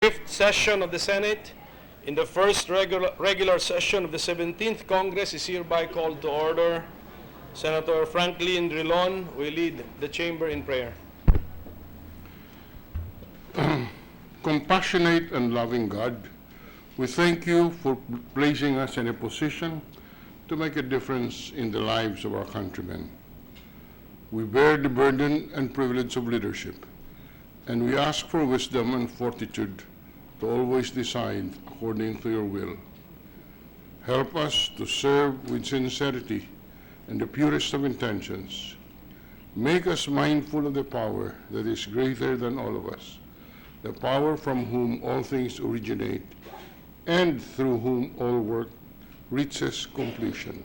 Fifth session of the Senate in the first regular session of the 17th Congress is hereby called to order. Senator Franklin Drilon will lead the chamber in prayer. Compassionate and loving God, we thank you for placing us in a position to make a difference in the lives of our countrymen. We bear the burden and privilege of leadership, and we ask for wisdom and fortitude to always decide according to your will. Help us to serve with sincerity and the purest of intentions. Make us mindful of the power that is greater than all of us, the power from whom all things originate and through whom all work reaches completion.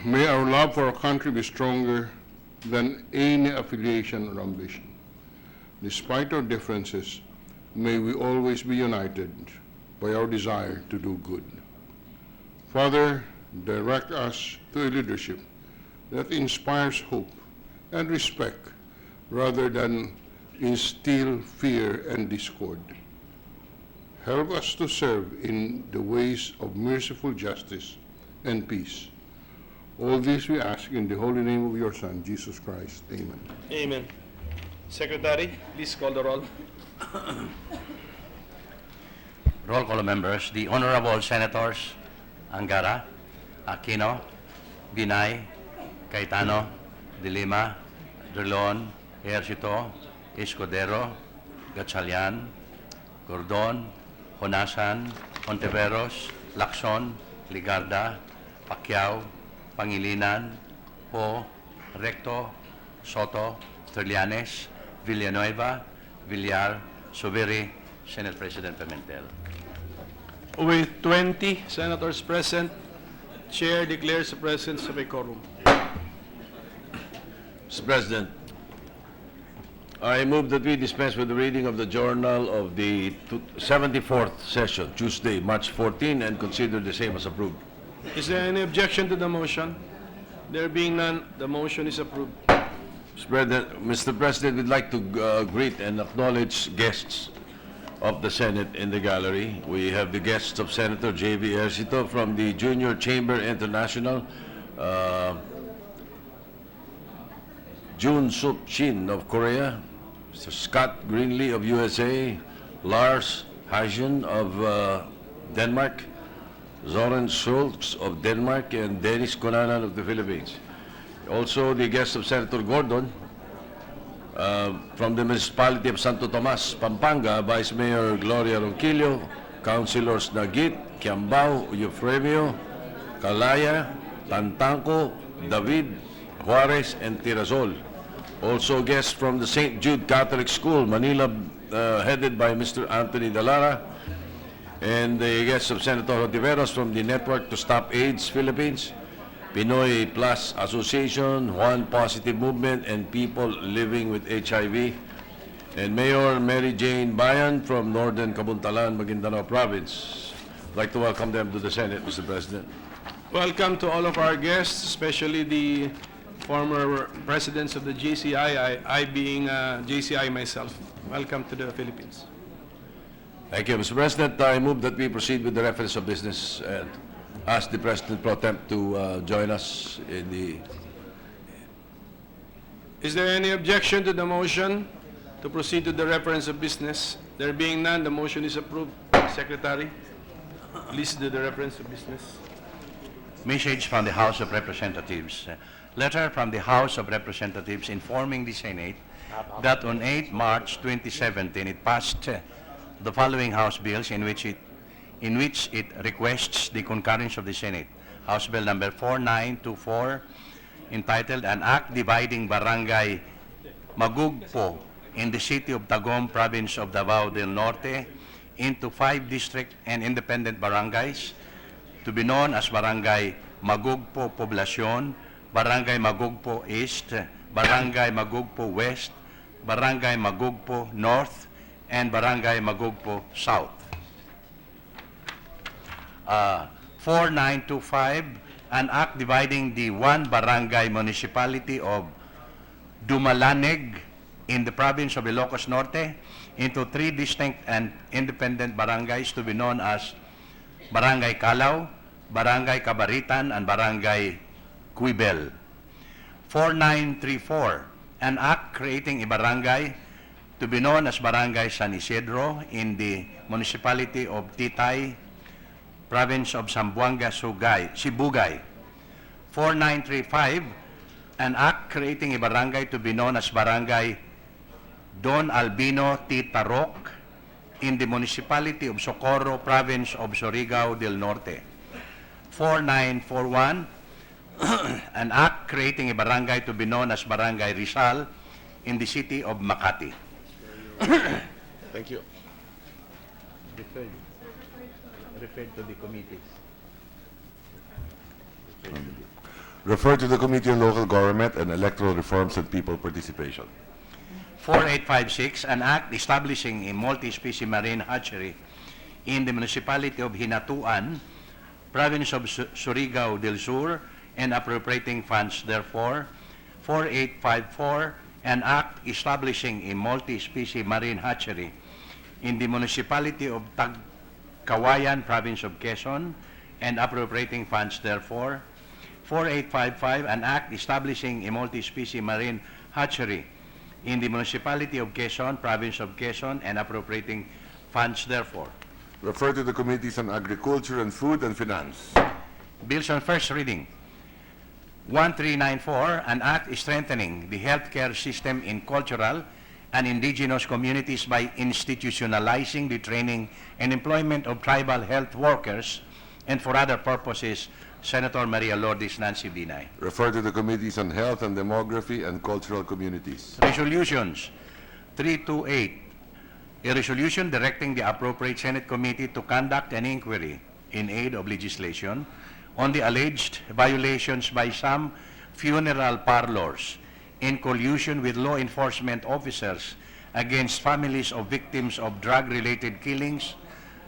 May our love for our country be stronger than any affiliation or ambition. Despite our differences, may we always be united by our desire to do good. Father, direct us to a leadership that inspires hope and respect rather than instill fear and discord. Help us to serve in the ways of merciful justice and peace. All this we ask in the holy name of your Son, Jesus Christ. Amen. Amen. Secretary, please call the roll. Roll call members. The Honorable Senators Angara, Aquino, Binay, Cayetano, De Lima, Drilon, Ejercito, Escudero, Gatchalian, Gordon, Honasan, Ontiveros, Lacson, Ligarda, Pacquiao, Pangilinan, Po, Recto, Soto, Trillanes, Villanueva, Villar, Subiri, Senate President Pimentel. With 20 senators present, Chair declares the presence of a quorum. Mr. President, I move that we dispense with the reading of the journal of the 74th session, Tuesday, March 14, and consider the same as approved. Is there any objection to the motion? There being none, the motion is approved. Mr. President, we'd like to greet and acknowledge guests of the Senate in the gallery. We have the guests of Senator J.V. Ejercito from the Junior Chamber International, Jun Sup Shin of Korea, Mr. Scott Greenlee of USA, Lars Hagen of Denmark, Zoran Schultz of Denmark, and Dennis Conanan of the Philippines. Also the guests of Senator Gordon from the municipality of Santo Tomas, Pampanga, Vice Mayor Gloria Ronquillo, Councilors Nagit, Kiambao, Eufemio, Calaya, Tantanco, David, Juarez, and Tirazol. Also guests from the St. Jude Catholic School, Manila, headed by Mr. Anthony Dalara, and the guests of Senator Ontiveros from the Network to Stop AIDS Philippines, Pinoy Plus Association, One Positive Movement, and People Living with HIV, and Mayor Mary Jane Bayan from Northern Kabuntalan, Maguindanao Province. I'd like to welcome them to the Senate, Mr. President. Welcome to all of our guests, especially the former presidents of the JCI, I being JCI myself. Welcome to the Philippines. Thank you, Mr. President. I move that we proceed with the reference of business and ask the President Pro Tem to join us in the... Is there any objection to the motion to proceed to the reference of business? There being none, the motion is approved. Secretary, please do the reference of business. Message from the House of Representatives. Letter from the House of Representatives informing the Senate that on 8 March 2017 it passed the following House bills in which it requests the concurrence of the Senate. House Bill number 4924, entitled An Act Dividing Barangay Magugpo in the City of Tagum, Province of Davao del Norte, into 5 district and independent barangays, to be known as Barangay Magugpo Poblacion, Barangay Magugpo East, Barangay Magugpo West, Barangay Magugpo North, and Barangay Magugpo South. 4925, an act dividing the one barangay municipality of Dumalaneg in the province of Ilocos Norte into 3 distinct and independent barangays to be known as Barangay Calao, Barangay Cabaritan, and Barangay Cuibel. 4934, an act creating a barangay to be known as Barangay San Isidro in the municipality of Titay, province of Zamboanga, Sibugay. 4935, an act creating a barangay to be known as Barangay Don Albino Titarok in the municipality of Socorro, province of Surigao del Norte. 4941, an act creating a barangay to be known as Barangay Rizal in the city of Makati. Thank you. Referred to the committees. Refer to the Committee on Local Government and Electoral Reforms and People Participation. 4856, an act establishing a multi-species marine hatchery in the municipality of Hinatuan, province of Surigao del Sur, and appropriating funds therefore. 4854, an act establishing a multi-species marine hatchery in the municipality of Tagkawayan, province of Quezon, and appropriating funds therefore. 4855, an act establishing a multi-species marine hatchery in the municipality of Quezon, province of Quezon, and appropriating funds therefore. Refer to the Committees on Agriculture and Food and Finance. Bills on first reading. 1394, an act strengthening the healthcare system in cultural and indigenous communities by institutionalizing the training and employment of tribal health workers, and for other purposes, Senator Maria Lourdes Nancy Binay. Refer to the Committees on Health and Demography and Cultural Communities. Resolutions. 328, a resolution directing the appropriate Senate committee to conduct an inquiry in aid of legislation on the alleged violations by some funeral parlors in collusion with law enforcement officers against families of victims of drug-related killings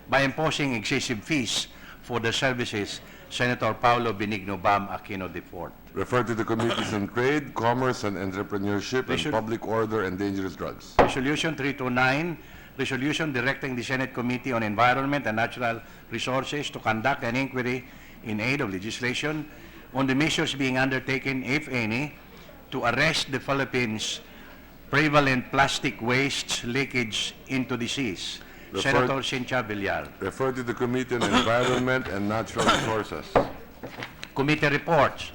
by imposing excessive fees for the services. Senator Paulo Benigno Bam Aquino IV. Refer to the Committees on Trade, Commerce and Entrepreneurship and Public Order and Dangerous Drugs. Resolution 329, resolution directing the Senate Committee on Environment and Natural Resources to conduct an inquiry in aid of legislation on the measures being undertaken, if any, to arrest the Philippines' prevalent plastic waste leakage into the seas. Senator Cynthia Villar. Refer to the Committee on Environment and Natural Resources. Committee reports.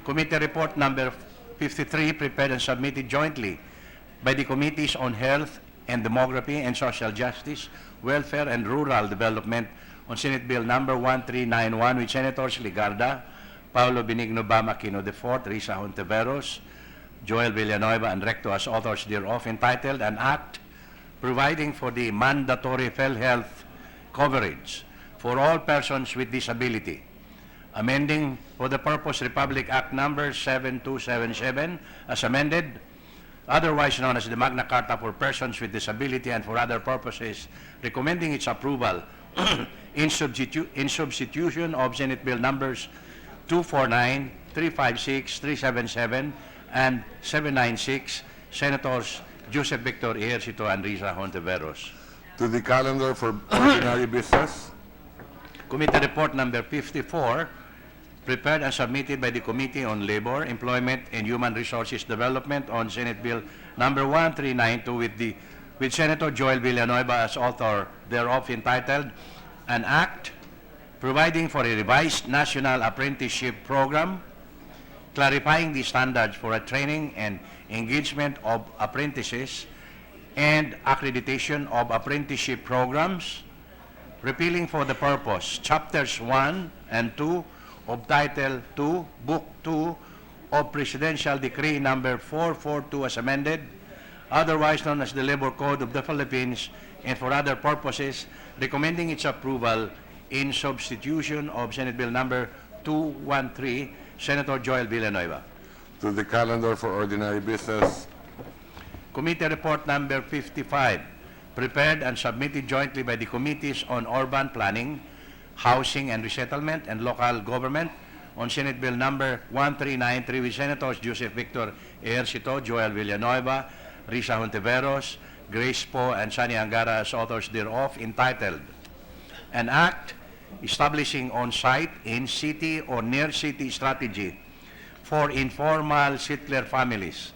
Committee report number 53, prepared and submitted jointly by the Committees on Health and Demography and Social Justice, Welfare and Rural Development on Senate Bill number 1391 with Senators Ligarda, Paulo Benigno Bam Aquino IV, Risa Hontiveros, Joel Villanueva, and Recto as authors thereof, entitled An Act Providing for the Mandatory Health Coverage for All Persons with Disability, amending for the purpose Republic Act number 7277 as amended, otherwise known as the Magna Carta for Persons with Disability, and for other purposes, recommending its approval in substitution of Senate Bill numbers 249, 356, 377, and 796, Senators Joseph Victor Ejercito and Risa Hontiveros. To the calendar for ordinary business. Committee report number 54, prepared and submitted by the Committee on Labor, Employment, and Human Resources Development on Senate Bill number 1392 with Senator Joel Villanueva as author thereof, entitled An Act Providing for a Revised National Apprenticeship Program, clarifying the standards for a training and engagement of apprentices and accreditation of apprenticeship programs, repealing for the purpose Chapters 1 and 2 of Title 2, Book 2 of Presidential Decree number 442 as amended, otherwise known as the Labor Code of the Philippines, and for other purposes, recommending its approval in substitution of Senate Bill number 213, Senator Joel Villanueva. To the calendar for ordinary business. Committee report number 55, prepared and submitted jointly by the Committees on Urban Planning, Housing and Resettlement, and Local Government on Senate Bill number 1393 with Senators Joseph Victor Ejercito, Joel Villanueva, Risa Hontiveros, Grace Poe, and Sani Angara as authors thereof, entitled An Act Establishing On-Site, In-City, or Near-City Strategy for Informal Settler Families,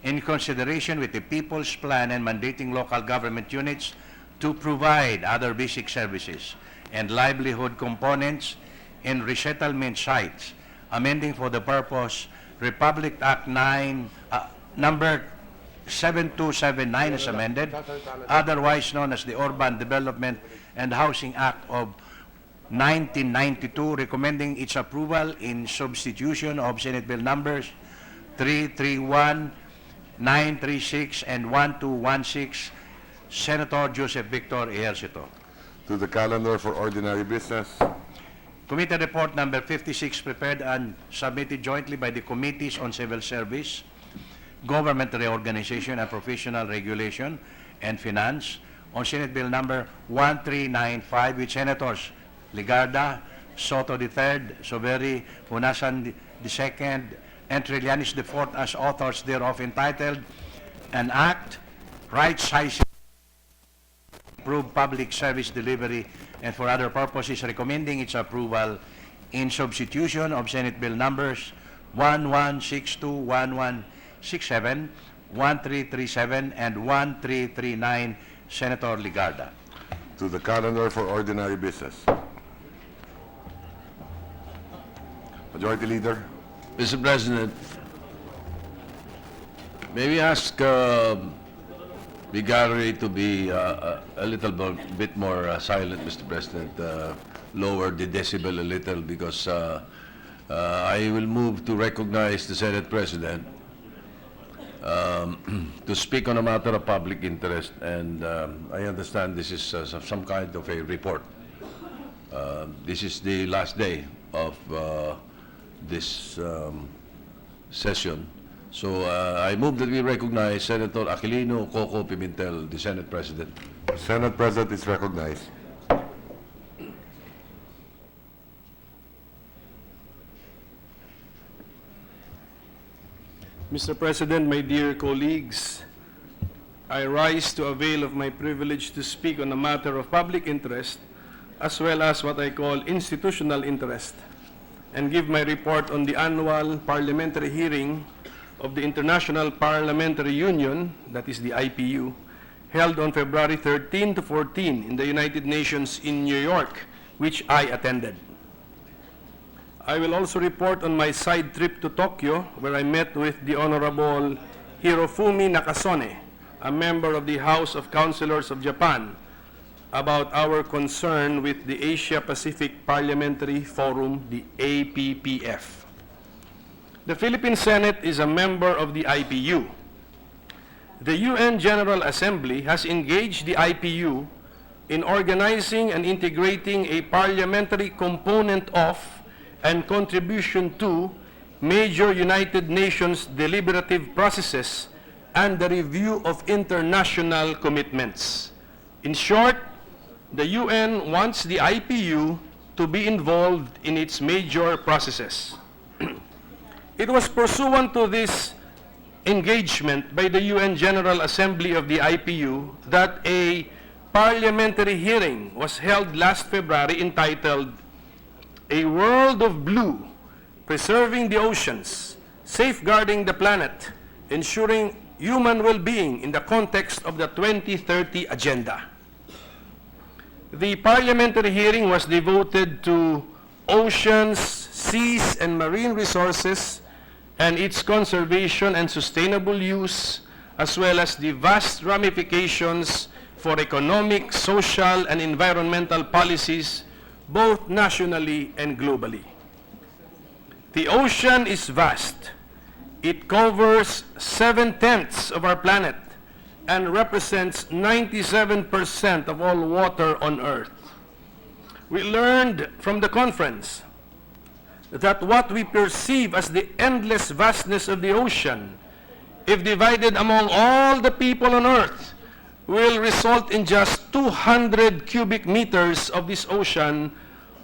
in consideration with the People's Plan and mandating local government units to provide other basic services and livelihood components in resettlement sites, amending for the purpose Republic Act number 7279 as amended, otherwise known as the Urban Development and Housing Act of 1992, recommending its approval in substitution of Senate Bill numbers 331, 936, and 1216, Senator Joseph Victor Ejercito. To the calendar for ordinary business. Committee Report number 56, prepared and submitted jointly by the Committees on Civil Service, Government Reorganization and Professional Regulation, and Finance, on Senate Bill number 1395, with Senators Ligarda, Soto III, Soberi, Hunasan II, and Trillanes IV as authors thereof, entitled An Act Right-Sizing Improve Public Service Delivery and for other purposes, recommending its approval in substitution of Senate Bill numbers 1162, 1167, 1337, and 1339, Senator Ligarda. To the calendar for ordinary business. Majority Leader. Mr. President, may we ask Bigari to be a little bit more silent, Mr. President, lower the decibel a little, because I will move to recognize the Senate President to speak on a matter of public interest, and I understand this is some kind of a report. This is the last day of this session. So I move that we recognize Senator Aquilino Coco Pimentel, the Senate President. Senate President is recognized. Mr. President, my dear colleagues, I rise to avail of my privilege to speak on a matter of public interest as well as what I call institutional interest, and give my report on the annual parliamentary hearing of the International Parliamentary Union, that is the IPU, held on February 13 to 14 in the United Nations in New York, which I attended. I will also report on my side trip to Tokyo, where I met with the Honorable Hirofumi Nakasone, a member of the House of Councilors of Japan, about our concern with the Asia-Pacific Parliamentary Forum, the APPF. The Philippine Senate is a member of the IPU. The UN General Assembly has engaged the IPU in organizing and integrating a parliamentary component of and contribution to major United Nations deliberative processes and the review of international commitments. In short, the UN wants the IPU to be involved in its major processes. It was pursuant to this engagement by the UN General Assembly of the IPU that a parliamentary hearing was held last February entitled A World of Blue, Preserving the Oceans, Safeguarding the Planet, Ensuring Human Well-Being in the Context of the 2030 Agenda. The parliamentary hearing was devoted to oceans, seas, and marine resources, and its conservation and sustainable use, as well as the vast ramifications for economic, social, and environmental policies, both nationally and globally. The ocean is vast. It covers 7/10 of our planet and represents 97% of all water on Earth. We learned from the conference that what we perceive as the endless vastness of the ocean, if divided among all the people on Earth, will result in just 200 cubic meters of this ocean,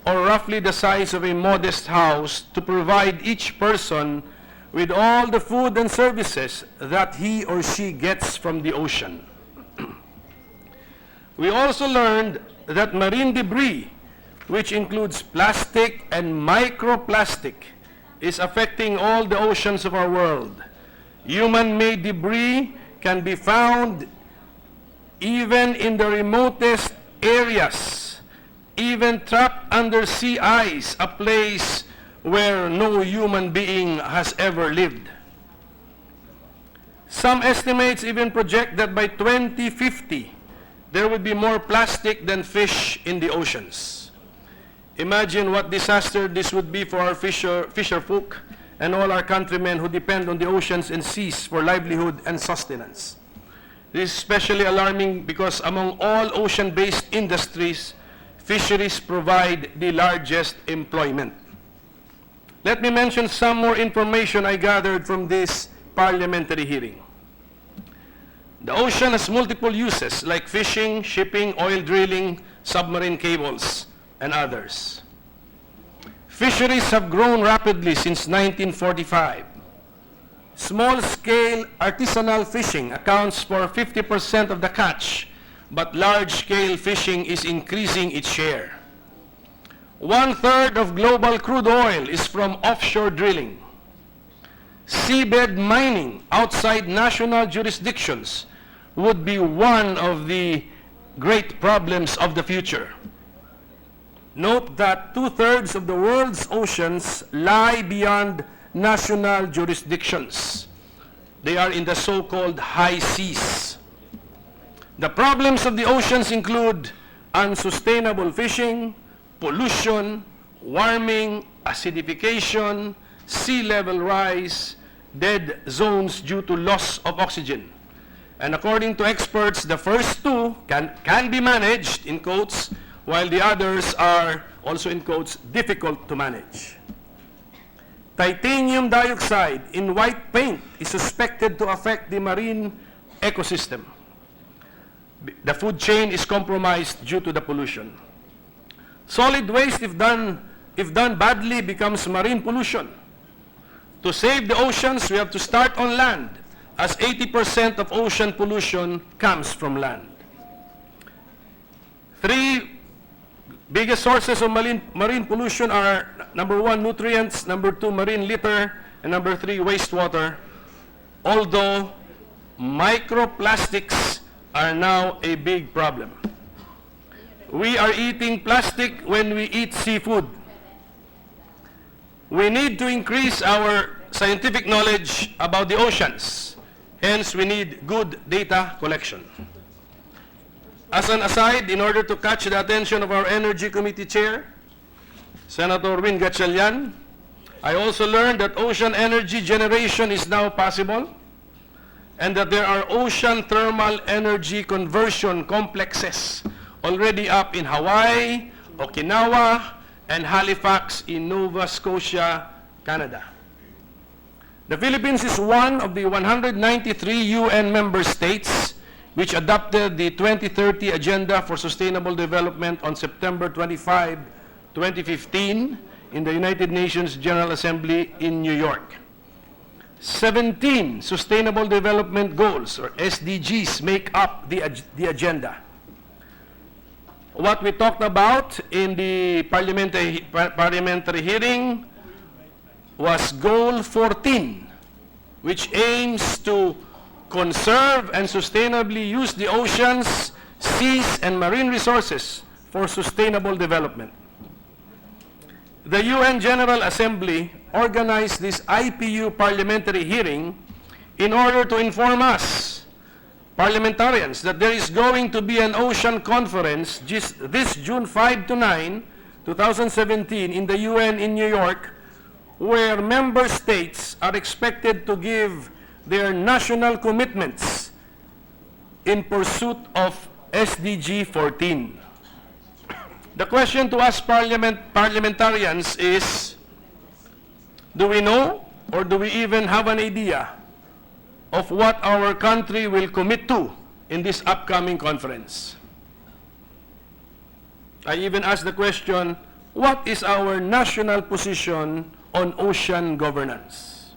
or roughly the size of a modest house, to provide each person with all the food and services that he or she gets from the ocean. We also learned that marine debris, which includes plastic and microplastic, is affecting all the oceans of our world. Human-made debris can be found even in the remotest areas, even trapped under sea ice, a place where no human being has ever lived. Some estimates even project that by 2050, there will be more plastic than fish in the oceans. Imagine what disaster this would be for our fisher folk and all our countrymen who depend on the oceans and seas for livelihood and sustenance. This is especially alarming because among all ocean-based industries, fisheries provide the largest employment. Let me mention some more information I gathered from this parliamentary hearing. The ocean has multiple uses like fishing, shipping, oil drilling, submarine cables, and others. Fisheries have grown rapidly since 1945. Small-scale artisanal fishing accounts for 50% of the catch, but large-scale fishing is increasing its share. 1/3 of global crude oil is from offshore drilling. Seabed mining outside national jurisdictions would be one of the great problems of the future. Note that 2/3 of the world's oceans lie beyond national jurisdictions. They are in the so-called high seas. The problems of the oceans include unsustainable fishing, pollution, warming, acidification, sea level rise, dead zones due to loss of oxygen. And according to experts, the first two can be managed, in quotes, while the others are, also in quotes, difficult to manage. Titanium dioxide in white paint is suspected to affect the marine ecosystem. The food chain is compromised due to the pollution. Solid waste, if done badly, becomes marine pollution. To save the oceans, we have to start on land, as 80% of ocean pollution comes from land. Three biggest sources of marine pollution are, number 1, nutrients, number 2, marine litter, and number 3, wastewater, although microplastics are now a big problem. We are eating plastic when we eat seafood. We need to increase our scientific knowledge about the oceans. Hence, we need good data collection. As an aside, in order to catch the attention of our Energy Committee Chair, Senator Win Gatchalian, I also learned that ocean energy generation is now possible and that there are ocean thermal energy conversion complexes already up in Hawaii, Okinawa, and Halifax in Nova Scotia, Canada. The Philippines is one of the 193 UN member states which adopted the 2030 Agenda for Sustainable Development on September 25, 2015 in the United Nations General Assembly in New York. 17 Sustainable Development Goals, or SDGs, make up the agenda. What we talked about in the parliamentary hearing was Goal 14, which aims to conserve and sustainably use the oceans, seas, and marine resources for sustainable development. The UN General Assembly organized this IPU parliamentary hearing in order to inform us, parliamentarians, that there is going to be an ocean conference this June 5 to 9, 2017 in the UN in New York, where member states are expected to give their national commitments in pursuit of SDG 14. The question to us parliamentarians is, do we know or do we even have an idea of what our country will commit to in this upcoming conference? I even asked the question, what is our national position on ocean governance?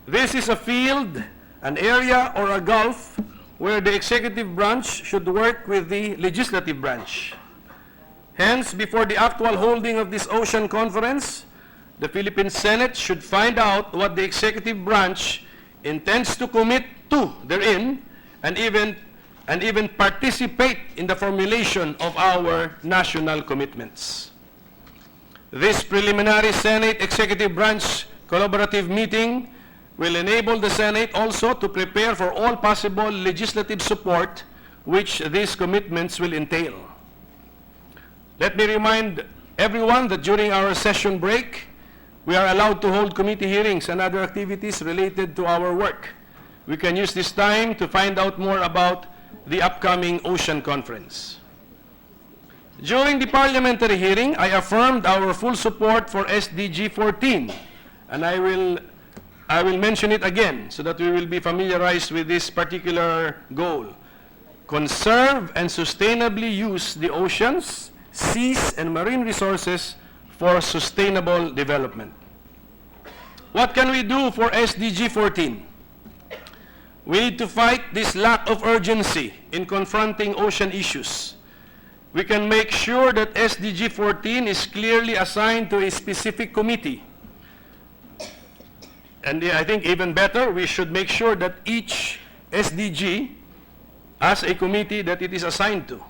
This is a field, an area, or a gulf where the executive branch should work with the legislative branch. Hence, before the actual holding of this ocean conference, the Philippine Senate should find out what the executive branch intends to commit to therein, and even participate in the formulation of our national commitments. This preliminary Senate Executive Branch collaborative meeting will enable the Senate also to prepare for all possible legislative support which these commitments will entail. Let me remind everyone that during our session break, we are allowed to hold committee hearings and other activities related to our work. We can use this time to find out more about the upcoming Ocean Conference. During the parliamentary hearing, I affirmed our full support for SDG 14, and I will mention it again so that we will be familiarized with this particular goal. Conserve and sustainably use the oceans, seas, and marine resources for sustainable development. What can we do for SDG 14? We need to fight this lack of urgency in confronting ocean issues. We can make sure that SDG 14 is clearly assigned to a specific committee. And I think even better, we should make sure that each SDG has a committee that it is assigned to.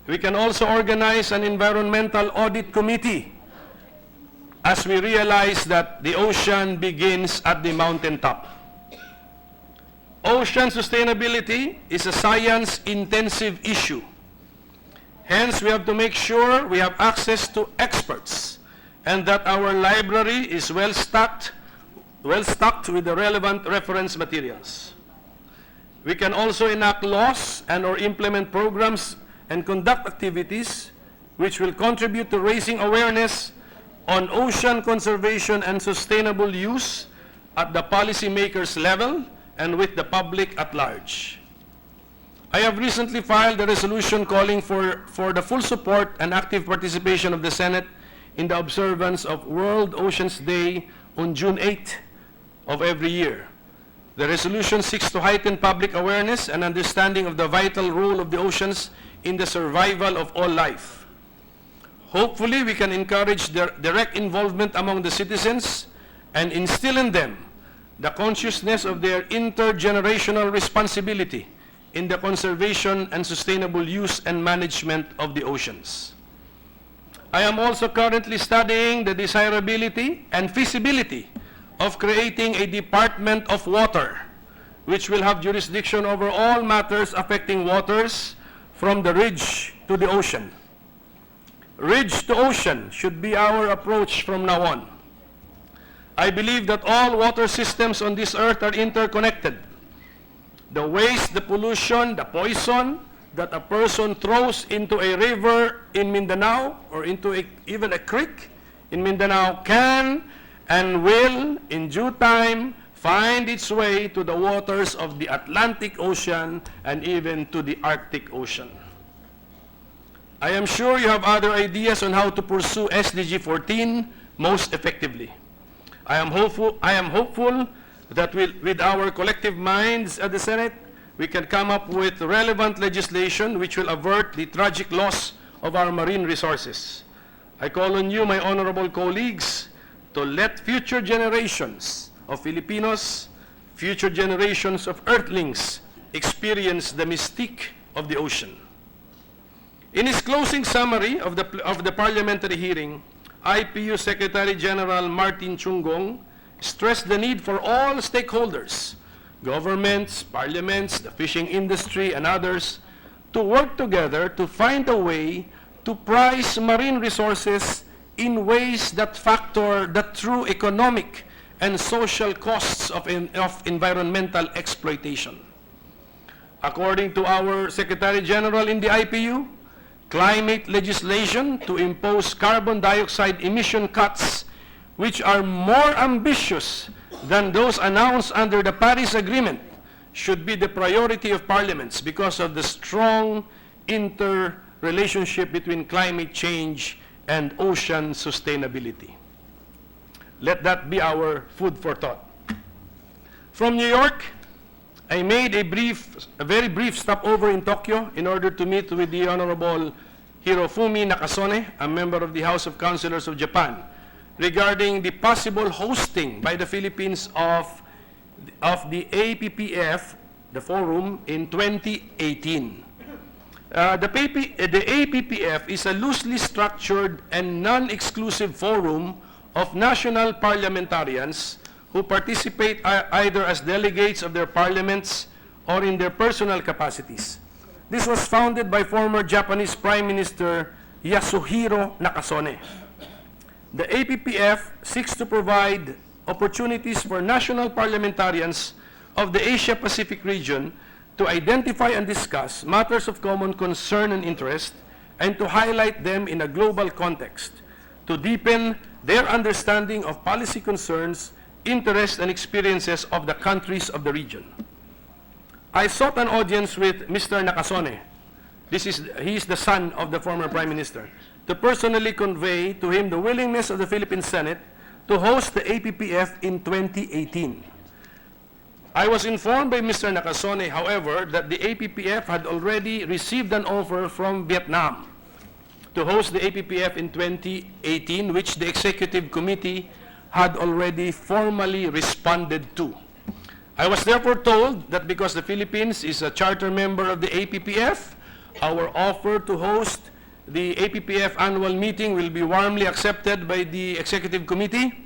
We can also organize an environmental audit committee, as we realize that the ocean begins at the mountaintop. Ocean sustainability is a science-intensive issue. Hence, we have to make sure we have access to experts and that our library is well stocked with the relevant reference materials. We can also enact laws and or implement programs and conduct activities which will contribute to raising awareness on ocean conservation and sustainable use at the policymakers level and with the public at large. I have recently filed a resolution calling for the full support and active participation of the Senate in the observance of World Oceans Day on June 8 of every year. The resolution seeks to heighten public awareness and understanding of the vital role of the oceans in the survival of all life. Hopefully, we can encourage their direct involvement among the citizens and instill in them the consciousness of their intergenerational responsibility in the conservation and sustainable use and management of the oceans. I am also currently studying the desirability and feasibility of creating a Department of Water, which will have jurisdiction over all matters affecting waters from the ridge to the ocean. Ridge to ocean should be our approach from now on. I believe that all water systems on this earth are interconnected. The waste, the pollution, the poison that a person throws into a river in Mindanao or into even a creek in Mindanao can and will, in due time, find its way to the waters of the Atlantic Ocean and even to the Arctic Ocean. I am sure you have other ideas on how to pursue SDG 14 most effectively. I am hopeful that with our collective minds at the Senate, we can come up with relevant legislation which will avert the tragic loss of our marine resources. I call on you, my honorable colleagues, to let future generations of Filipinos, future generations of Earthlings experience the mystique of the ocean. In his closing summary of the parliamentary hearing, IPU Secretary General Martin Chungong stressed the need for all stakeholders, governments, parliaments, the fishing industry, and others, to work together to find a way to price marine resources in ways that factor the true economic and social costs of environmental exploitation. According to our Secretary General in the IPU, climate legislation to impose carbon dioxide emission cuts which are more ambitious than those announced under the Paris Agreement should be the priority of parliaments because of the strong interrelationship between climate change and ocean sustainability. Let that be our food for thought. From New York, I made a very brief stopover in Tokyo in order to meet with the Honorable Hirofumi Nakasone, a member of the House of Councilors of Japan, regarding the possible hosting by the Philippines of the APPF, the forum, in 2018. The APPF is a loosely structured and non-exclusive forum of national parliamentarians who participate either as delegates of their parliaments or in their personal capacities. This was founded by former Japanese Prime Minister Yasuhiro Nakasone. The APPF seeks to provide opportunities for national parliamentarians of the Asia-Pacific region to identify and discuss matters of common concern and interest, and to highlight them in a global context, to deepen their understanding of policy concerns, interests, and experiences of the countries of the region. I sought an audience with Mr. Nakasone. He is the son of the former Prime Minister, to personally convey to him the willingness of the Philippine Senate to host the APPF in 2018. I was informed by Mr. Nakasone, however, that the APPF had already received an offer from Vietnam to host the APPF in 2018, which the Executive Committee had already formally responded to. I was therefore told that because the Philippines is a charter member of the APPF, our offer to host the APPF annual meeting will be warmly accepted by the Executive Committee.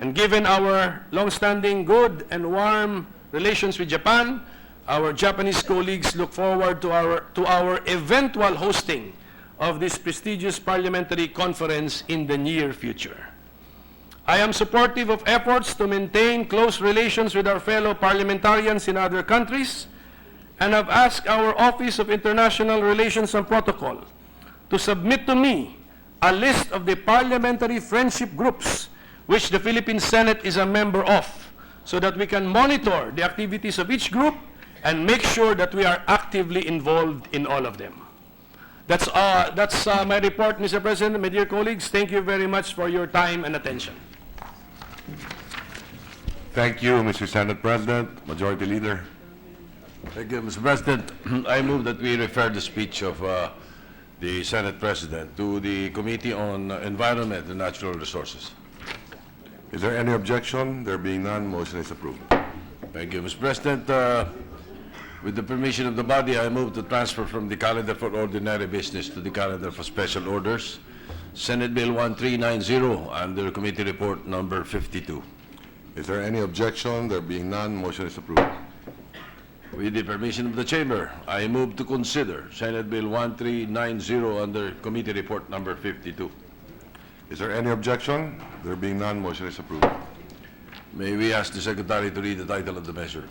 And given our long-standing good and warm relations with Japan, our Japanese colleagues look forward to our eventual hosting of this prestigious parliamentary conference in the near future. I am supportive of efforts to maintain close relations with our fellow parliamentarians in other countries, and have asked our Office of International Relations and Protocol to submit to me a list of the parliamentary friendship groups which the Philippine Senate is a member of, so that we can monitor the activities of each group and make sure that we are actively involved in all of them. That's my report, Mr. President. My dear colleagues, thank you very much for your time and attention. Thank you, Mr. Senate President. Majority Leader. Thank you, Mr. President. I move that we refer the speech of the Senate President to the Committee on Environment and Natural Resources. Is there any objection? There being none, motion is approved. Thank you, Mr. President. With the permission of the body, I move to transfer from the calendar for ordinary business to the calendar for special orders Senate Bill 1390 under Committee Report number 52. Is there any objection? There being none, motion is approved. With the permission of the Chamber, I move to consider Senate Bill 1390 under Committee Report number 52. Is there any objection? There being none, motion is approved. May we ask the Secretary to read the title of the measure?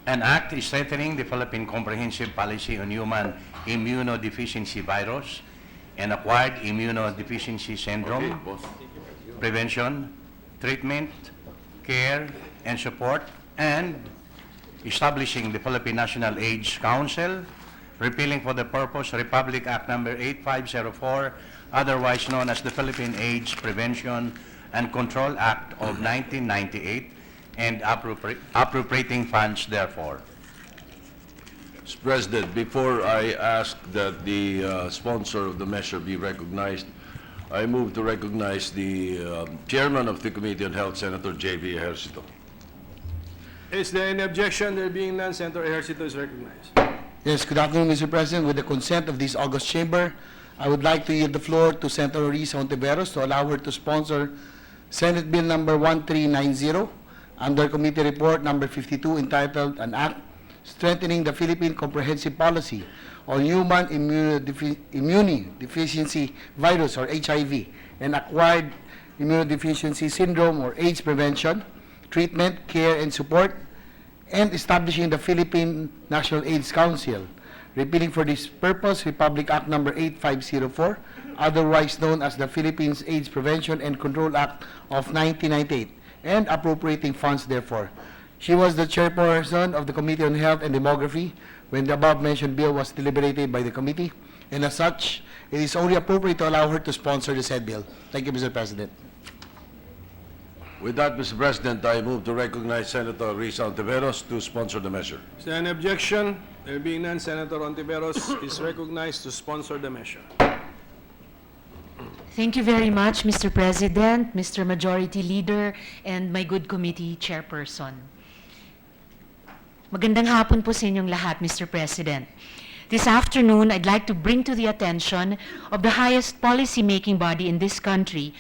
An act strengthening the Philippine Comprehensive Policy on Human Immunodeficiency Virus and Acquired Immunodeficiency Syndrome, prevention, treatment, care, and support, and establishing the Philippine National AIDS Council, repealing for the purpose Republic Act Number 8504, otherwise known as the Philippine AIDS Prevention and Control Act of 1998, and appropriating funds therefore. Mr. President, before I ask that the sponsor of the measure be recognized, I move to recognize the Chairman of the Committee on Health, Senator J.V. Ejercito. Is there any objection? There being none, Senator Ejercito is recognized. Yes, good afternoon, Mr. President. With the consent of this august chamber, I would like to yield the floor to Senator Risa Ontiveros to allow her to sponsor Senate Bill number 1390 under Committee Report number 52, entitled An Act Strengthening the Philippine Comprehensive Policy on Human Immunodeficiency Virus, or HIV, and Acquired Immunodeficiency Syndrome, or AIDS Prevention, Treatment, Care, and Support, and establishing the Philippine National AIDS Council, repealing for this purpose Republic Act Number 8504, otherwise known as the Philippines AIDS Prevention and Control Act of 1998, and appropriating funds therefore. She was the chairperson of the Committee on Health and Demography when the above-mentioned bill was deliberated by the committee, and as such, it is only appropriate to allow her to sponsor the said bill. Thank you, Mr. President. With that, Mr. President, I move to recognize Senator Risa Ontiveros to sponsor the measure. Is there any objection? There being none, Senator Ontiveros is recognized to sponsor the measure. Thank you very much, Mr. President, Mr. Majority Leader, and my good committee chairperson. Magandang hapon po sa inyong lahat, Mr. President. This afternoon, I'd like to bring to the attention of the highest policy-making body in this country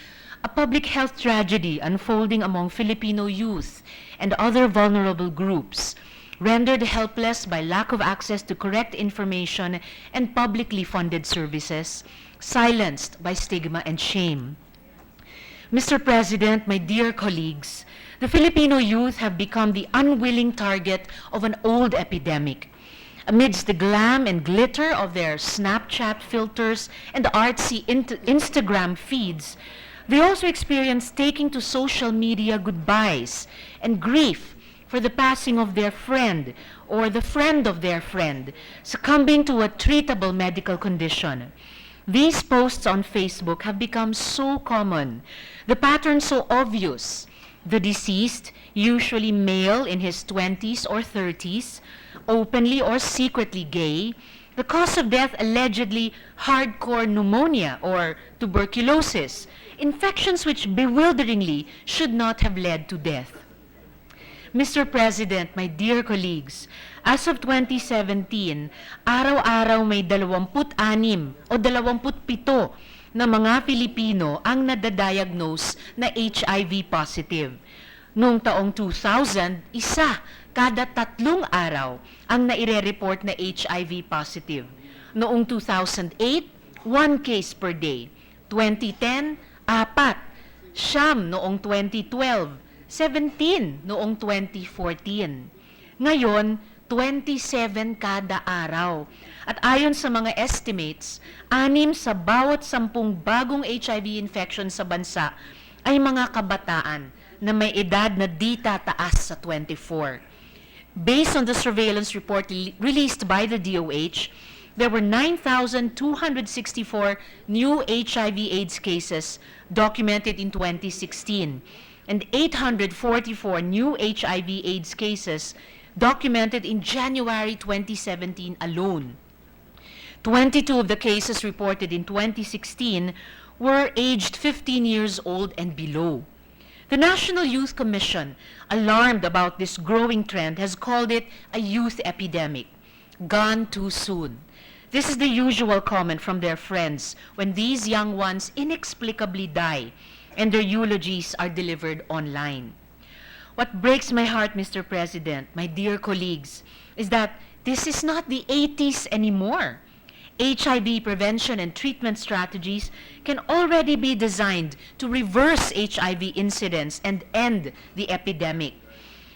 a public health tragedy unfolding among Filipino youth and other vulnerable groups, rendered helpless by lack of access to correct information and publicly funded services, silenced by stigma and shame. Mr. President, my dear colleagues, the Filipino youth have become the unwilling target of an old epidemic. Amidst the glam and glitter of their Snapchat filters and artsy Instagram feeds, they also experience taking to social media goodbyes and grief for the passing of their friend or the friend of their friend, succumbing to a treatable medical condition. These posts on Facebook have become so common, the pattern so obvious. The deceased, usually male in his 20s or 30s, openly or secretly gay, the cause of death allegedly hardcore pneumonia or tuberculosis, infections which bewilderingly should not have led to death. Mr. President, my dear colleagues, as of 2017, araw-araw may 26 o 27 na mga Pilipino ang nadadiagnose na HIV positive. Noong taong 2000, isa kada 3 araw ang naire-report na HIV positive. Noong 2008, 1 case per day. 2010, 4. Siyam noong 2012. 17 noong 2014. Ngayon, 27 kada araw. At ayon sa mga estimates, 6 sa bawat 10 bagong HIV infection sa bansa ay mga kabataan na may edad na di tataas sa 24. Based on the surveillance report released by the DOH, there were 9,264 new HIV/AIDS cases documented in 2016 and 844 new HIV/AIDS cases documented in January 2017 alone. 22 of the cases reported in 2016 were aged 15 years old and below. The National Youth Commission, alarmed about this growing trend, has called it a youth epidemic. Gone too soon. This is the usual comment from their friends when these young ones inexplicably die and their eulogies are delivered online. What breaks my heart, Mr. President, my dear colleagues, is that this is not the 80s anymore. HIV prevention and treatment strategies can already be designed to reverse HIV incidence and end the epidemic.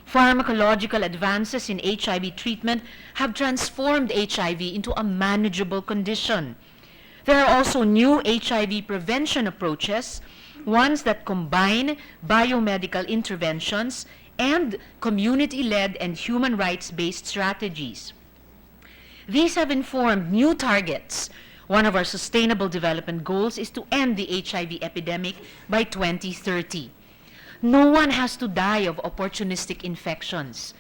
Pharmacological advances in HIV treatment have transformed HIV into a manageable condition. There are also new HIV prevention approaches, ones that combine biomedical interventions and community-led and human rights-based strategies. These have informed new targets. One of our Sustainable Development Goals is to end the HIV epidemic by 2030. No one has to die of opportunistic infections.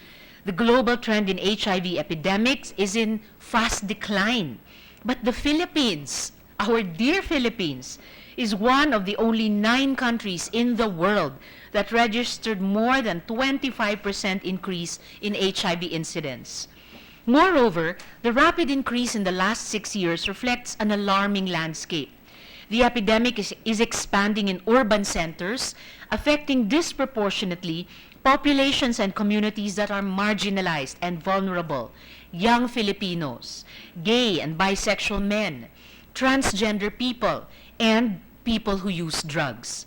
The global trend in HIV epidemics is in fast decline. But the Philippines, our dear Philippines, is one of the only 9 countries in the world that registered more than 25% increase in HIV incidence. Moreover, the rapid increase in the last 6 years reflects an alarming landscape. The epidemic is expanding in urban centers, affecting disproportionately populations and communities that are marginalized and vulnerable, young Filipinos, gay and bisexual men, transgender people, and people who use drugs.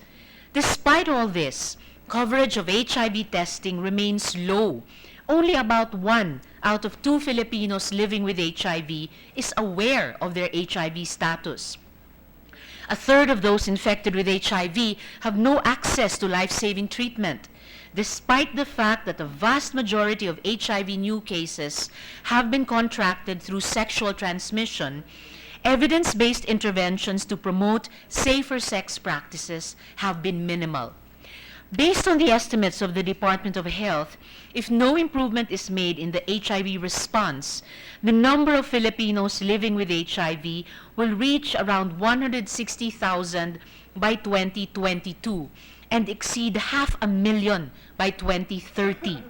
Despite all this, coverage of HIV testing remains low. Only about 1 out of 2 Filipinos living with HIV is aware of their HIV status. A third of those infected with HIV have no access to life-saving treatment, despite the fact that the vast majority of HIV new cases have been contracted through sexual transmission. Evidence-based interventions to promote safer sex practices have been minimal. Based on the estimates of the Department of Health, if no improvement is made in the HIV response, the number of Filipinos living with HIV will reach around 160,000 by 2022 and exceed 500,000 by 2030.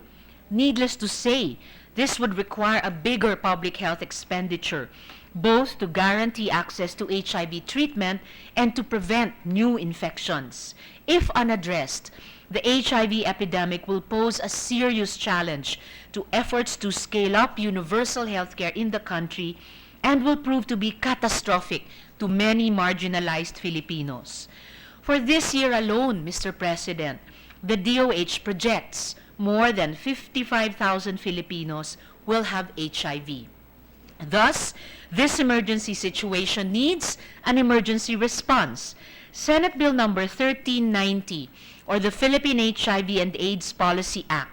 Needless to say, this would require a bigger public health expenditure, both to guarantee access to HIV treatment and to prevent new infections. If unaddressed, the HIV epidemic will pose a serious challenge to efforts to scale up universal healthcare in the country and will prove to be catastrophic to many marginalized Filipinos. For this year alone, Mr. President, the DOH projects more than 55,000 Filipinos will have HIV. Thus, this emergency situation needs an emergency response. Senate Bill number 1390, or the Philippine HIV and AIDS Policy Act.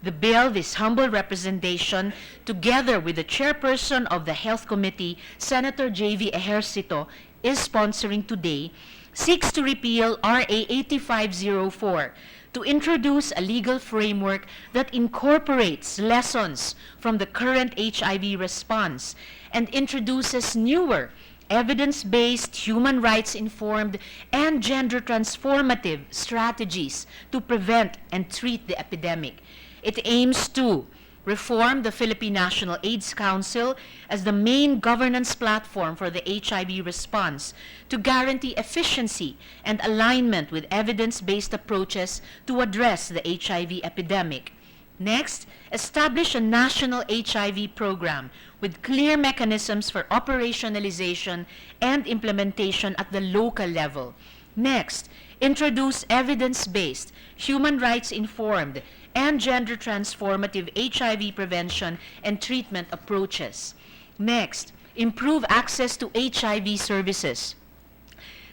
The bill, this humble representation, together with the chairperson of the Health Committee, Senator J.V. Ejercito, is sponsoring today, seeks to repeal RA 8504 to introduce a legal framework that incorporates lessons from the current HIV response and introduces newer, evidence-based, human rights-informed, and gender-transformative strategies to prevent and treat the epidemic. It aims to reform the Philippine National AIDS Council as the main governance platform for the HIV response to guarantee efficiency and alignment with evidence-based approaches to address the HIV epidemic. Next, establish a national HIV program with clear mechanisms for operationalization and implementation at the local level. Next, introduce evidence-based, human rights-informed, and gender-transformative HIV prevention and treatment approaches. Next, improve access to HIV services,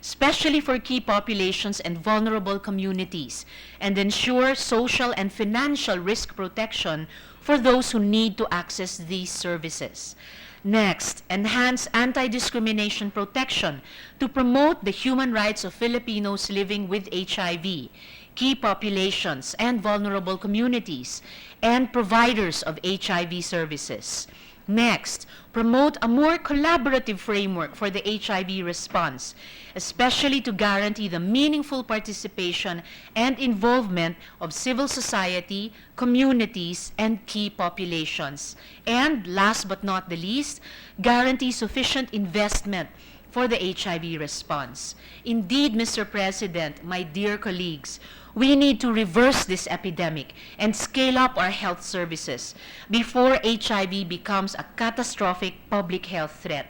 especially for key populations and vulnerable communities, and ensure social and financial risk protection for those who need to access these services. Next, enhance anti-discrimination protection to promote the human rights of Filipinos living with HIV, key populations and vulnerable communities, and providers of HIV services. Next, promote a more collaborative framework for the HIV response, especially to guarantee the meaningful participation and involvement of civil society, communities, and key populations. And last but not the least, guarantee sufficient investment for the HIV response. Indeed, Mr. President, my dear colleagues, we need to reverse this epidemic and scale up our health services before HIV becomes a catastrophic public health threat.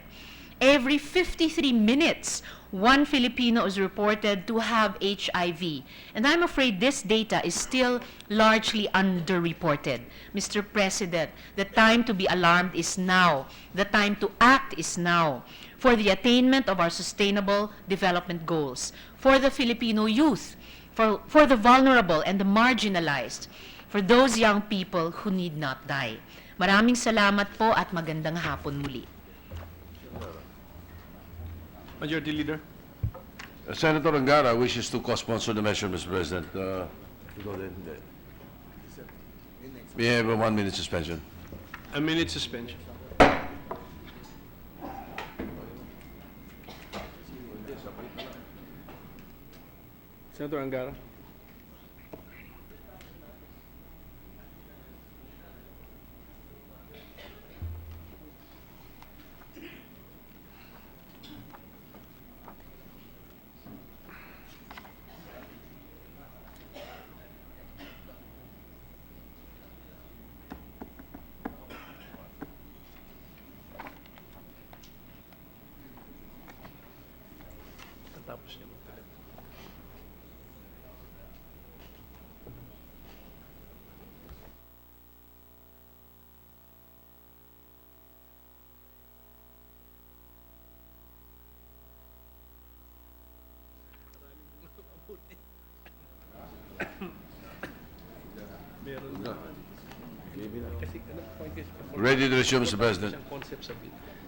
Every 53 minutes, one Filipino is reported to have HIV. And I'm afraid this data is still largely underreported. Mr. President, the time to be alarmed is now. The time to act is now for the attainment of our sustainable development goals, for the Filipino youth, for the vulnerable and the marginalized, for those young people who need not die. Maraming salamat po at magandang hapon muli. Majority Leader. Senator Angara wishes to co-sponsor the measure, Mr. President. We have a 1-minute suspension. A minute suspension. Senator Angara. Tapos niya magkalit. Ready to resume, Mr. President.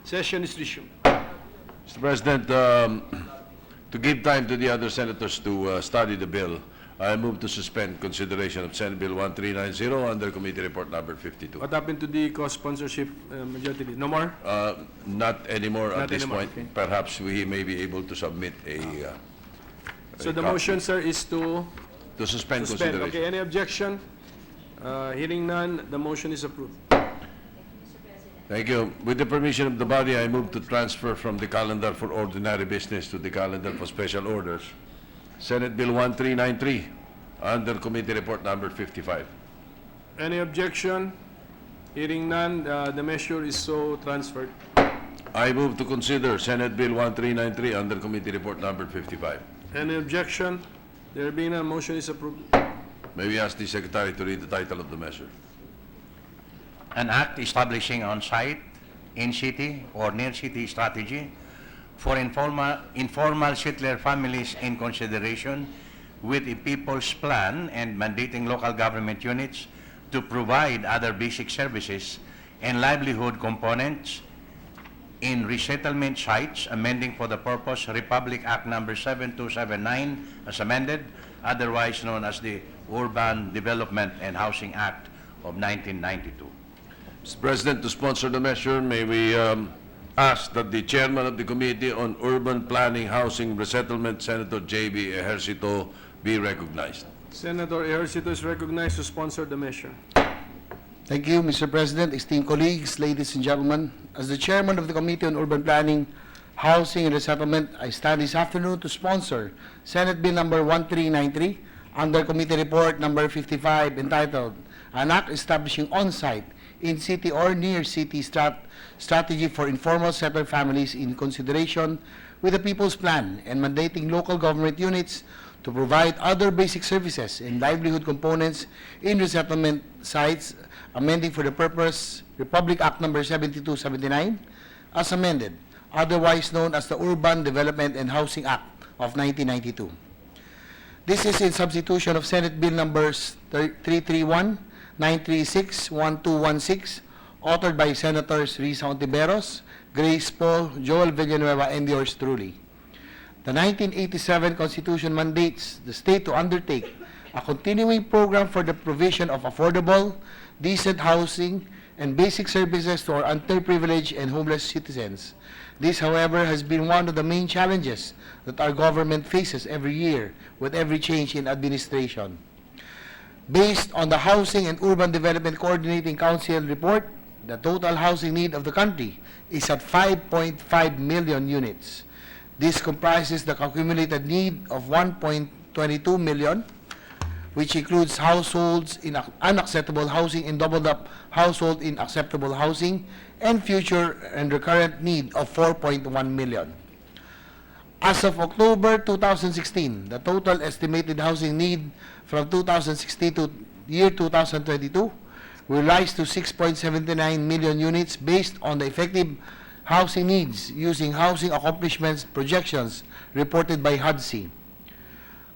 Session is resumed. Mr. President, to give time to the other senators to study the bill, I move to suspend consideration of Senate Bill 1390 under Committee Report number 52. What happened to the co-sponsorship majority? No more? Not anymore Not at this anymore, point. okay. Perhaps we may be able to submit a So the copy. motion, sir, is to to suspend suspend. consideration. Okay, any objection? Hearing none, the motion is approved. Thank you. With the permission of the body, I move to transfer from the calendar for ordinary business to the calendar for special orders. Senate Bill 1393 under Committee Report number 55. Any objection? Hearing none, the measure is so transferred. I move to consider Senate Bill 1393 under Committee Report number 55. Any objection? There being none, motion is approved. May we ask the Secretary to read the title of the measure? An act establishing on-site, in-city, or near-city strategy for informal settler families in consideration with a people's plan and mandating local government units to provide other basic services and livelihood components in resettlement sites, amending for the purpose Republic Act Number 7279 as amended, otherwise known as the Urban Development and Housing Act of 1992. Mr. President, to sponsor the measure, may we ask that the Chairman of the Committee on Urban Planning, Housing, Resettlement, Senator J.B. Ejercito, be recognized. Senator Ejercito is recognized to sponsor the measure. Thank you, Mr. President, esteemed colleagues, ladies and gentlemen. As the chairman of the Committee on Urban Planning, Housing and Resettlement, I stand this afternoon to sponsor Senate Bill number 1393 under Committee Report number 55 entitled An Act Establishing On-Site, In-City or Near-City Strategy for Informal Settler Families in Consideration with the People's Plan and mandating local government units to provide other basic services and livelihood components in resettlement sites, amending for the purpose Republic Act Number 7279 as amended, otherwise known as the Urban Development and Housing Act of 1992. This is in substitution of Senate Bill numbers 331, 936, 1216, authored by Senators Risa Ontiveros, Grace Paul, Joel Villanueva, and yours truly. The 1987 Constitution mandates the state to undertake a continuing program for the provision of affordable, decent housing and basic services to our underprivileged and homeless citizens. This, however, has been one of the main challenges that our government faces every year with every change in administration. Based on the Housing and Urban Development Coordinating Council report, the total housing need of the country is at 5.5 million units. This comprises the accumulated need of 1.22 million, which includes households in unacceptable housing and doubled-up household in acceptable housing, and future and recurrent need of 4.1 million. As of October 2016, the total estimated housing need from 2016 to year 2022 will rise to 6.79 million units based on the effective housing needs using housing accomplishments projections reported by HUDC.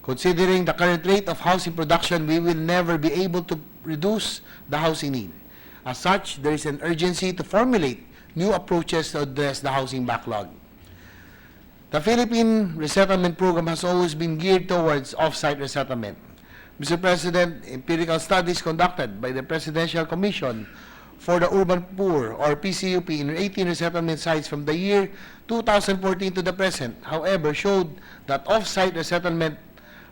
Considering the current rate of housing production, we will never be able to reduce the housing need. As such, there is an urgency to formulate new approaches to address the housing backlog. The Philippine Resettlement Program has always been geared towards off-site resettlement. Mr. President, empirical studies conducted by the Presidential Commission for the Urban Poor, or PCUP, in 18 resettlement sites from the year 2014 to the present, however, showed that off-site resettlement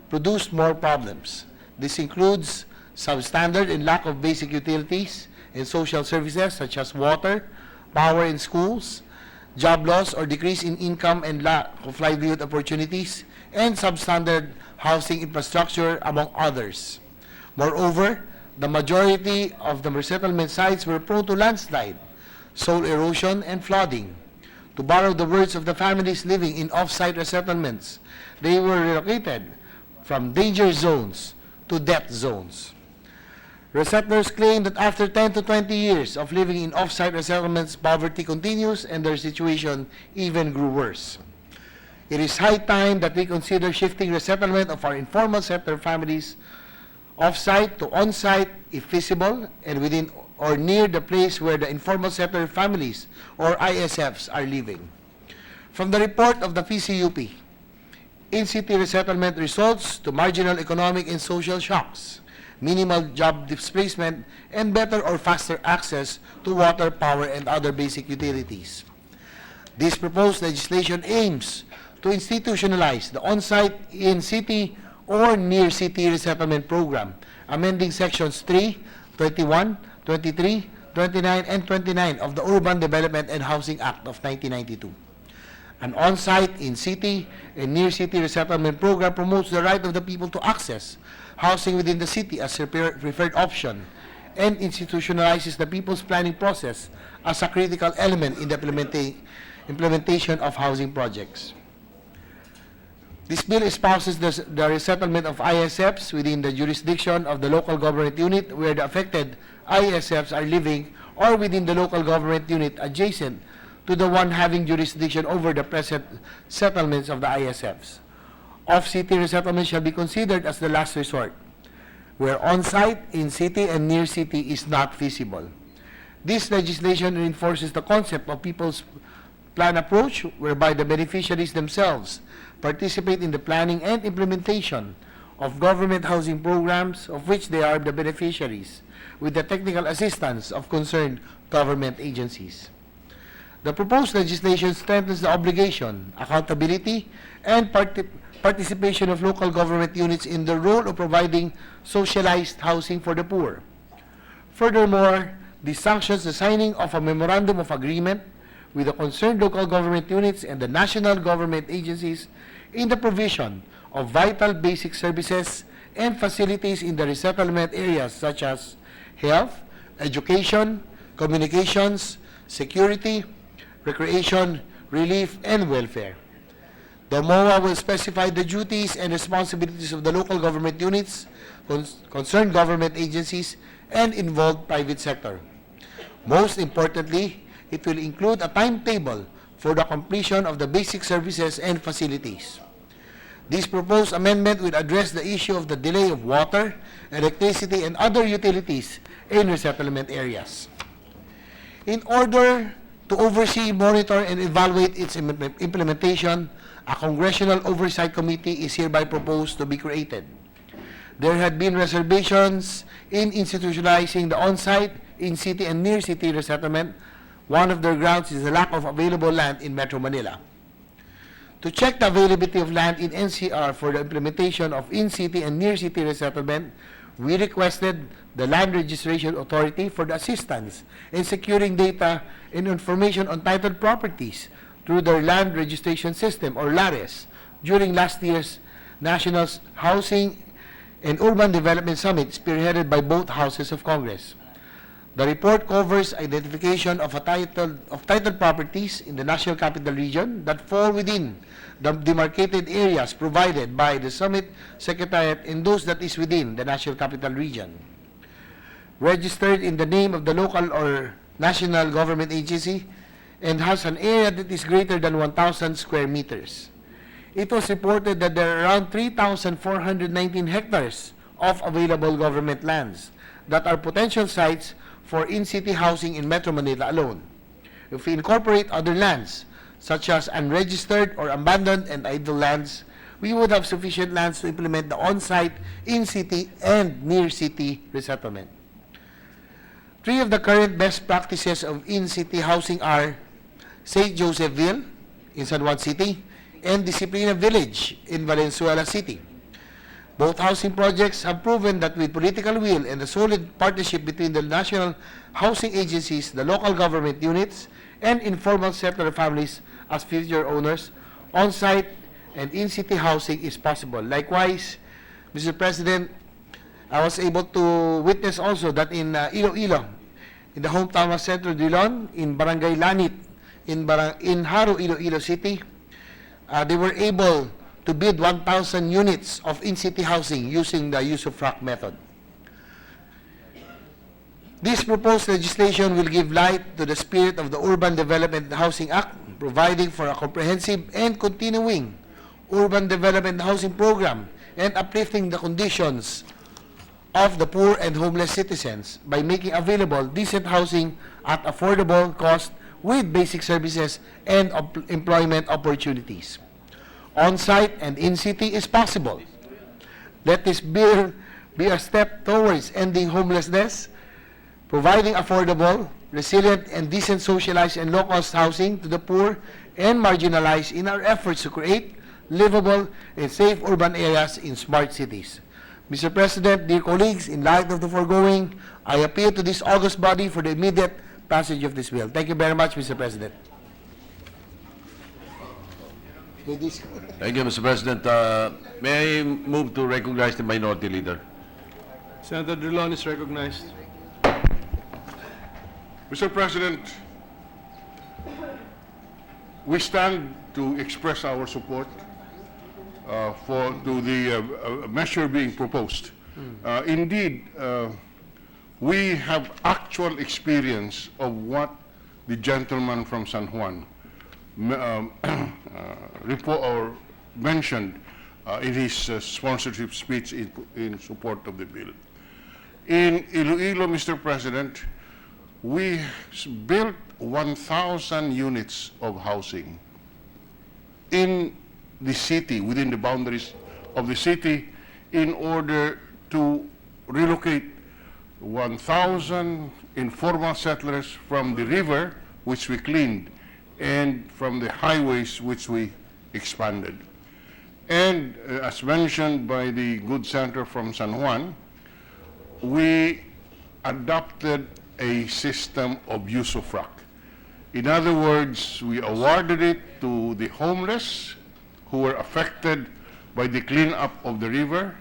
produced more problems. This includes substandard and lack of basic utilities and social services such as water, power in schools, job loss or decrease in income and lack of livelihood opportunities, and substandard housing infrastructure, among others. Moreover, the majority of the resettlement sites were prone to landslide, soil erosion, and flooding. To borrow the words of the families living in off-site resettlements, they were relocated from danger zones to death zones. Resettlers claim that after 10 to 20 years of living in off-site resettlements, poverty continues and their situation even grew worse. It is high time that we consider shifting resettlement of our informal settler families off-site to on-site if feasible and within or near the place where the informal settler families or ISFs are living. From the report of the PCUP, in-city resettlement results to marginal economic and social shocks, minimal job displacement, and better or faster access to water, power, and other basic utilities. This proposed legislation aims to institutionalize the on-site, in-city, or near-city resettlement program, amending sections 3, 21, 23, 29, and 29 of the Urban Development and Housing Act of 1992. An on-site, in-city, and near-city resettlement program promotes the right of the people to access housing within the city as a preferred option and institutionalizes the people's planning process as a critical element in the implementation of housing projects. This bill espouses the resettlement of ISFs within the jurisdiction of the local government unit where the affected ISFs are living or within the local government unit adjacent to the one having jurisdiction over the present settlements of the ISFs. Off-city resettlement shall be considered as the last resort, where on-site, in-city, and near-city is not feasible. This legislation reinforces the concept of people's plan approach, whereby the beneficiaries themselves participate in the planning and implementation of government housing programs of which they are the beneficiaries, with the technical assistance of concerned government agencies. The proposed legislation strengthens the obligation, accountability, and participation of local government units in the role of providing socialized housing for the poor. Furthermore, this sanctions the signing of a memorandum of agreement with the concerned local government units and the national government agencies in the provision of vital basic services and facilities in the resettlement areas such as health, education, communications, security, recreation, relief, and welfare. The MOA will specify the duties and responsibilities of the local government units, concerned government agencies, and involved private sector. Most importantly, it will include a timetable for the completion of the basic services and facilities. This proposed amendment will address the issue of the delay of water, electricity, and other utilities in resettlement areas. In order to oversee, monitor, and evaluate its implementation, a Congressional Oversight Committee is hereby proposed to be created. There had been reservations in institutionalizing the on-site, in-city, and near-city resettlement. One of their grounds is the lack of available land in Metro Manila. To check the availability of land in NCR for the implementation of in-city and near-city resettlement, we requested the Land Registration Authority for the assistance in securing data and information on titled properties through their Land Registration System, or LARES, during last year's National Housing and Urban Development Summit spearheaded by both houses of Congress. The report covers identification of titled properties in the National Capital Region that fall within the demarcated areas provided by the Summit Secretariat and those that is within the National Capital Region, registered in the name of the local or national government agency, and has an area that is greater than 1,000 square meters. It was reported that there are around 3,419 hectares of available government lands that are potential sites for in-city housing in Metro Manila alone. If we incorporate other lands, such as unregistered or abandoned and idle lands, we would have sufficient lands to implement the on-site, in-city, and near-city resettlement. 3 of the current best practices of in-city housing are St. Josephville in San Juan City and Disciplina Village in Valenzuela City. Both housing projects have proven that with political will and a solid partnership between the national housing agencies, the local government units, and informal settler families as future owners, on-site and in-city housing is possible. Likewise, Mr. President, I was able to witness also that in Iloilo, in the hometown of Centro Dillon, in Barangay Lanit, in Haro, Iloilo City, they were able to build 1,000 units of in-city housing using the use-of-frac method. This proposed legislation will give light to the spirit of the Urban Development and Housing Act, providing for a comprehensive and continuing urban development and housing program and uplifting the conditions of the poor and homeless citizens by making available decent housing at affordable cost with basic services and employment opportunities. on-site and in-city is possible. Let this bill be a step towards ending homelessness, providing affordable, resilient, and decent socialized and low-cost housing to the poor and marginalized in our efforts to create livable and safe urban areas in smart cities. Mr. President, dear colleagues, in light of the foregoing, I appeal to this august body for the immediate passage of this bill. Thank you very much, Mr. President. Thank you, Mr. President. May I move to recognize the Minority Leader? Senator Drilon is recognized. Mr. President, we stand to express our support to the measure being proposed. Indeed, we have actual experience of what the gentleman from San Juan mentioned in his sponsorship speech in support of the bill. In Iloilo, Mr. President, we built 1,000 units of housing in the city, within the boundaries of the city, in order to relocate 1,000 informal settlers from the river, which we cleaned, and from the highways, which we expanded. And as mentioned by the good senator from San Juan, we adopted a system of usufruct. In other words, we awarded it to the homeless who were affected by the cleanup of the river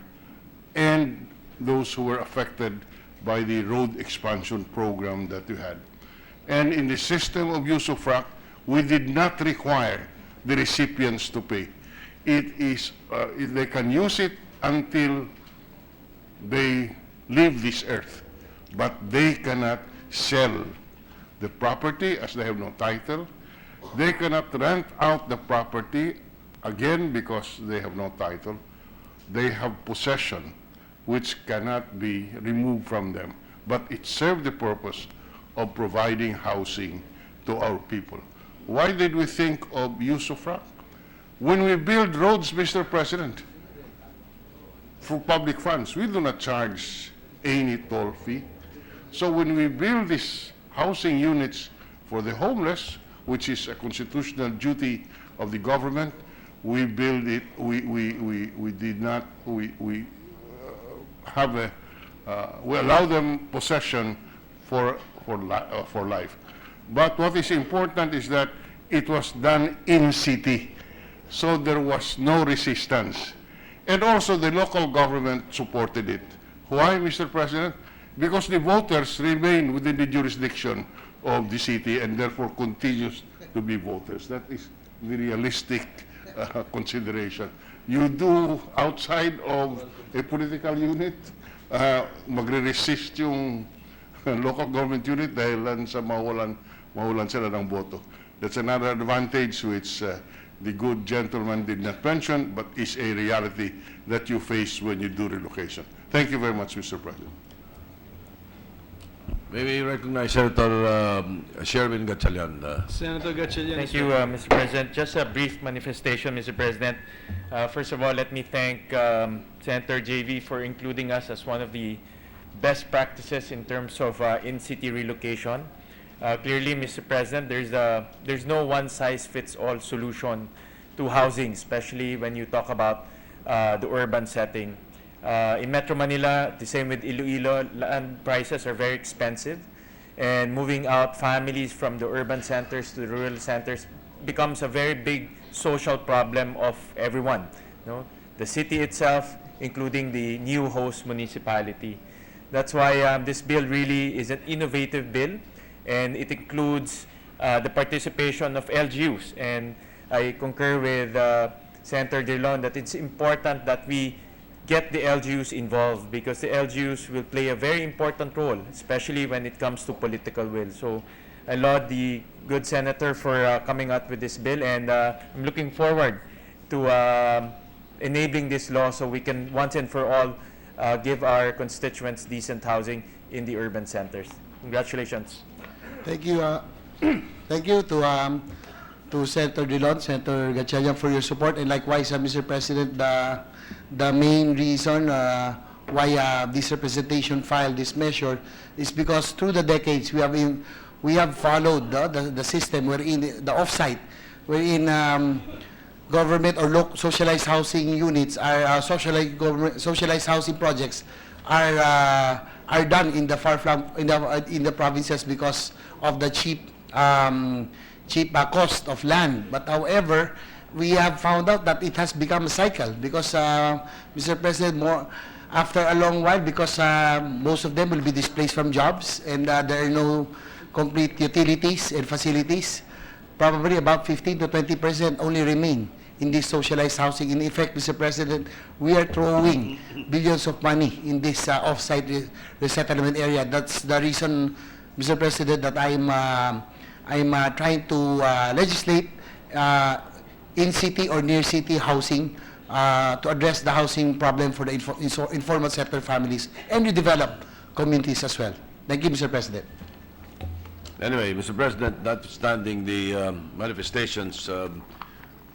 and those who were affected by the road expansion program that we had. And in the system of usufruct, we did not require the recipients to pay. They can use it until they leave this earth, but they cannot sell the property as they have no title. They cannot rent out the property again because they have no title. They have possession which cannot be removed from them, but it served the purpose of providing housing to our people. Why did we think of usufruct? When we build roads, Mr. President, for public funds, we do not charge any toll fee. So when we build these housing units for the homeless, which is a constitutional duty of the government, we build it, we allow them possession for life. But what is important is that it was done in city, so there was no resistance. And also the local government supported it. Why, Mr. President? Because the voters remain within the jurisdiction of the city and therefore continues to be voters. That is the realistic consideration. You do outside of a political unit, magre-resist yung local government unit dahil lang sa mawalan sila ng boto. That's another advantage which the good gentleman did not mention, but is a reality that you face when you do relocation. Thank you very much, Mr. President. May we recognize Senator Sherwin Gatchalian. Senator Gatchalian. Thank you, Mr. President. Just a brief manifestation, Mr. President. First of all, let me thank Senator JV for including us as one of the best practices in terms of in-city relocation. Clearly, Mr. President, there's no one-size-fits-all solution to housing, especially when you talk about the urban setting. In Metro Manila, the same with Iloilo, land prices are very expensive, and moving out families from the urban centers to the rural centers becomes a very big social problem of everyone. The city itself, including the new host municipality. That's why this bill really is an innovative bill, and it includes the participation of LGUs. And I concur with Senator Drilon that it's important that we get the LGUs involved, because the LGUs will play a very important role, especially when it comes to political will. So I laud the good senator for coming out with this bill, and I'm looking forward to enabling this law so we can once and for all give our constituents decent housing in the urban centers. Congratulations. Thank you. Thank you to to Senator Drilon, Senator Gatchalian for your support, and likewise, Mr. President, the main reason why this representation filed this measure is because through the decades we have followed the system wherein the offsite, wherein government or socialized housing units are socialized housing projects are done in the far-flung in the provinces because of the cheap cost of land. But however, we have found out that it has become a cycle because, Mr. President, after a long while, because most of them will be displaced from jobs and there are no complete utilities and facilities, probably about 15 to 20% only remain in this socialized housing. In effect, Mr. President, we are throwing billions of money in this off-site resettlement area. That's the reason, Mr. President, that I'm trying to legislate in-city or near-city housing to address the housing problem for the informal sector families and redevelop communities as well. Thank you, Mr. President. Anyway, Mr. President, notwithstanding the manifestations,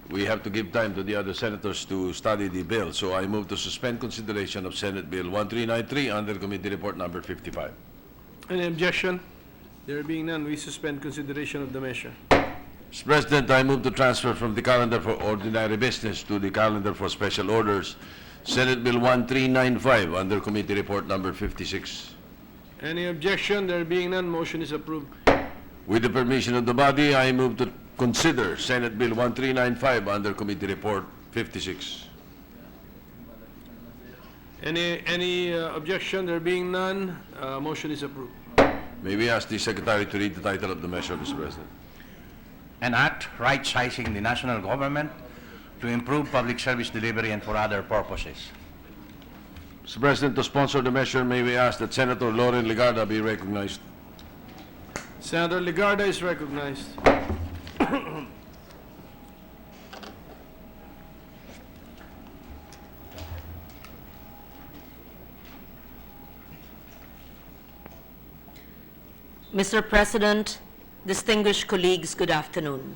we have to give time to the other senators to study the bill. So I move to suspend consideration of Senate Bill 1393 under Committee Report Number 55. Any objection? There being none, we suspend consideration of the measure. Mr. President, I move to transfer from the calendar for ordinary business to the calendar for special orders Senate Bill 1395 under Committee Report Number 56. Any objection? There being none, motion is approved. With the permission of the body, I move to consider Senate Bill 1395 under Committee Report 56. Any objection? There being none, motion is approved. May we ask the Secretary to read the title of the measure, Mr. President? An act right-sizing the national government to improve public service delivery and for other purposes. Mr. President, to sponsor the measure, may we ask that Senator Loren Legarda be recognized. Senator Legarda is recognized. Mr. President, distinguished colleagues, good afternoon.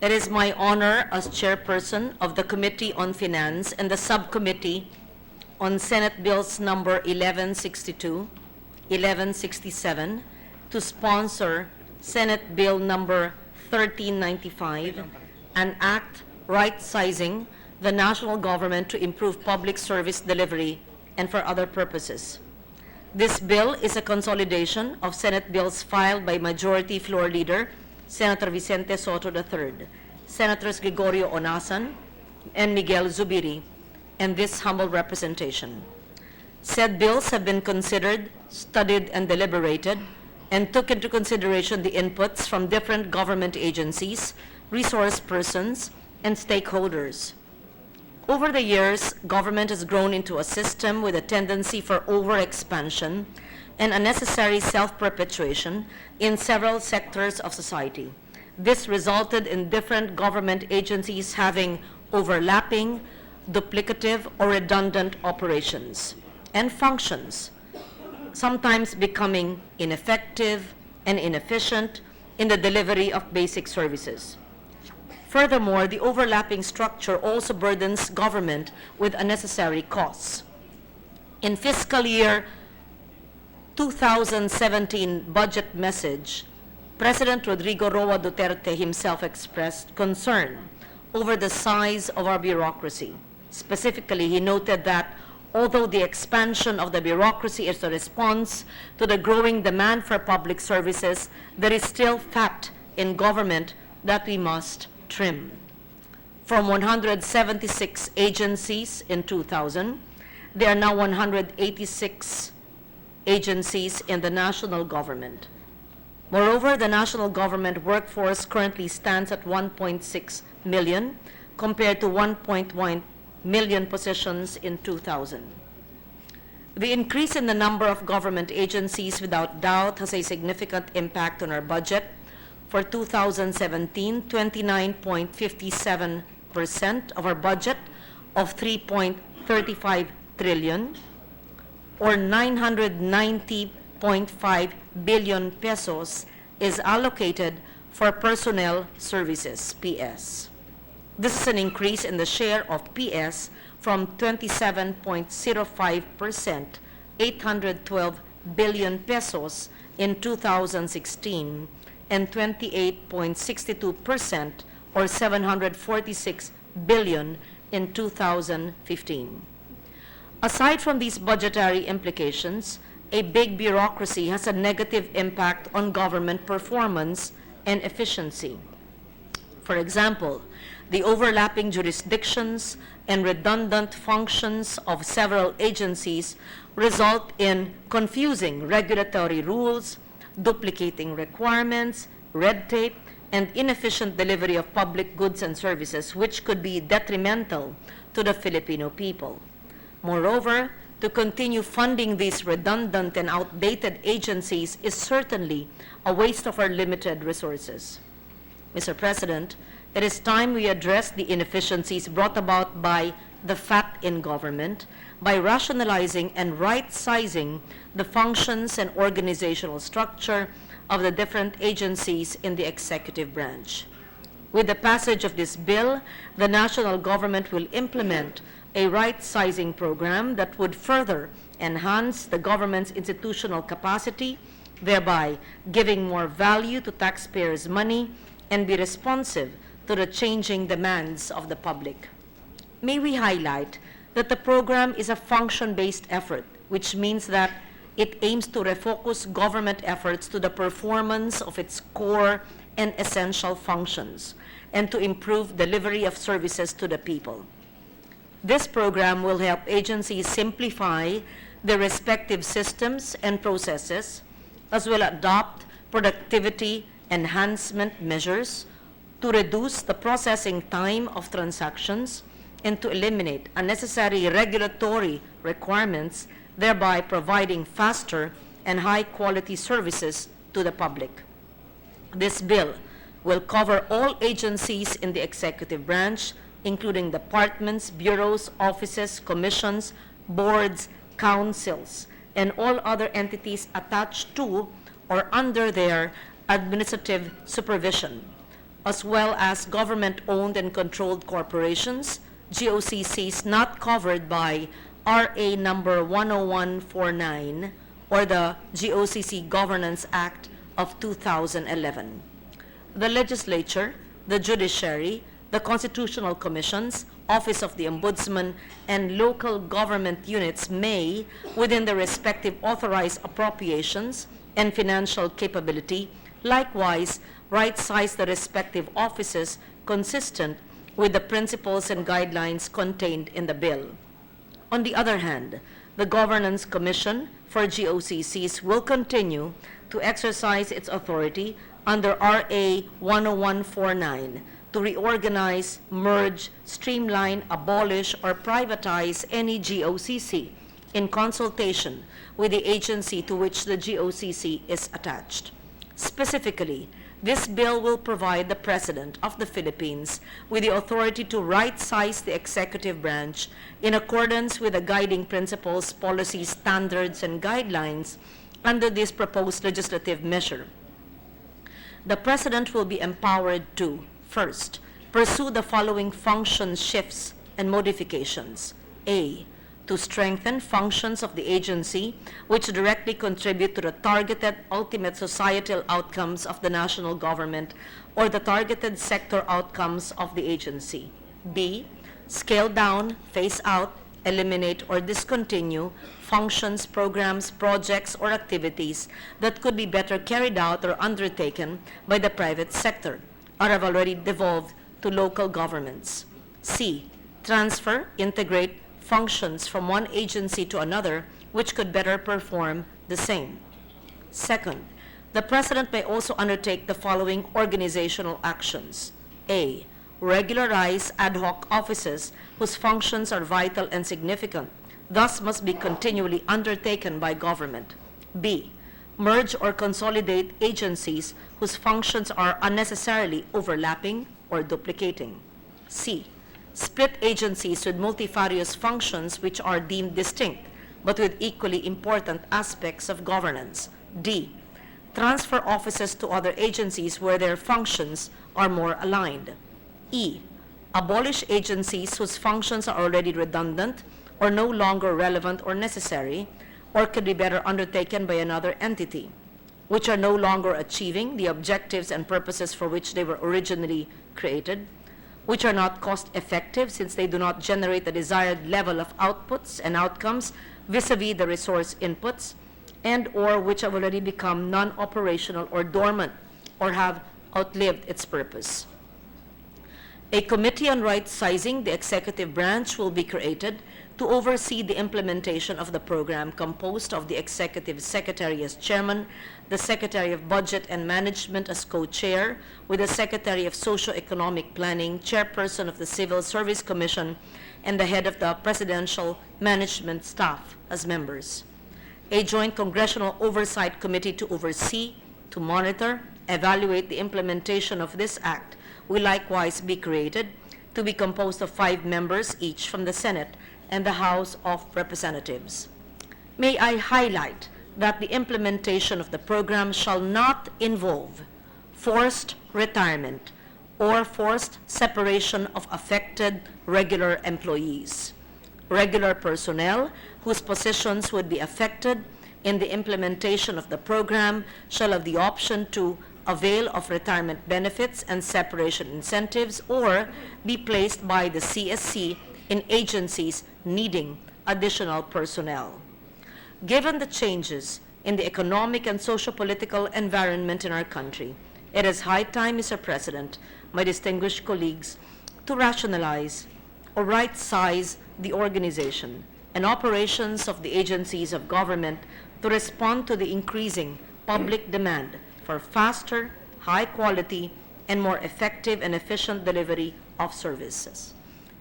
It is my honor as chairperson of the Committee on Finance and the Subcommittee on Senate Bills number 1162, 1167 to sponsor Senate Bill number 1395, an act right-sizing the national government to improve public service delivery and for other purposes. This bill is a consolidation of Senate bills filed by Majority Floor Leader Senator Vicente Soto III, Senators Gregorio Onasan and Miguel Zubiri, and this humble representation. Said bills have been considered, studied, and deliberated, and took into consideration the inputs from different government agencies, resource persons, and stakeholders. Over the years, government has grown into a system with a tendency for overexpansion and unnecessary self-perpetuation in several sectors of society. This resulted in different government agencies having overlapping, duplicative, or redundant operations and functions, sometimes becoming ineffective and inefficient in the delivery of basic services. Furthermore, the overlapping structure also burdens government with unnecessary costs. In fiscal year 2017 budget message, President Rodrigo Roa Duterte himself expressed concern over the size of our bureaucracy. Specifically, he noted that although the expansion of the bureaucracy is a response to the growing demand for public services, there is still fat in government that we must trim. From 176 agencies in 2000, there are now 186 agencies in the national government. Moreover, the national government workforce currently stands at 1.6 million compared to 1.1 million positions in 2000. The increase in the number of government agencies without doubt has a significant impact on our budget. For 2017, 29.57% of our budget of 3.35 trillion or 990.5 billion pesos is allocated for Personnel Services, PS. This is an increase in the share of PS from 27.05%, 812 billion pesos in 2016, and 28.62%, or 746 billion in 2015. Aside from these budgetary implications, a big bureaucracy has a negative impact on government performance and efficiency. For example, the overlapping jurisdictions and redundant functions of several agencies result in confusing regulatory rules, duplicating requirements, red tape, and inefficient delivery of public goods and services, which could be detrimental to the Filipino people. Moreover, to continue funding these redundant and outdated agencies is certainly a waste of our limited resources. Mr. President, it is time we address the inefficiencies brought about by the fat in government by rationalizing and right-sizing the functions and organizational structure of the different agencies in the executive branch. With the passage of this bill, the national government will implement a right-sizing program that would further enhance the government's institutional capacity, thereby giving more value to taxpayers' money and be responsive to the changing demands of the public. May we highlight that the program is a function-based effort, which means that it aims to refocus government efforts to the performance of its core and essential functions and to improve delivery of services to the people. This program will help agencies simplify their respective systems and processes, as well as adopt productivity enhancement measures to reduce the processing time of transactions and to eliminate unnecessary regulatory requirements, thereby providing faster and high-quality services to the public. This bill will cover all agencies in the executive branch, including departments, bureaus, offices, commissions, boards, councils, and all other entities attached to or under their administrative supervision, as well as government-owned and controlled corporations, GOCCs not covered by RA number 10149 or the GOCC Governance Act of 2011. The legislature, the judiciary, the constitutional commissions, Office of the Ombudsman, and local government units may, within their respective authorized appropriations and financial capability, likewise right-size the respective offices consistent with the principles and guidelines contained in the bill. On the other hand, the Governance Commission for GOCCs will continue to exercise its authority under RA 10149 to reorganize, merge, streamline, abolish, or privatize any GOCC in consultation with the agency to which the GOCC is attached. Specifically, this bill will provide the President of the Philippines with the authority to right-size the executive branch in accordance with the guiding principles, policies, standards, and guidelines under this proposed legislative measure. The President will be empowered to, first, pursue the following function shifts and modifications. A, to strengthen functions of the agency which directly contribute to the targeted ultimate societal outcomes of the national government or the targeted sector outcomes of the agency. B, scale down, phase out, eliminate, or discontinue functions, programs, projects, or activities that could be better carried out or undertaken by the private sector or have already devolved to local governments. C, transfer, integrate functions from one agency to another which could better perform the same. Second, the President may also undertake the following organizational actions. A, regularize ad hoc offices whose functions are vital and significant, thus must be continually undertaken by government. B, merge or consolidate agencies whose functions are unnecessarily overlapping or duplicating. C, split agencies with multifarious functions which are deemed distinct but with equally important aspects of governance. D, transfer offices to other agencies where their functions are more aligned. E, abolish agencies whose functions are already redundant or no longer relevant or necessary, or could be better undertaken by another entity, which are no longer achieving the objectives and purposes for which they were originally created, which are not cost-effective since they do not generate the desired level of outputs and outcomes vis-a-vis the resource inputs, and or which have already become non-operational or dormant or have outlived its purpose. A committee on right-sizing the executive branch will be created to oversee the implementation of the program, composed of the Executive Secretary as chairman, the Secretary of Budget and Management as co-chair, with the Secretary of Socio-Economic Planning, chairperson of the Civil Service Commission, and the head of the Presidential Management Staff as members. A joint congressional oversight committee to oversee, to monitor, evaluate the implementation of this act will likewise be created, to be composed of 5 members each from the Senate and the House of Representatives. May I highlight that the implementation of the program shall not involve forced retirement or forced separation of affected regular employees. Regular personnel whose positions would be affected in the implementation of the program shall have the option to avail of retirement benefits and separation incentives, or be placed by the CSC in agencies needing additional personnel. Given the changes in the economic and socio-political environment in our country, it is high time, Mr. President, my distinguished colleagues, to rationalize or right-size the organization and operations of the agencies of government to respond to the increasing public demand for faster, high-quality, and more effective and efficient delivery of services.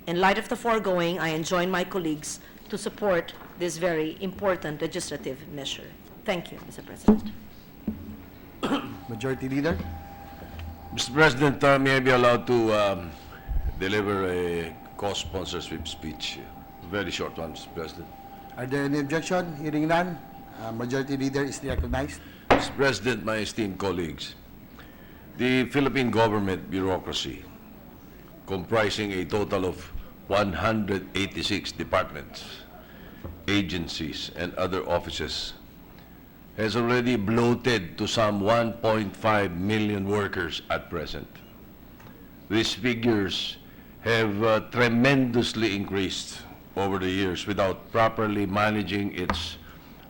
In light of the foregoing, I enjoin my colleagues to support this very important legislative measure. Thank you, Mr. President. Majority Leader. Mr. President, may I be allowed to deliver a co-sponsor sweep speech? Very short one, Mr. President. Are there any objection? Hearing none, Majority Leader is recognized. Mr. President, my esteemed colleagues, the Philippine government bureaucracy, comprising a total of 186 departments, agencies, and other offices, has already bloated to some 1.5 million workers at present. These figures have tremendously increased over the years without properly managing its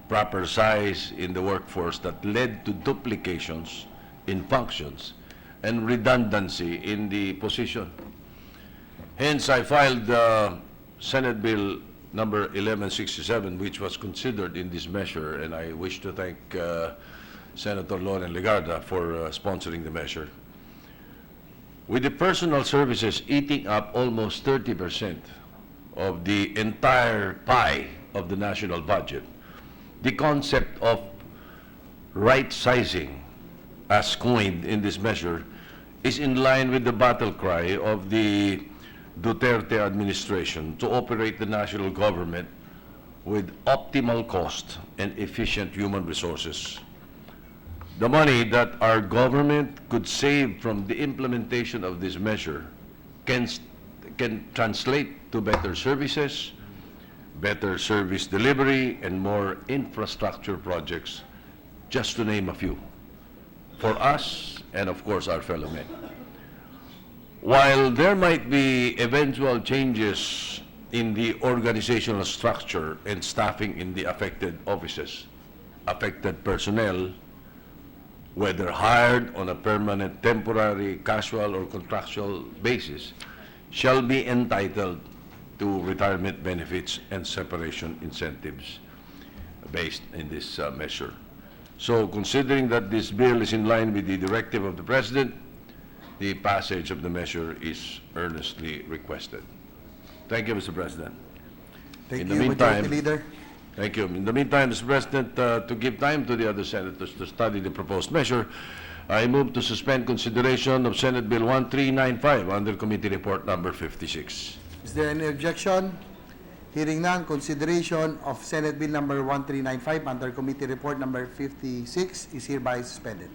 proper size in the workforce that led to duplications in functions and redundancy in the position. Hence, I filed Senate Bill number 1167, which was considered in this measure, and I wish to thank Senator Loren Legarda for sponsoring the measure. With the personal services eating up almost 30% of the entire pie of the national budget, the concept of right-sizing, as coined in this measure, is in line with the battle cry of the Duterte administration to operate the national government with optimal cost and efficient human resources. The money that our government could save from the implementation of this measure can translate to better services, better service delivery, and more infrastructure projects, just to name a few, for us and, of course, our fellow men. While there might be eventual changes in the organizational structure and staffing in the affected offices, affected personnel, whether hired on a permanent, temporary, casual, or contractual basis, shall be entitled to retirement benefits and separation incentives based in this measure. So, considering that this bill is in line with the directive of the President, the passage of the measure is earnestly requested. Thank you, Mr. President. Thank In you, the meantime- Majority Leader. Thank you. In the meantime, Mr. President, to give time to the other senators to study the proposed measure, I move to suspend consideration of Senate Bill 1395 under Committee Report number 56. Is there any objection? Hearing none, consideration of Senate Bill number 1395 under Committee Report number 56 is hereby suspended.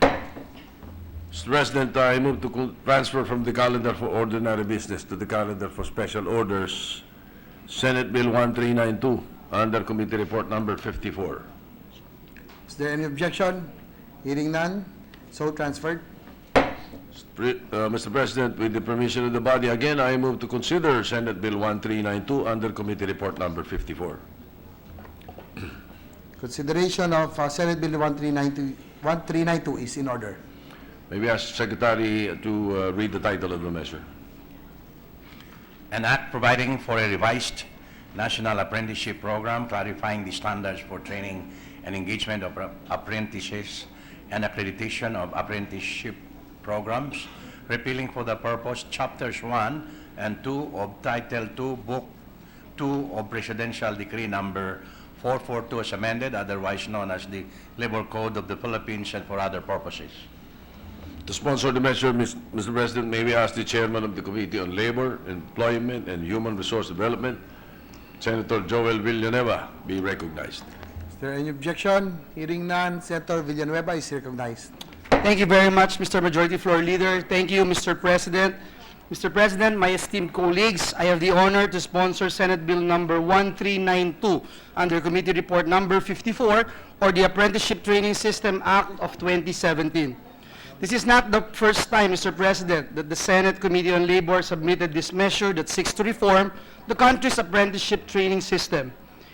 Mr. President, I move to transfer from the calendar for ordinary business to the calendar for special orders Senate Bill 1392 under Committee Report number 54. Is there any objection? Hearing none, so transferred. Mr. President, with the permission of the body, again, I move to consider Senate Bill 1392 under Committee Report number 54. Consideration of Senate Bill 1392 is in order. May we ask Secretary to read the title of the measure? An act providing for a revised national apprenticeship program, clarifying the standards for training and engagement of apprentices and accreditation of apprenticeship programs, repealing for the purpose Chapters 1 and 2 of Title 2, Book 2 of Presidential Decree number 442 as amended, otherwise known as the Labor Code of the Philippines, and for other purposes. To sponsor the measure, Mr. President, may we ask the Chairman of the Committee on Labor, Employment, and Human Resource Development, Senator Joel Villanueva, be recognized. Is there any objection? Hearing none, Senator Villanueva is recognized. Thank you very much, Mr. Majority Floor Leader. Thank you, Mr. President. Mr. President, my esteemed colleagues, I have the honor to sponsor Senate Bill number 1392 under Committee Report number 54, or the Apprenticeship Training System Act of 2017. This is not the first time, Mr. President, that the Senate Committee on Labor submitted this measure that seeks to reform the country's apprenticeship training system.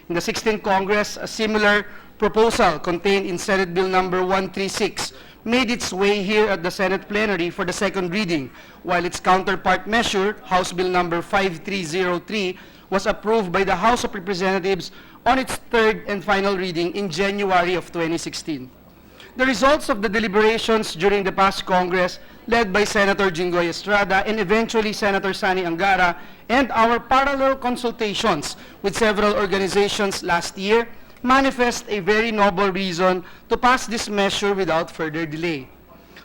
In the 16th Congress, a similar proposal contained in Senate Bill number 136 made its way here at the Senate plenary for the second reading, while its counterpart measure, House Bill number 5303, was approved by the House of Representatives on its third and final reading in January of 2016. The results of the deliberations during the past Congress, led by Senator Jinggoy Estrada and eventually Senator Sani Angara, and our parallel consultations with several organizations last year, manifest a very noble reason to pass this measure without further delay,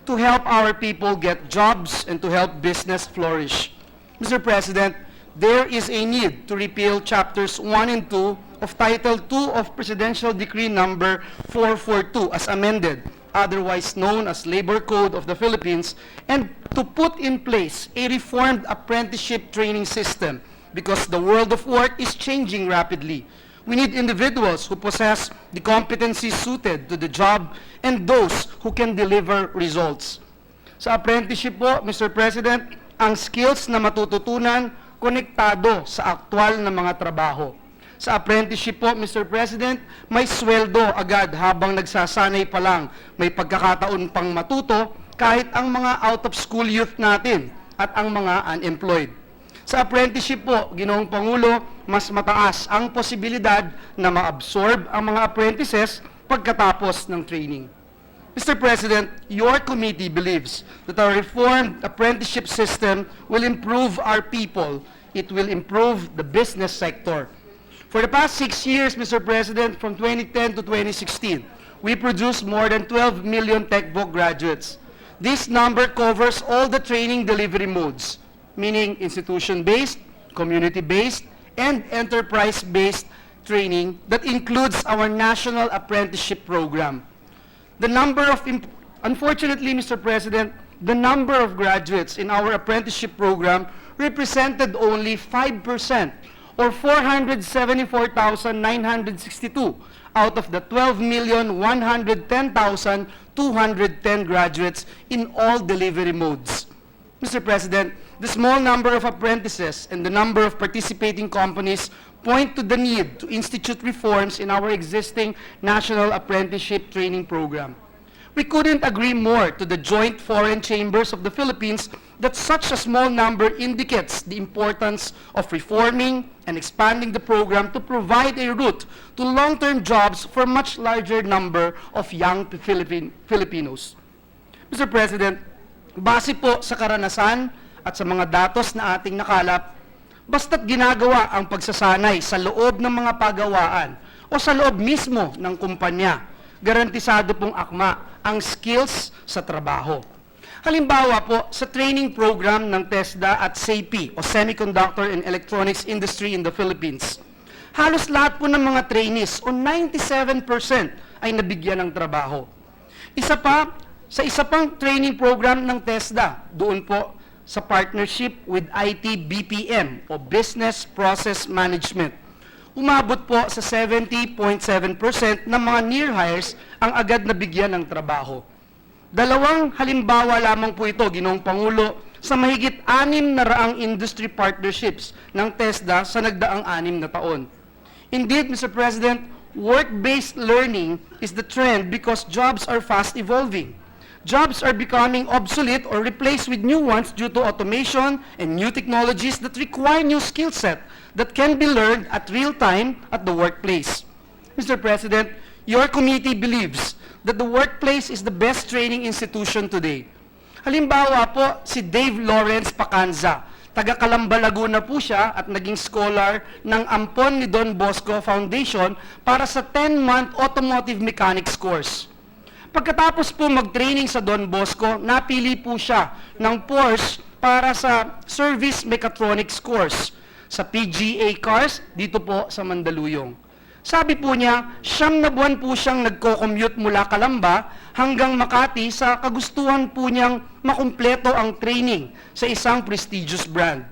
to help our people get jobs and to help business flourish. Mr. President, there is a need to repeal Chapters 1 and 2 of Title 2 of Presidential Decree number 442 as amended, otherwise known as Labor Code of the Philippines, and to put in place a reformed apprenticeship training system because the world of work is changing rapidly. We need individuals who possess the competencies suited to the job and those who can deliver results. Sa apprenticeship po, Mr. President, ang skills na matututunan konektado sa aktwal na mga trabaho. Sa apprenticeship po, Mr. President, may sweldo agad habang nagsasanay pa lang. May pagkakataon pang matuto kahit ang mga out-of-school youth natin at ang mga unemployed. Sa apprenticeship po, Ginoong Pangulo, mas mataas ang posibilidad na ma-absorb ang mga apprentices pagkatapos ng training. Mr. President, your committee believes that our reformed apprenticeship system will improve our people. It will improve the business sector. For the past 6 years, Mr. President, from 2010 to 2016, we produced more than 12 million TechVoc graduates. This number covers all the training delivery modes, meaning institution-based, community-based, and enterprise-based training that includes our National Apprenticeship Program. Unfortunately, Mr. President, the number of graduates in our apprenticeship program represented only 5%, or 474,962 out of the 12,110,210 graduates in all delivery modes. Mr. President, the small number of apprentices and the number of participating companies point to the need to institute reforms in our existing National Apprenticeship Training Program. We couldn't agree more to the Joint Foreign Chambers of the Philippines that such a small number indicates the importance of reforming and expanding the program to provide a route to long-term jobs for a much larger number of young Filipinos. Mr. President, base po sa karanasan at sa mga datos na ating nakalap, basta't ginagawa ang pagsasanay sa loob ng mga pagawaan o sa loob mismo ng kumpanya, garantisado pong akma ang skills sa trabaho. Halimbawa po, sa training program ng TESDA at SAPI o Semiconductor and Electronics Industry in the Philippines, halos lahat po ng mga trainees o 97% ay nabigyan ng trabaho. Sa isa pang training program ng TESDA, doon po sa partnership with IT BPM o Business Process Management, umabot po sa 70.7% ng mga near hires ang agad nabigyan ng trabaho. Dalawang halimbawa lamang po ito, Ginoong Pangulo, sa mahigit 600 industry partnerships ng TESDA sa nagdaang 6 na taon. Indeed, Mr. President, work-based learning is the trend because jobs are fast evolving. Jobs are becoming obsolete or replaced with new ones due to automation and new technologies that require new skill set that can be learned at real time at the workplace. Mr. President, your committee believes that the workplace is the best training institution today. Halimbawa po, si Dave Lawrence Pacanza, taga Calamba, Laguna po siya at naging scholar ng Ampon ni Don Bosco Foundation para sa 10-month automotive mechanics course. Pagkatapos po mag-training sa Don Bosco, napili po siya ng Porsche para sa service mechatronics course sa PGA Cars dito po sa Mandaluyong. Sabi po niya, 9 na buwan po siyang nagko-commute mula Calamba hanggang Makati sa kagustuhan po niyang makumpleto ang training sa isang prestigious brand.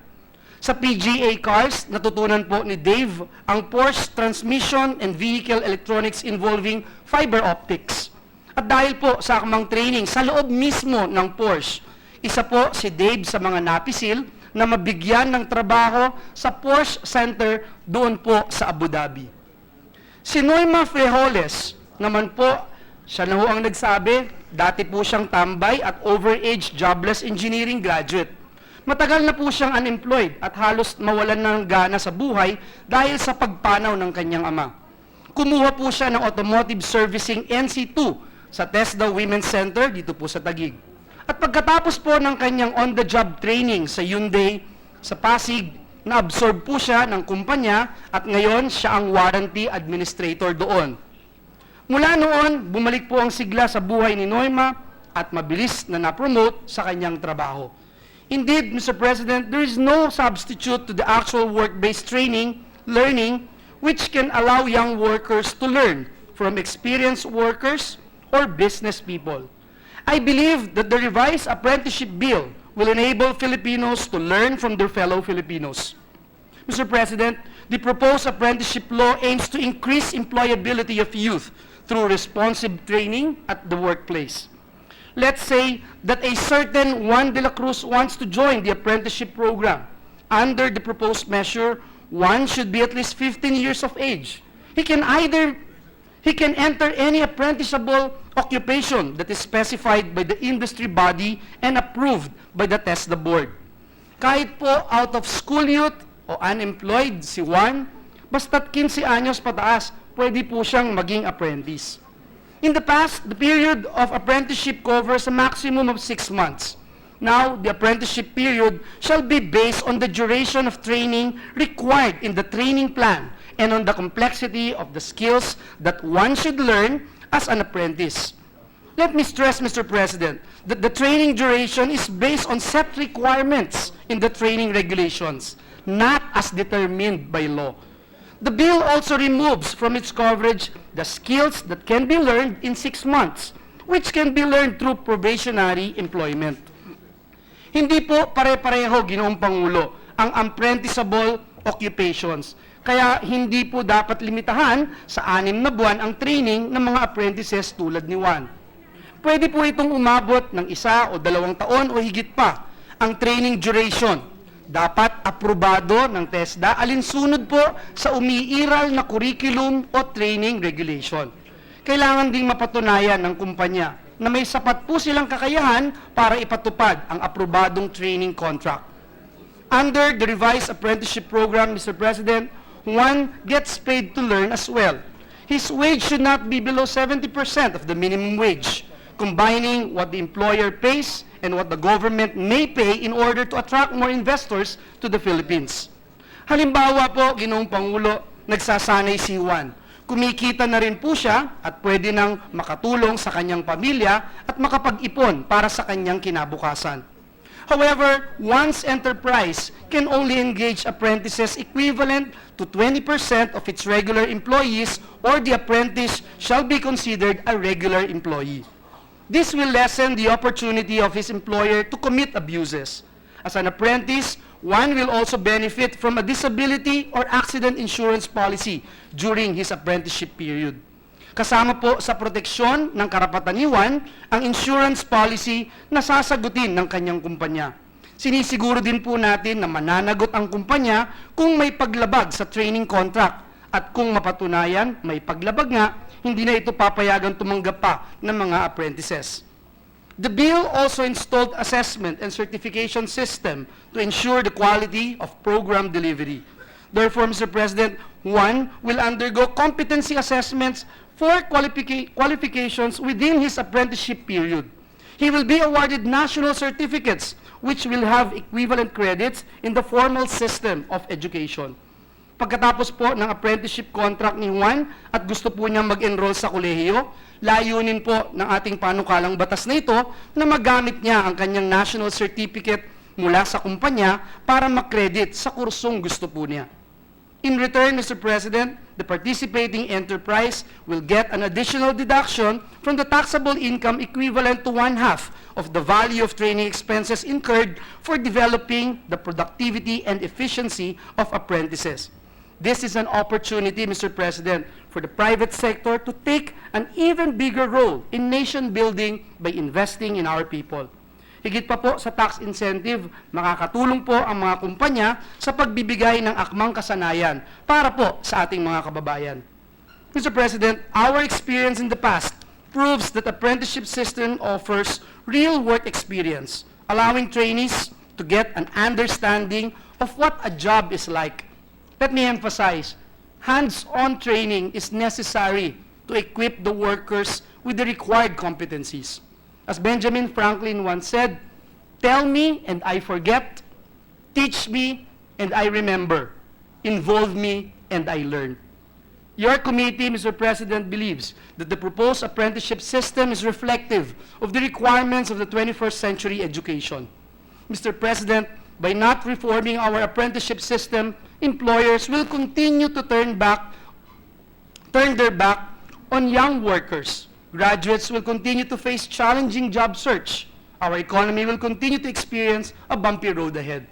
Sa PGA Cars, natutunan po ni Dave ang Porsche transmission and vehicle electronics involving fiber optics. At dahil po sa akamang training sa loob mismo ng Porsche, isa po si Dave sa mga napisil na mabigyan ng trabaho sa Porsche Center doon po sa Abu Dhabi. Si Noima Frejoles naman po, siya na ho ang nagsabi, dati po siyang tambay at overage jobless engineering graduate. Matagal na po siyang unemployed at halos mawalan ng gana sa buhay dahil sa pagpanaw ng kanyang ama. Kumuha po siya ng automotive servicing NC2 sa TESDA Women's Center dito po sa Taguig. At pagkatapos po ng kanyang on-the-job training sa Hyundai sa Pasig, na-absorb po siya ng kumpanya at ngayon siya ang warranty administrator doon. Mula noon, bumalik po ang sigla sa buhay ni Noima at mabilis na na-promote sa kanyang trabaho. Indeed, Mr. President, there is no substitute to the actual work-based training, learning, which can allow young workers to learn from experienced workers or business people. I believe that the revised apprenticeship bill will enable Filipinos to learn from their fellow Filipinos. Mr. President, the proposed apprenticeship law aims to increase employability of youth through responsive training at the workplace. Let's say that a certain Juan de la Cruz wants to join the apprenticeship program. Under the proposed measure, one should be at least 15 years of age. He can enter any apprenticeable occupation that is specified by the industry body and approved by the TESDA board. Kahit po out of school youth o unemployed si Juan, basta't 15 anyos pataas, pwede po siyang maging apprentice. In the past, the period of apprenticeship covers a maximum of 6 months. Now, the apprenticeship period shall be based on the duration of training required in the training plan and on the complexity of the skills that one should learn as an apprentice. Let me stress, Mr. President, that the training duration is based on set requirements in the training regulations, not as determined by law. The bill also removes from its coverage the skills that can be learned in 6 months, which can be learned through probationary employment. Hindi po pare-pareho, Ginoong Pangulo, ang apprenticeable occupations. Kaya hindi po dapat limitahan sa 6 na buwan ang training ng mga apprentices tulad ni Juan. Pwede po itong umabot ng 1 o 2 taon o higit pa ang training duration. Dapat aprobado ng TESDA alinsunod po sa umiiral na curriculum o training regulation. Kailangan ding mapatunayan ng kumpanya na may sapat po silang kakayahan para ipatupad ang aprobadong training contract. Under the revised apprenticeship program, Mr. President, one gets paid to learn as well. His wage should not be below 70% of the minimum wage, combining what the employer pays and what the government may pay in order to attract more investors to the Philippines. Halimbawa po, Ginoong Pangulo, nagsasanay si Juan. Kumikita na rin po siya at pwede nang makatulong sa kanyang pamilya at makapag-ipon para sa kanyang kinabukasan. However, one's enterprise can only engage apprentices equivalent to 20% of its regular employees, or the apprentice shall be considered a regular employee. This will lessen the opportunity of his employer to commit abuses. As an apprentice, one will also benefit from a disability or accident insurance policy during his apprenticeship period. Kasama po sa proteksyon ng karapatan ni Juan ang insurance policy na sasagutin ng kanyang kumpanya. Sinisiguro din po natin na mananagot ang kumpanya kung may paglabag sa training contract, at kung mapatunayan may paglabag nga, hindi na ito papayagang tumanggap pa ng mga apprentices. The bill also installed assessment and certification system to ensure the quality of program delivery. Therefore, Mr. President, one will undergo competency assessments for qualifications within his apprenticeship period. He will be awarded national certificates which will have equivalent credits in the formal system of education. Pagkatapos po ng apprenticeship contract ni Juan at gusto po niyang mag-enroll sa kolehiyo, layunin po ng ating panukalang batas na ito na magamit niya ang kanyang national certificate mula sa kumpanya para makredit sa kursong gusto po niya. In return, Mr. President, the participating enterprise will get an additional deduction from the taxable income equivalent to 1/2 of the value of training expenses incurred for developing the productivity and efficiency of apprentices. This is an opportunity, Mr. President, for the private sector to take an even bigger role in nation building by investing in our people. Higit pa po sa tax incentive, makakatulong po ang mga kumpanya sa pagbibigay ng akmang kasanayan para po sa ating mga kababayan. Mr. President, our experience in the past proves that apprenticeship system offers real work experience, allowing trainees to get an understanding of what a job is like. Let me emphasize, hands-on training is necessary to equip the workers with the required competencies. As Benjamin Franklin once said, "Tell me and I forget, teach me and I remember, involve me and I learn." Your committee, Mr. President, believes that the proposed apprenticeship system is reflective of the requirements of the 21st century education. Mr. President, by not reforming our apprenticeship system, employers will continue to turn their back on young workers. Graduates will continue to face challenging job search. Our economy will continue to experience a bumpy road ahead.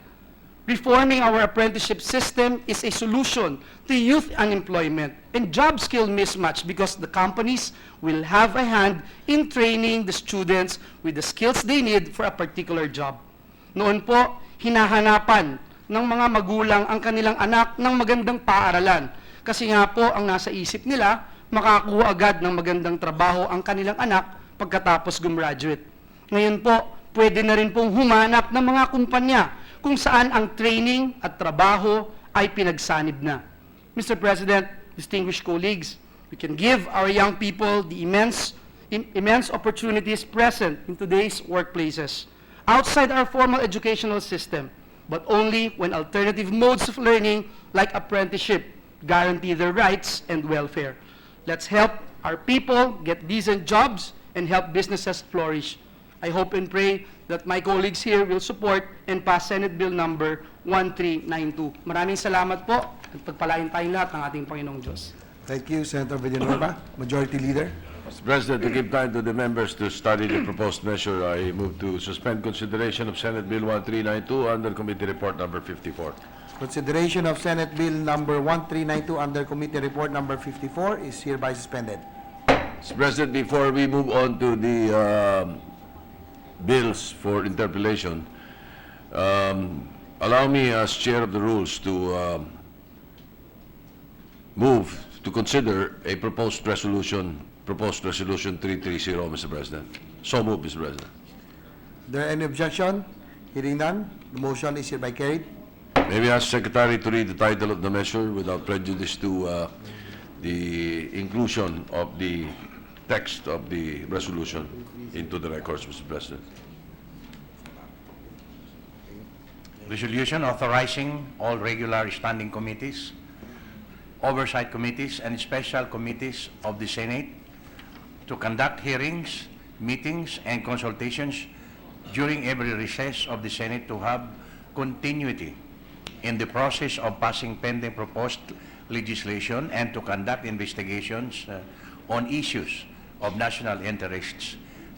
Reforming our apprenticeship system is a solution to youth unemployment and job skill mismatch, because the companies will have a hand in training the students with the skills they need for a particular job. Noon po, hinahanapan ng mga magulang ang kanilang anak ng magandang paaralan. Kasi nga po, ang nasa isip nila, makakuha agad ng magandang trabaho ang kanilang anak pagkatapos gumraduate. Ngayon po, pwede na rin pong humanap ng mga kumpanya kung saan ang training at trabaho ay pinagsanib na. Mr. President, distinguished colleagues, we can give our young people the immense opportunities present in today's workplaces outside our formal educational system, but only when alternative modes of learning like apprenticeship guarantee their rights and welfare. Let's help our people get decent jobs and help businesses flourish. I hope and pray that my colleagues here will support and pass Senate Bill number 1392. Maraming salamat po at pagpalain tayong lahat ng ating Panginoong Diyos. Thank you, Senator Villanueva. Majority Leader. Mr. President, to give time to the members to study the proposed measure, I move to suspend consideration of Senate Bill 1392 under Committee Report number 54. Consideration of Senate Bill number 1392 under Committee Report number 54 is hereby suspended. Mr. President, before we move on to the bills for interpellation, allow me as Chair of the Rules to move to consider a proposed resolution 330, Mr. President. So moved, Mr. President. Is there any objection? Hearing none, the motion is hereby carried. May we ask Secretary to read the title of the measure without prejudice to the inclusion of the text of the resolution into the records, Mr. President. Resolution authorizing all regular standing committees oversight committees and special committees of the Senate to conduct hearings, meetings, and consultations during every recess of the Senate to have continuity in the process of passing pending proposed legislation and to conduct investigations on issues of national interests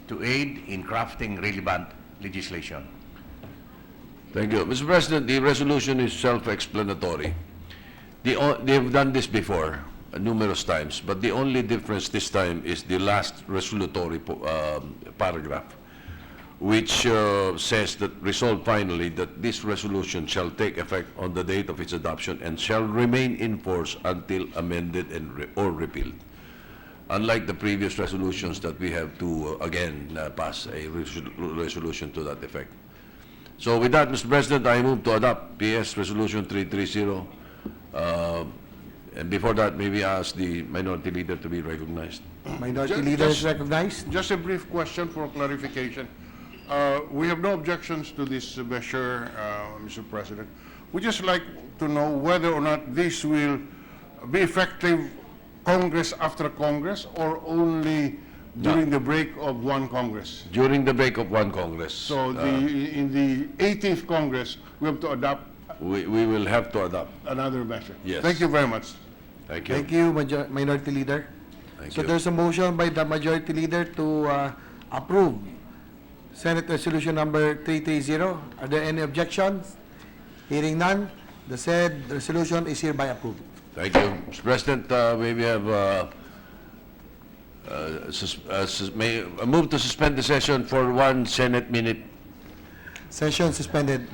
to aid in crafting relevant legislation. Thank you. Mr. President, the resolution is self-explanatory. They've done this before numerous times, but the only difference this time is the last resolutory paragraph, which says that resolved finally that this resolution shall take effect on the date of its adoption and shall remain in force until amended and or repealed. Unlike the previous resolutions that we have to again pass a resolution to that effect. So with that, Mr. President, I move to adopt PS Resolution 330. And before that, maybe ask the Minority Leader to be recognized. Minority Leader is recognized. Just a brief question for clarification. We have no objections to this measure, Mr. President. We just like to know whether or not this will be effective Congress after Congress or only during the break of one Congress. During the break of one Congress. So in the 18th Congress, we have to adopt we will have to adopt. another measure. Yes. Thank you very much. Thank you. Thank you, Minority Leader. Thank So you. there's a motion by the Majority Leader to approve Senate Resolution number 330. Are there any objections? Hearing none, the said resolution is hereby approved. Thank you. Mr. President, may we have a move to suspend the session for 1 Senate minute. Session suspended.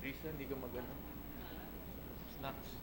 Risa, hindi ka magano. Snacks.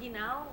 ginaw.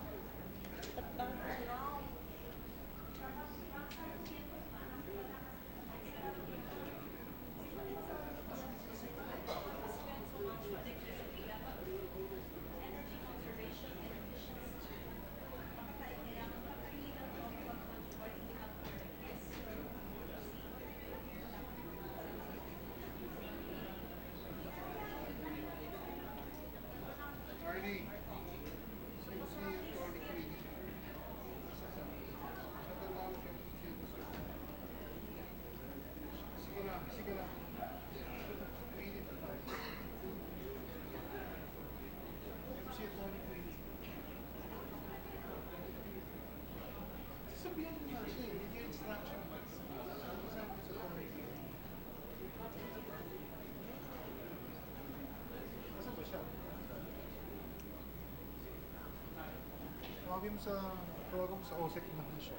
Tawagin mo sa OSEC na siya.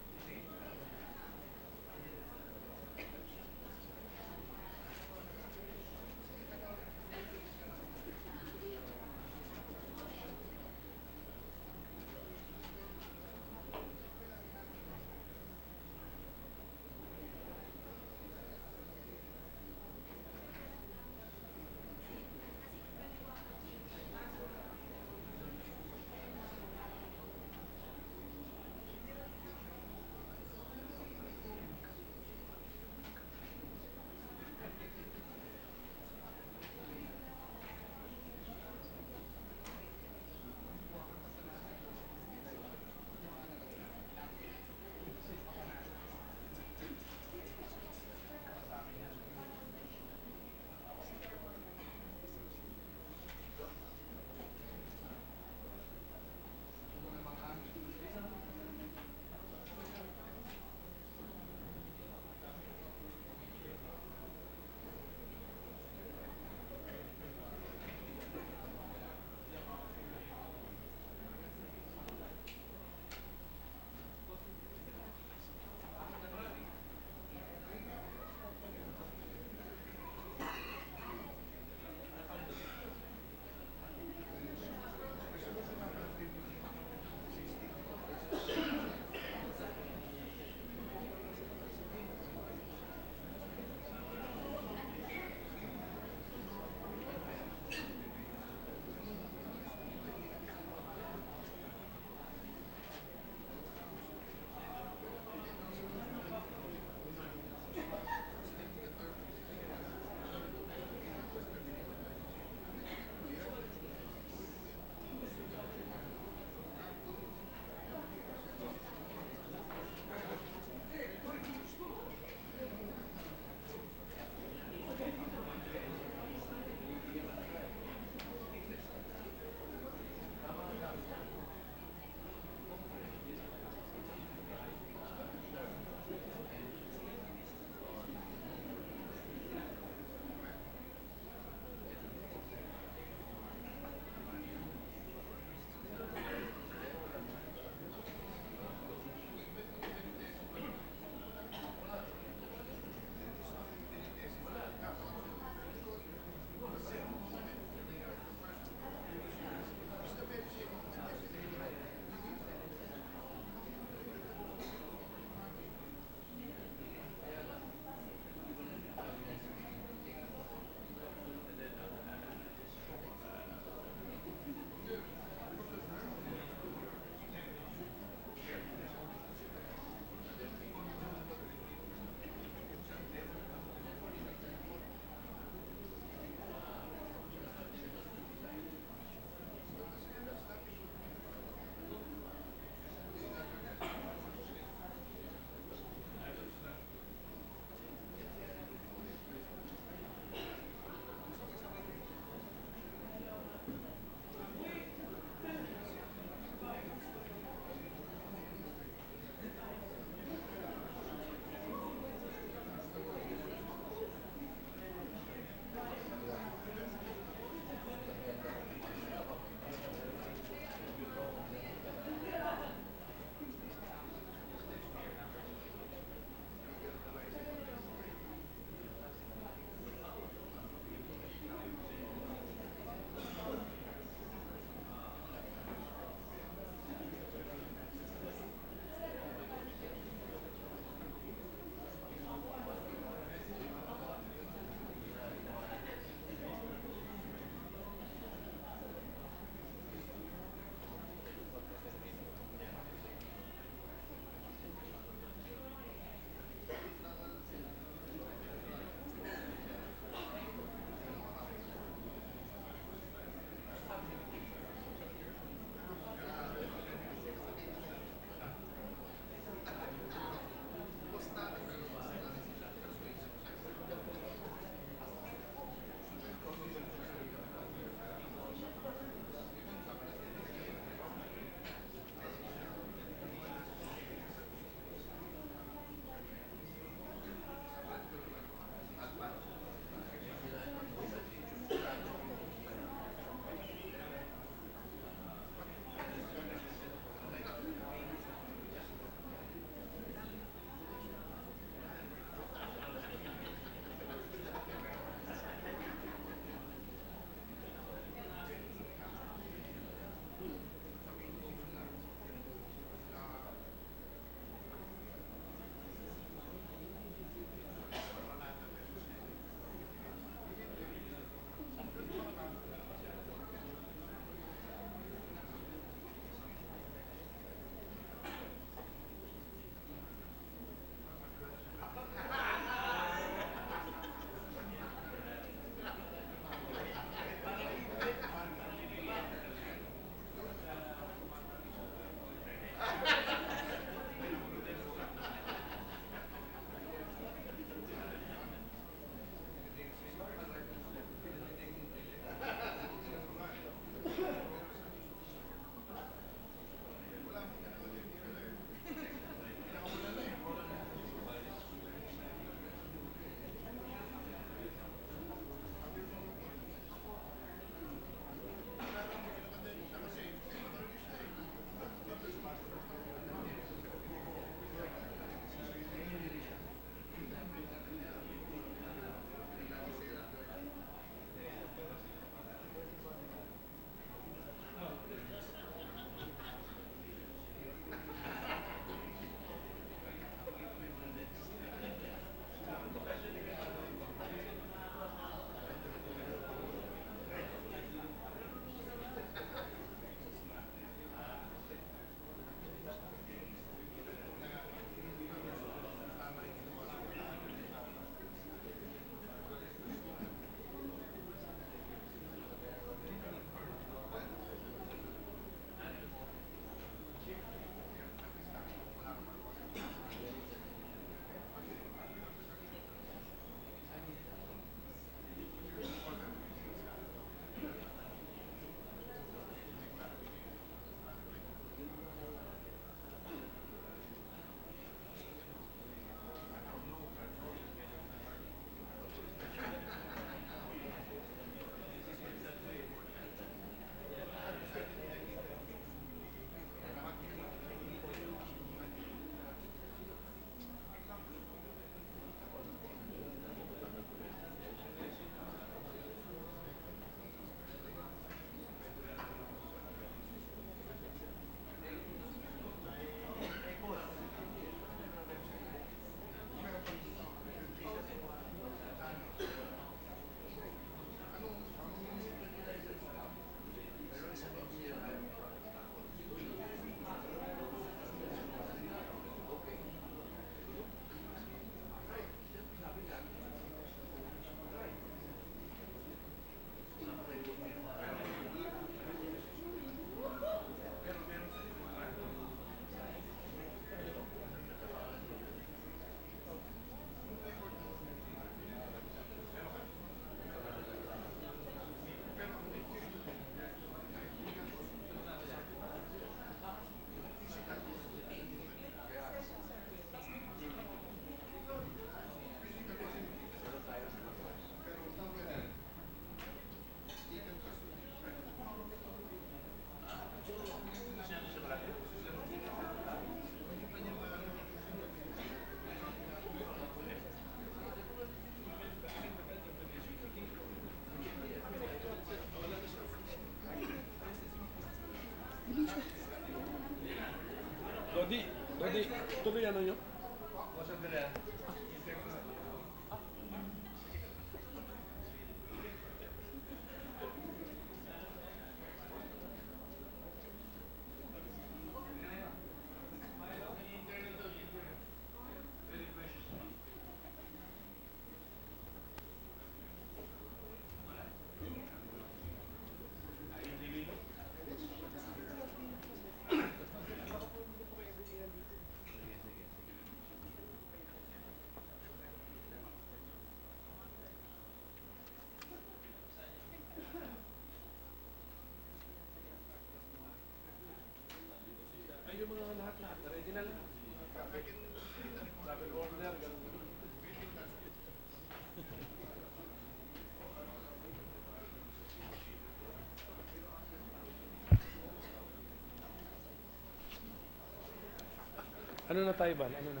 Ano na tayo ba? Ano na?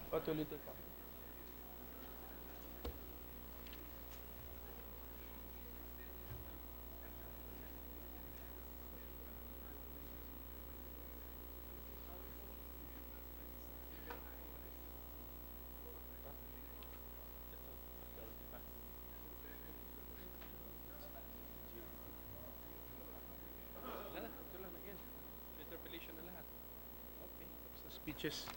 What will you take up? Interpellation na lahat. Okay, tapos na speeches.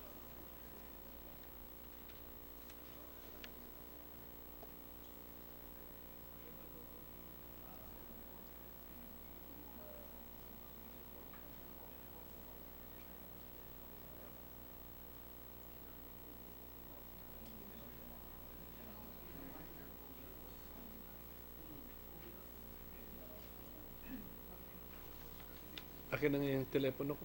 Akin na nga yung telepono ko.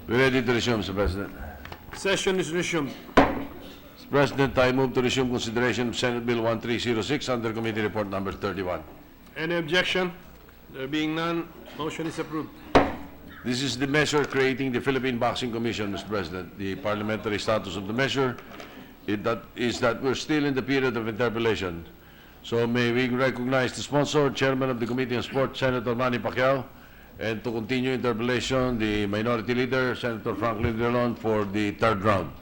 We're ready to resume, Mr. President. Session is resumed. Mr. President, I move to resume consideration of Senate Bill 1306 under Committee Report Number 31. Any objection? There being none, motion is approved. This is the measure creating the Philippine Boxing Commission, Mr. President. The parliamentary status of the measure is that we're still in the period of interpellation. So may we recognize the sponsor, Chairman of the Committee on Sport, Senator Manny Pacquiao, and to continue interpellation, the Minority Leader, Senator Franklin Drilon, for the third round.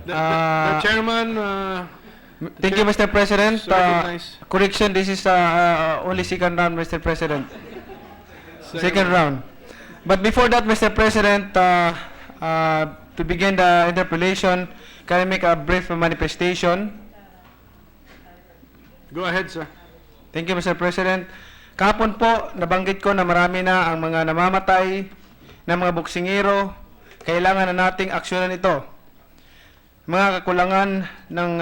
The chairman, Thank you, Mr. President. so recognize. Correction, this is only second round, Mr. President. Second round. But before that, Mr. President, to begin the interpellation, can I make a brief manifestation? Go ahead, sir. Thank you, Mr. President. Kahapon po, nabanggit ko na marami na ang mga namamatay na mga boksingero. Kailangan na nating aksyonan ito. Mga kakulangan ng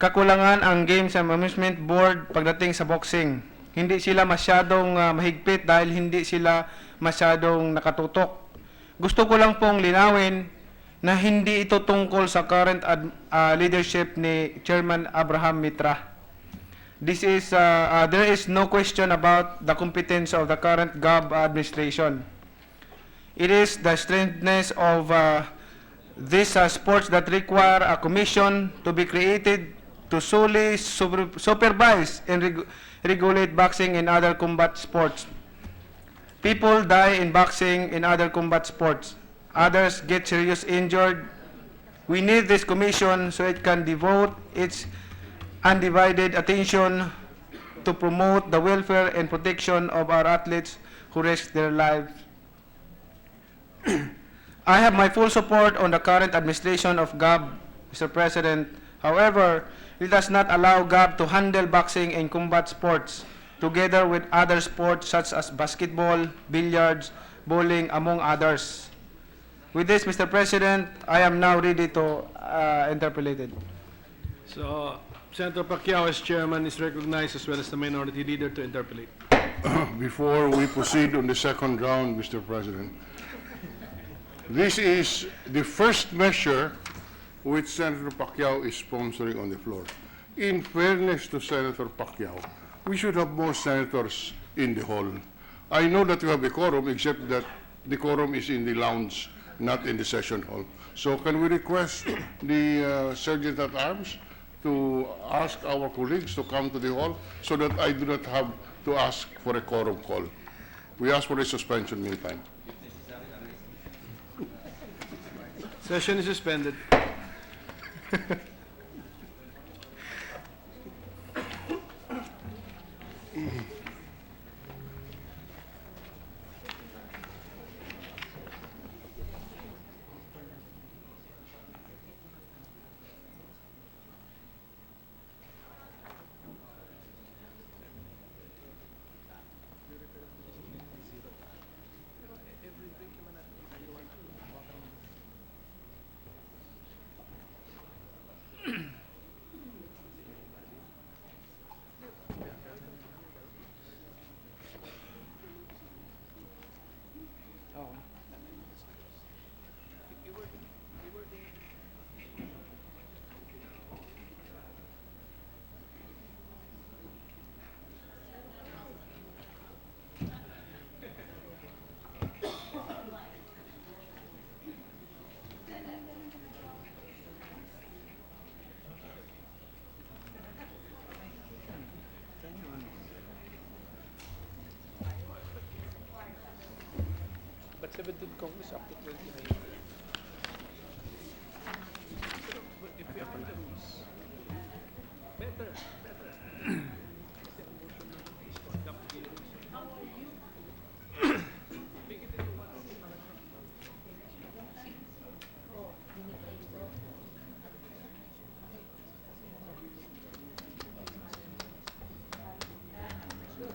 kakulangan ang Games and Amusement Board pagdating sa boxing. Hindi sila masyadong mahigpit dahil hindi sila masyadong nakatutok. Gusto ko lang pong linawin na hindi ito tungkol sa current leadership ni Chairman Abraham Mitra. There is no question about the competence of the current GOV administration. It is the strengthness of these sports that require a commission to be created to solely supervise and regulate boxing and other combat sports. People die in boxing and other combat sports. Others get seriously injured. We need this commission so it can devote its undivided attention to promote the welfare and protection of our athletes who risk their lives I have my full support on the current administration of GAB, Mr. President. However, it does not allow GAB to handle boxing and combat sports together with other sports such as basketball, billiards, bowling, among others. With this, Mr. President, I am now ready to interpolate it. So, Senator Pacquiao as chairman is recognized as well as the minority leader to interpolate. Before we proceed on the second round, Mr. President, this is the first measure which Senator Pacquiao is sponsoring on the floor. In fairness to Senator Pacquiao, we should have more senators in the hall. I know that you have a quorum, except that the quorum is in the lounge, not in the session hall. So can we request the Sergeant at Arms to ask our colleagues to come to the hall so that I do not have to ask for a quorum call? We ask for a suspension meantime. Session is suspended. But 17th Congress up to 29. If we apply the rules, better.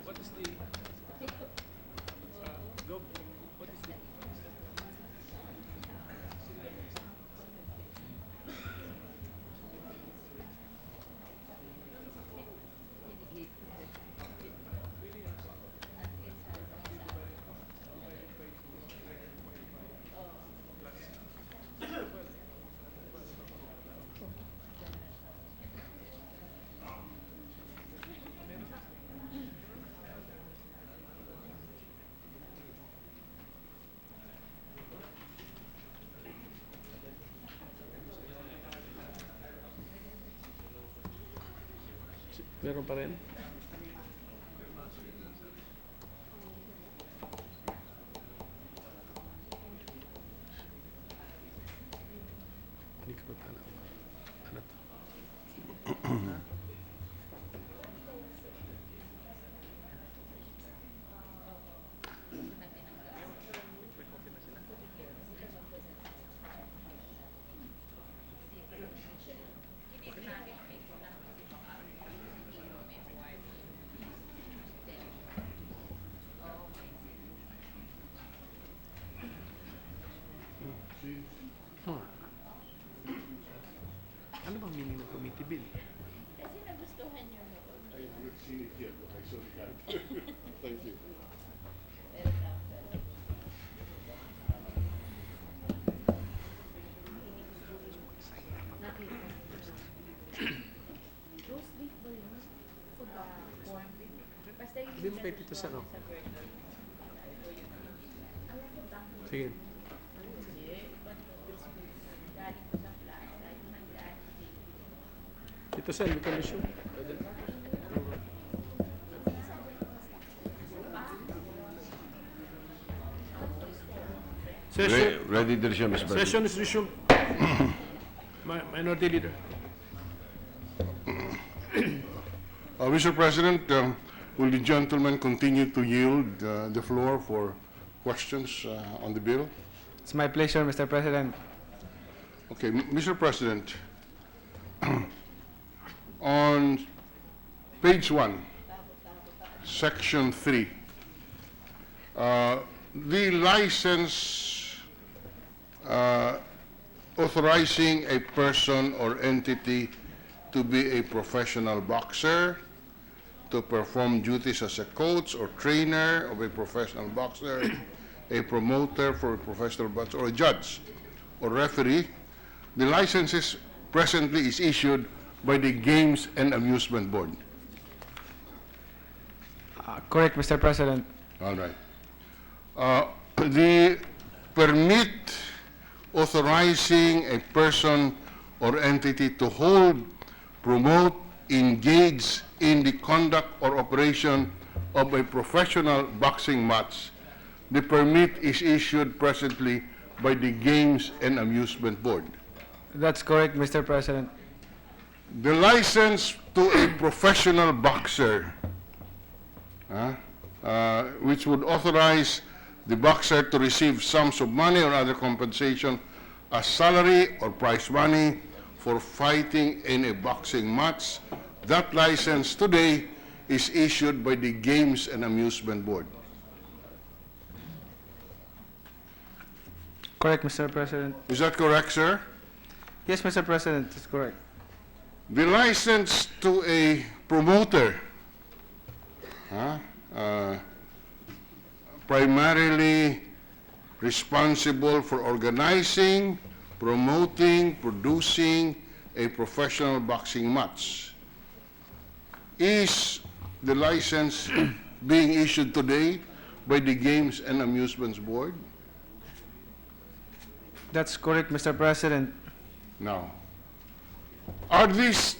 What is the what is the meron pa rin? Hindi ka magtanong. Ano to? Ano bang meaning ng committee bill? Kasi nagustuhan niyo noon. I have not seen it yet, but I saw the card. Thank you. Roast beef ba yun? Food ba? Corn beef? Basta yung Hindi mo kay Tito Sen, no? Sige. Tito Sen, we can resume. Pwede. Session, Ready to resume, Mr. President. session is resumed. Minority Leader. Mr. President, will the gentleman continue to yield the floor for questions on the bill? It's my pleasure, Mr. President. Okay, Mr. President, on page 1, section 3, the license authorizing a person or entity to be a professional boxer, to perform duties as a coach or trainer of a professional boxer, a promoter for a professional boxer, or a judge or referee. The licenses presently is issued by the Games and Amusement Board. Correct, Mr. President. All right. The permit authorizing a person or entity to hold, promote, engage in the conduct or operation of a professional boxing match, the permit is issued presently by the Games and Amusement Board. That's correct, Mr. President. The license to a professional boxer, which would authorize the boxer to receive sums of money or other compensation as salary or prize money for fighting in a boxing match, that license today is issued by the Games and Amusement Board. Correct, Mr. President. Is that correct, sir? Yes, Mr. President, that's correct. The license to a promoter, primarily responsible for organizing, promoting, producing a professional boxing match. Is the license being issued today by the Games and Amusements Board? That's correct, Mr. President. Now, are these,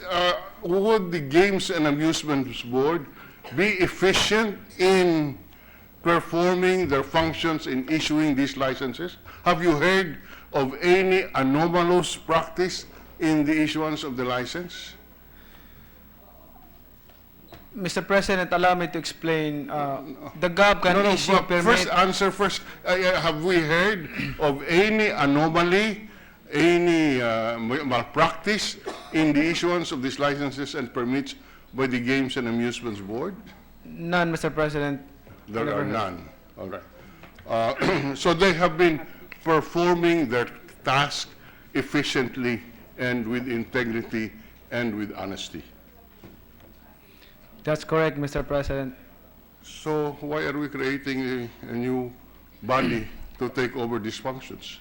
would the Games and Amusements Board be efficient in performing their functions in issuing these licenses? Have you heard of any anomalous practice in the issuance of the license? Mr. President, allow me to explain. The GOV can issue but permit. first answer first. Have we heard of any anomaly, any malpractice in the issuance of these licenses and permits by the Games and Amusements Board? None, Mr. President. There Never are heard. none. All right. So they have been performing their task efficiently and with integrity and with honesty. That's correct, Mr. President. So why are we creating a new body to take over these functions?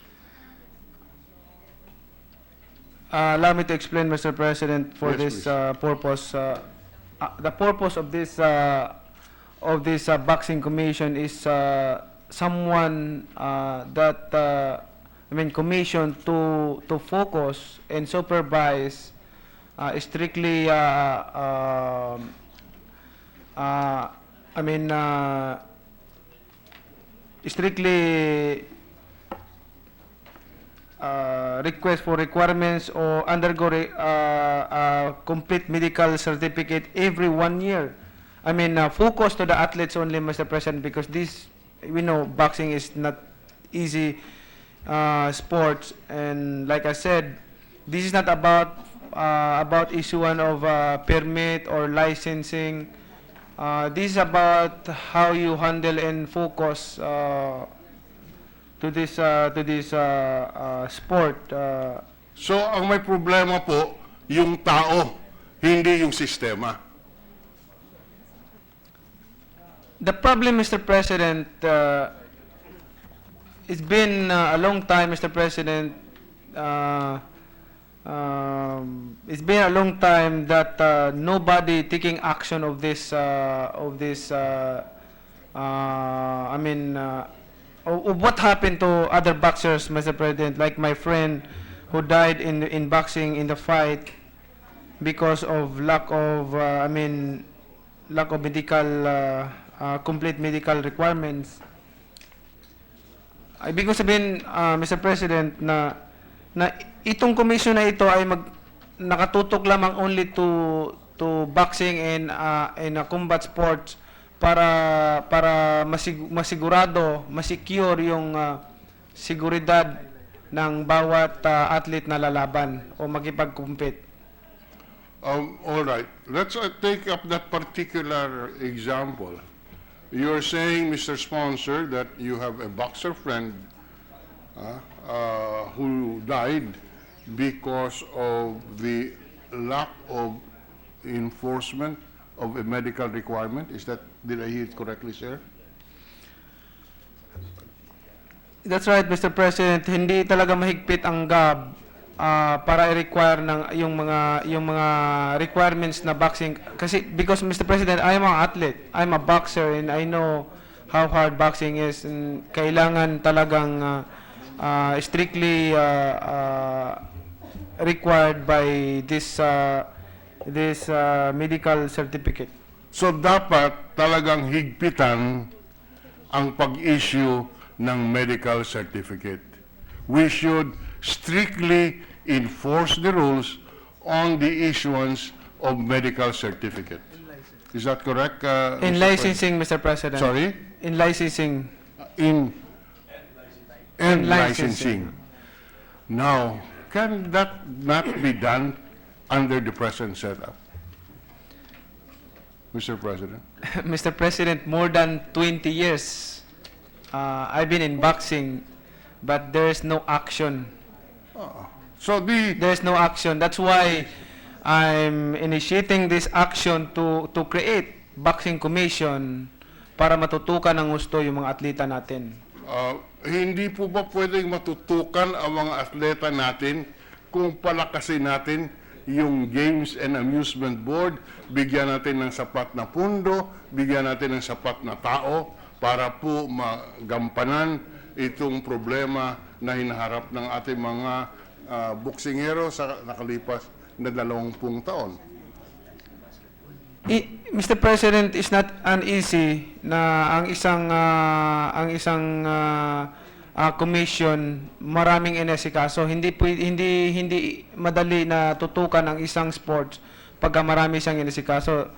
Allow me to explain, Mr. President, for Yes, this please. purpose. The purpose of this boxing commission is someone that commission to focus and supervise strictly strictly request for requirements or undergo complete medical certificate every 1 year. Focus to the athletes only, Mr. President, because this, we know, boxing is not easy sports, and like I said, this is not about issuance of permit or licensing. This is about how you handle and focus to this sport. So ang may problema po, yung tao, hindi yung sistema. The problem, Mr. President, it's been a long time, Mr. President. It's been a long time that nobody taking action of this. Of what happened to other boxers, Mr. President, like my friend who died in boxing in the fight because of lack of medical complete medical requirements. Ibig ko sabihin, Mr. President, na itong commission na ito ay nakatutok lamang only to boxing and combat sports para masigurado, masecure yung seguridad ng bawat athlete na lalaban o makipag-compete. All right. Let's take up that particular example. You're saying, Mr. Sponsor, that you have a boxer friend who died because of the lack of enforcement of a medical requirement. Did I hear it correctly, sir? That's right, Mr. President. Hindi talaga mahigpit ang GAB para i-require ng yung mga requirements na boxing kasi because Mr. President, I am an athlete. I'm a boxer and I know how hard boxing is and kailangan talagang strictly required by this medical certificate. So dapat talagang higpitan ang pag-issue ng medical certificate. We should strictly enforce the rules on the issuance of medical certificate. Is that correct? In Mr. licensing, Mr. President. Sorry? In licensing. And licensing. licensing. Now, can that not be done under the present setup? Mr. President? Mr. President, more than 20 years I've been in boxing, but there is no action. So There's no action. That's why I'm initiating this action to create boxing commission para matutukan ng gusto yung mga atleta natin. hindi po ba pwedeng matutukan ang mga atleta natin kung palakasin natin yung Games and Amusement Board, bigyan natin ng sapat na pundo, bigyan natin ng sapat na tao para po magampanan itong problema na hinaharap ng ating mga boksingero sa nakalipas na 20 taon. Mr. President, is not uneasy na ang isang commission maraming inasikaso. Hindi madali na tutukan ang isang sports pagka marami siyang inasikaso.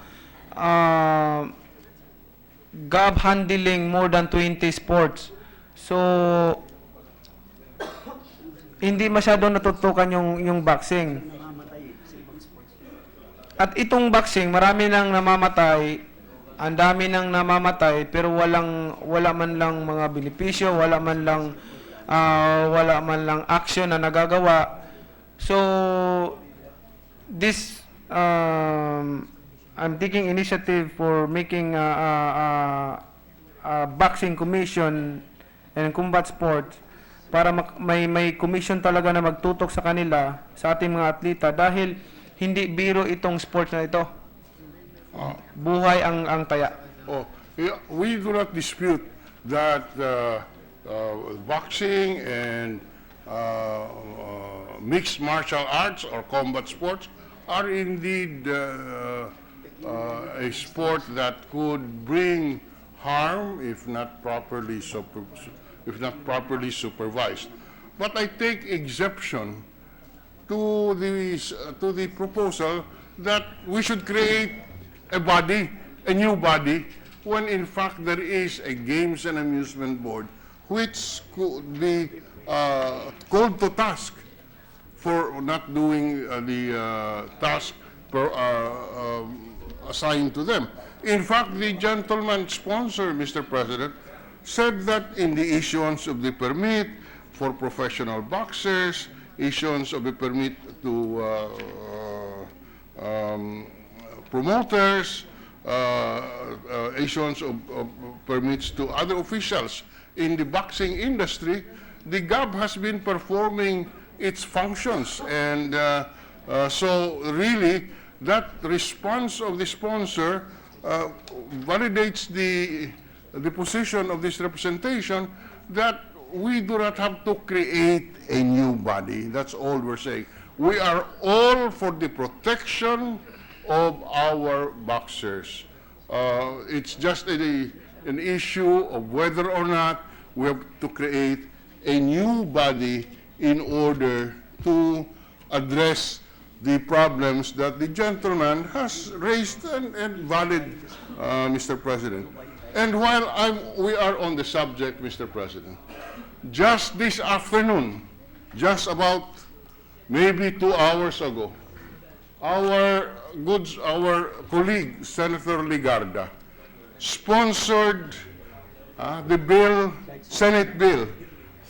GAB handling more than 20 sports. So hindi masyado natutukan yung boxing. At itong boxing, marami nang namamatay, ang dami nang namamatay, pero wala man lang mga benepisyo, wala man lang action na nagagawa. So this I'm taking initiative for making a boxing commission and combat sports para may commission talaga na magtutok sa kanila, sa ating mga atleta, dahil hindi biro itong sports na ito. Buhay ang taya. We do not dispute that boxing and mixed martial arts or combat sports are indeed a sport that could bring harm if not properly supervised. But I take exception to the proposal that we should create a new body, when in fact there is a Games and Amusement Board which could be called to task for not doing the task assigned to them. In fact, the gentleman sponsor, Mr. President, said that in the issuance of the permit for professional boxers, issuance of a permit to promoters, issuance of permits to other officials in the boxing industry, the GAB has been performing its functions. And so really, that response of the sponsor validates the position of this representation that we do not have to create a new body. That's all we're saying. We are all for the protection of our boxers. It's just an issue of whether or not we have to create a new body in order to address the problems that the gentleman has raised and valid, Mr. President. And while we are on the subject, Mr. President, just this afternoon, just about maybe 2 hours ago, our colleague, Senator Ligarda, sponsored the bill, Senate Bill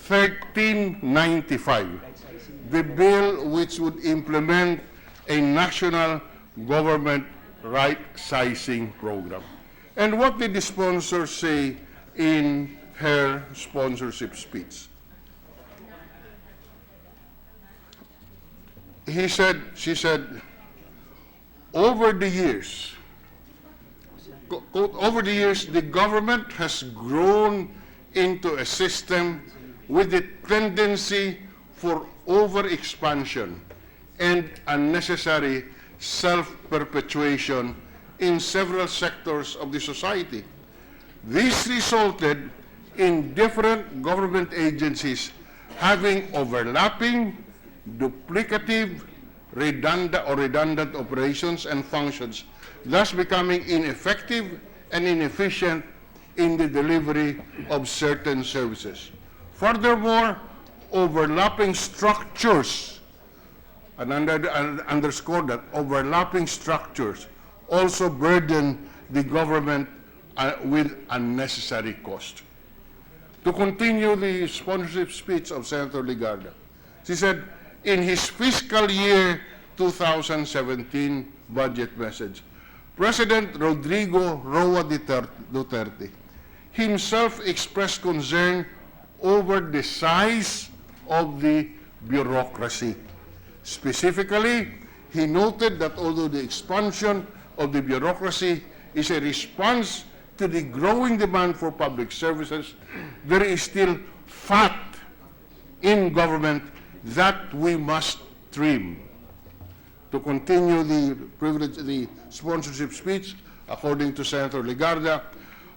1395, the bill which would implement a national government right-sizing program. And what did the sponsor say in her sponsorship speech? She said, over the years, quote, over the years, the government has grown into a system with a tendency for over-expansion and unnecessary self-perpetuation in several sectors of the society. This resulted in different government agencies having overlapping, duplicative, redundant operations and functions, thus becoming ineffective and inefficient in the delivery of certain services. Furthermore, overlapping structures, and underscore that, overlapping structures also burden the government with unnecessary cost. To continue the sponsorship speech of Senator Ligarda, she said, in his fiscal year 2017 budget message, President Rodrigo Roa Duterte himself expressed concern over the size of the bureaucracy. Specifically, he noted that although the expansion of the bureaucracy is a response to the growing demand for public services, there is still fat in government that we must trim. To continue the sponsorship speech, according to Senator Ligarda,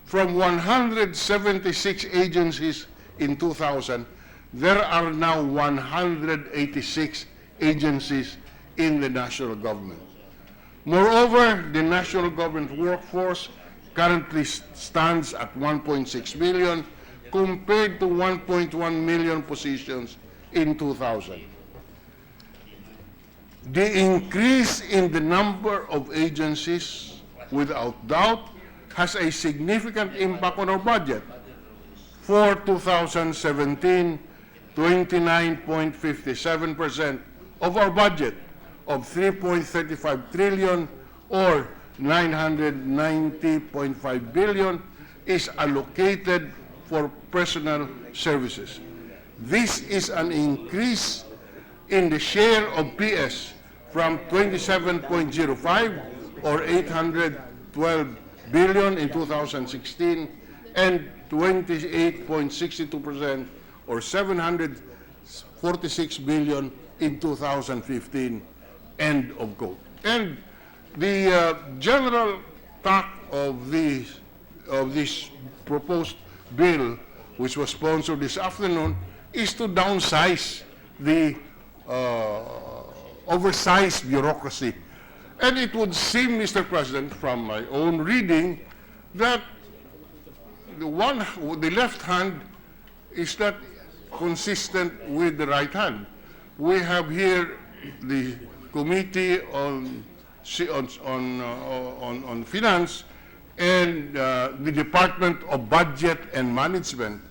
from 176 agencies in 2000, there are now 186 agencies in the national government. Moreover, the national government workforce currently stands at 1.6 million compared to 1.1 million positions in 2000. The increase in the number of agencies, without doubt, has a significant impact on our budget. For 2017, 29.57% of our budget of 3.35 trillion or 990.5 billion is allocated for personal services. This is an increase in the share of PS from 27.05 or 812 billion in 2016 and 28.62% or 746 billion in 2015, end of quote. And the general tack of this proposed bill, which was sponsored this afternoon, is to downsize the oversized bureaucracy. And it would seem, Mr. President, from my own reading, that the left hand is not consistent with the right hand. We have here the Committee on Finance and the Department of Budget and Management,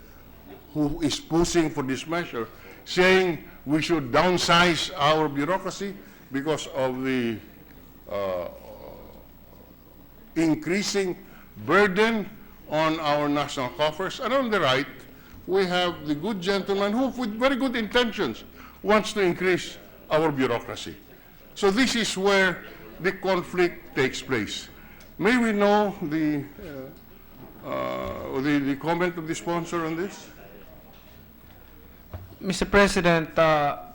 who is pushing for this measure, saying we should downsize our bureaucracy because of the increasing burden on our national coffers. And on the right, we have the good gentleman who, with very good intentions, wants to increase our bureaucracy. So this is where the conflict takes place. May we know the comment of the sponsor on this? Mr. President,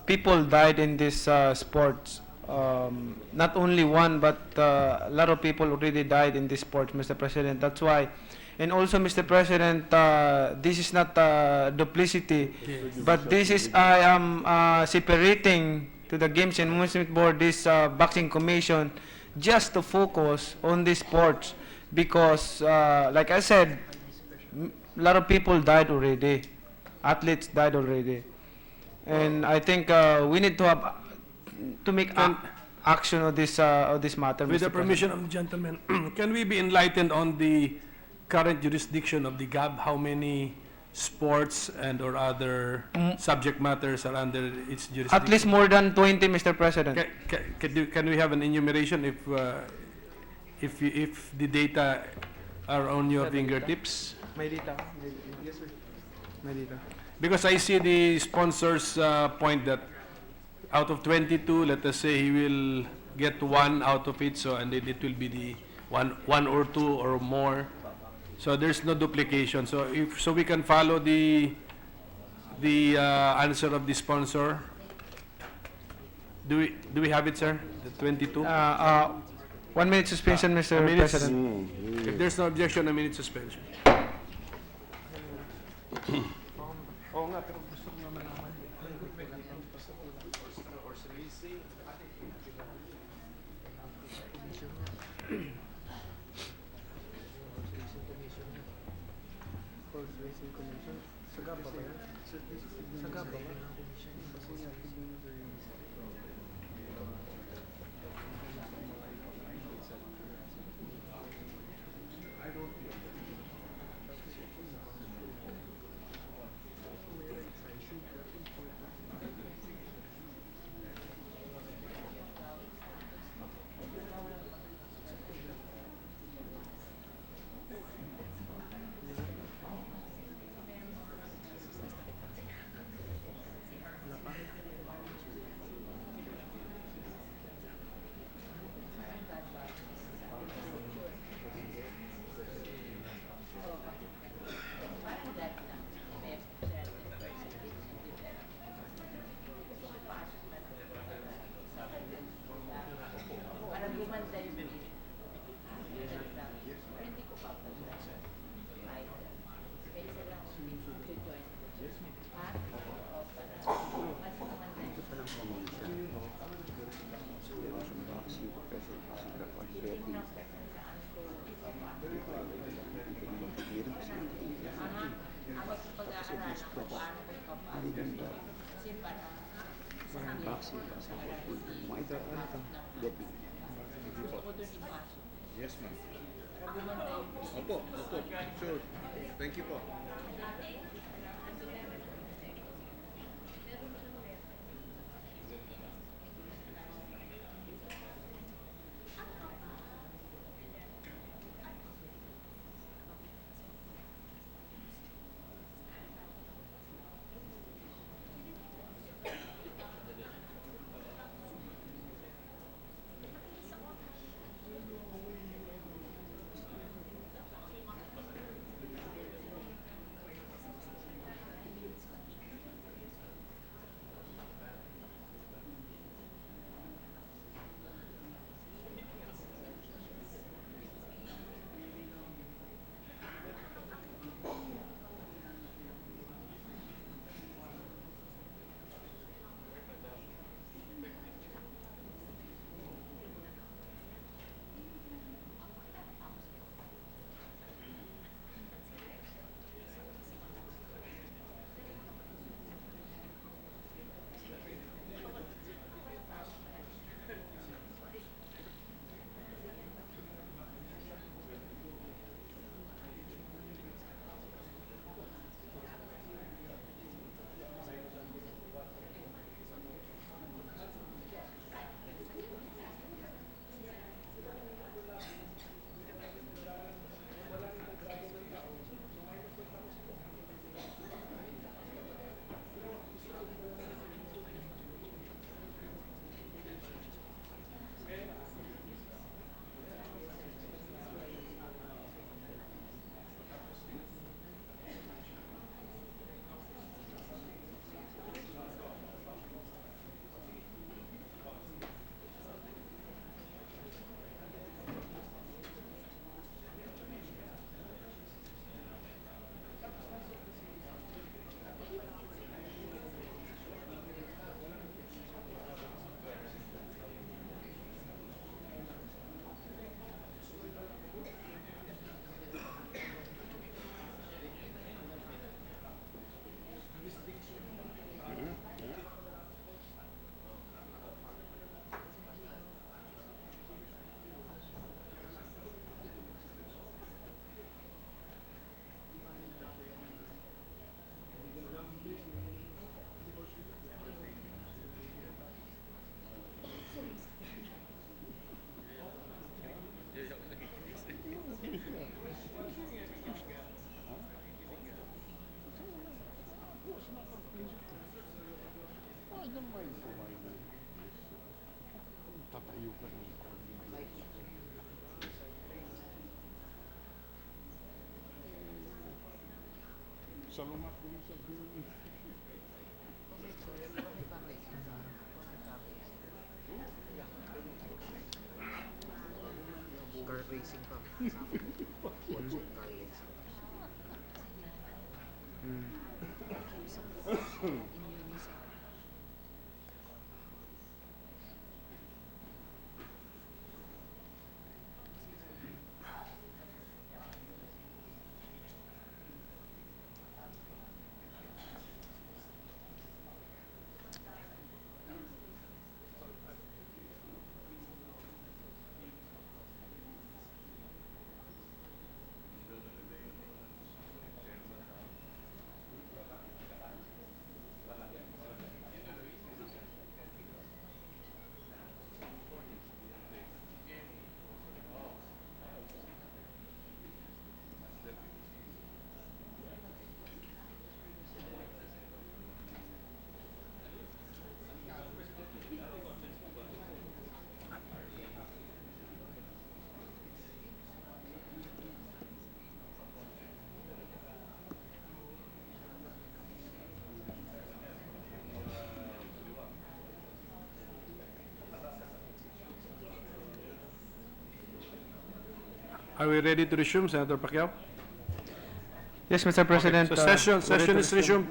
people died in this sports. Not only one, but a lot of people already died in this sport, Mr. President. That's why. And also, Mr. President, this is not duplicity, but this is, I am separating to the Games and Amusement Board this boxing commission just to focus on this sports because, like I said, a lot of people died already. athletes died already. And I think we need to have to make action on this matter. With the Mr. President. permission of the gentleman, can we be enlightened on the current jurisdiction of the GAB? How many sports and or other subject matters are under its jurisdiction? At least more than 20, Mr. President. Can we have an enumeration if the data are on your fingertips? May data. Yes, sir. May data. Because I see the sponsor's point that out of 22, let us say he will get one out of it, so and then it will be the one or two or more. So there's no duplication. So so we can follow the answer of the sponsor. Do we have it, sir? The 22. 1 minute suspension, Mr. President. If there's no objection, a minute suspension. Yes, ma'am. Opo, sure. Thank you po. Are we ready to resume, Senator Pacquiao? Yes, Mr. President. So session is resumed.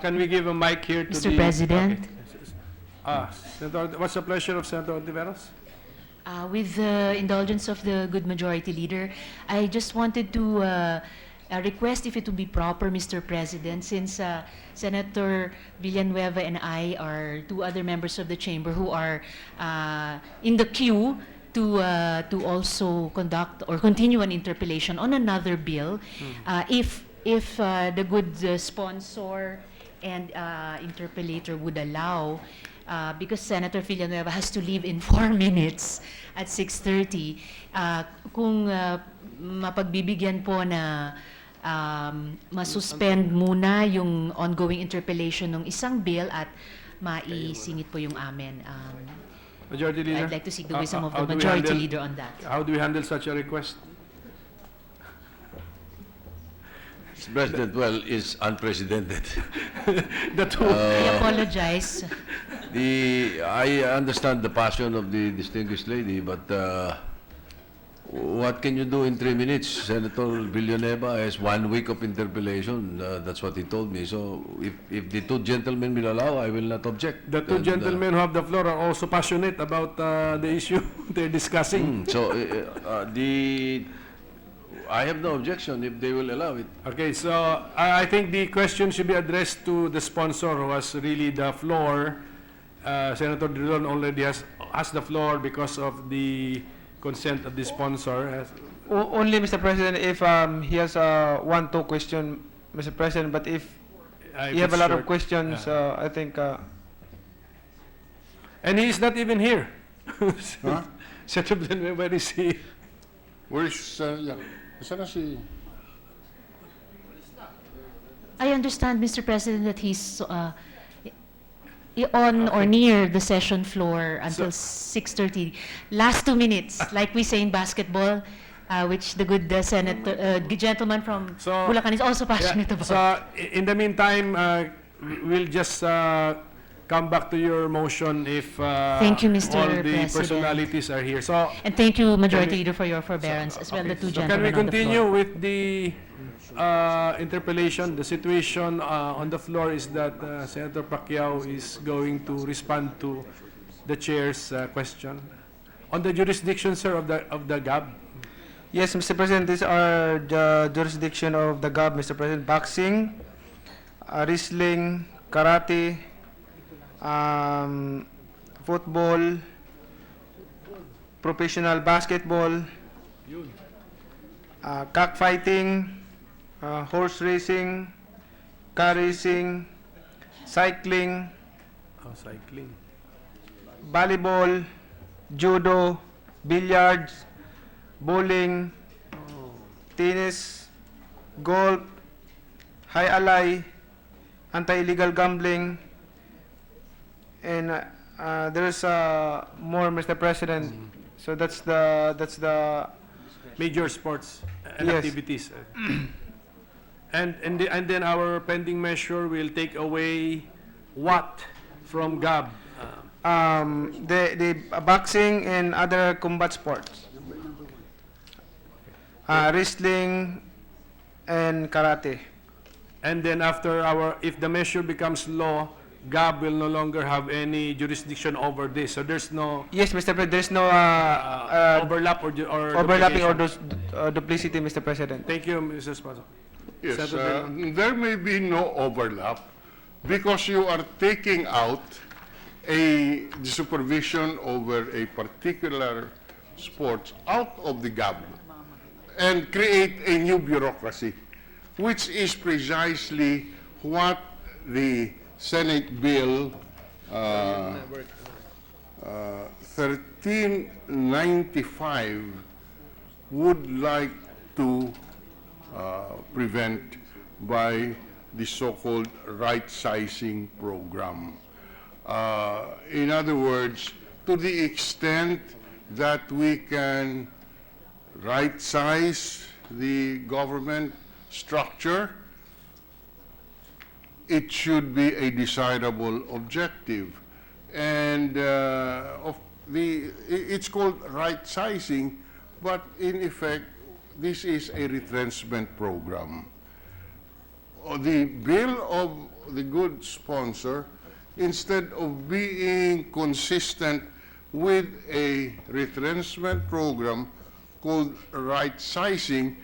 Can we give a mic here to Mr. the... President. Okay. Senator, what's the pleasure of Senator Ontiveros? With the indulgence of the good majority leader, I just wanted to request if it would be proper, Mr. President, since Senator Villanueva and I are two other members of the chamber who are in the queue to also conduct or continue an interpellation on another bill, if the good sponsor and interpellator would allow. Because Senator Villanueva has to leave in 4 minutes at 6:30, kung mapagbibigyan po na masuspend muna yung ongoing interpellation ng isang bill at maisingit po yung amin. Majority Leader? I'd like to seek the wisdom of how the do we majority handle- leader on that. How do we handle such a request? Mr. President, well, is unprecedented. The two. I apologize. I understand the passion of the distinguished lady, but what can you do in 3 minutes? Senator Villanueva has 1 week of interpellation. That's what he told me. So if the two gentlemen will allow, I will not object. The two And, gentlemen who have the floor are also passionate about the issue they're discussing. So I have no objection if they will allow it. Okay, so I think the question should be addressed to the sponsor who has really the floor. Senator Drilon already has the floor because of the consent of the sponsor. Only, Mr. President, if he has one, two question, Mr. President, but if you have a lot of questions, I think... And he is not even here. Huh? Senator Blenway, where is he? Where is, yeah. Saan na si... I understand, Mr. President, that he's on or near the session floor until 6:30. Last 2 minutes, like we say in basketball, which the good gentleman from So, Bulacan is also passionate Yeah, about. so in the meantime, we'll just come back to your motion if Thank you, Mr. all the President. personalities are here. So, And thank you, Majority Leader, for your forbearance, as well the two so can we gentlemen on the continue floor. with the interpellation? The situation on the floor is that Senator Pacquiao is going to respond to the chair's question on the jurisdiction, sir, of the GAB. Yes, Mr. President, these are the jurisdiction of the GAB, Mr. President. Boxing, wrestling, karate, football, professional basketball, cockfighting, horse racing, car racing, cycling, Cycling. volleyball, judo, billiards, bowling, tennis, golf, high alay, anti-illegal gambling, and there's more, Mr. President. So that's the major sports and Yes. activities. And then our pending measure will take away what from GAB? The boxing and other combat sports. Wrestling and karate. And then after if the measure becomes law, GAB will no longer have any jurisdiction over this. So there's no Yes, Mr. President, there's no overlap or overlapping or duplication. duplicity, Mr. President. Thank you, Mrs. Paso. Yes, Senator there may be no overlap because you are taking out the supervision over a particular sport out of the GAB and create a new bureaucracy, which is precisely what the Senate Bill 1395 would like to prevent by the so-called right-sizing program. In other words, to the extent that we can right-size the government structure, it should be a desirable objective. And it's called right-sizing, but in effect, this is a retrenchment program. The bill of the good sponsor, instead of being consistent with a retrenchment program called right-sizing,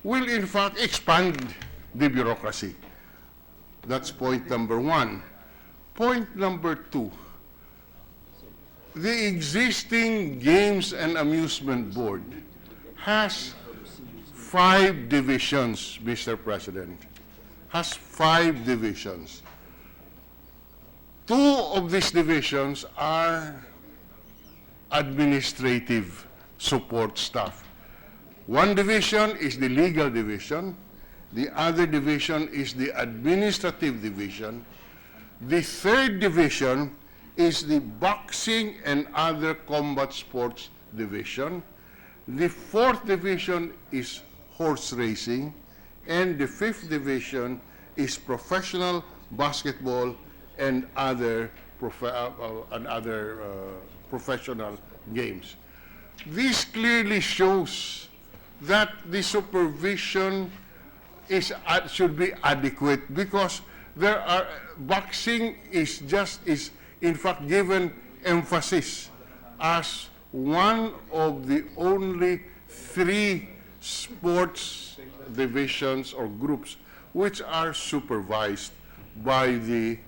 will in fact expand the bureaucracy. That's point number one. Point number two, the existing Games and Amusement Board has 5 divisions, Mr. President, has 5 divisions. 2 of these divisions are administrative support staff. One division is the legal division. The other division is the administrative division. The third division is the boxing and other combat sports division. The fourth division is horse racing, and the fifth division is professional basketball and other professional games. This clearly shows that the supervision should be adequate, because boxing is in fact given emphasis as one of the only 3 sports divisions or groups which are supervised by the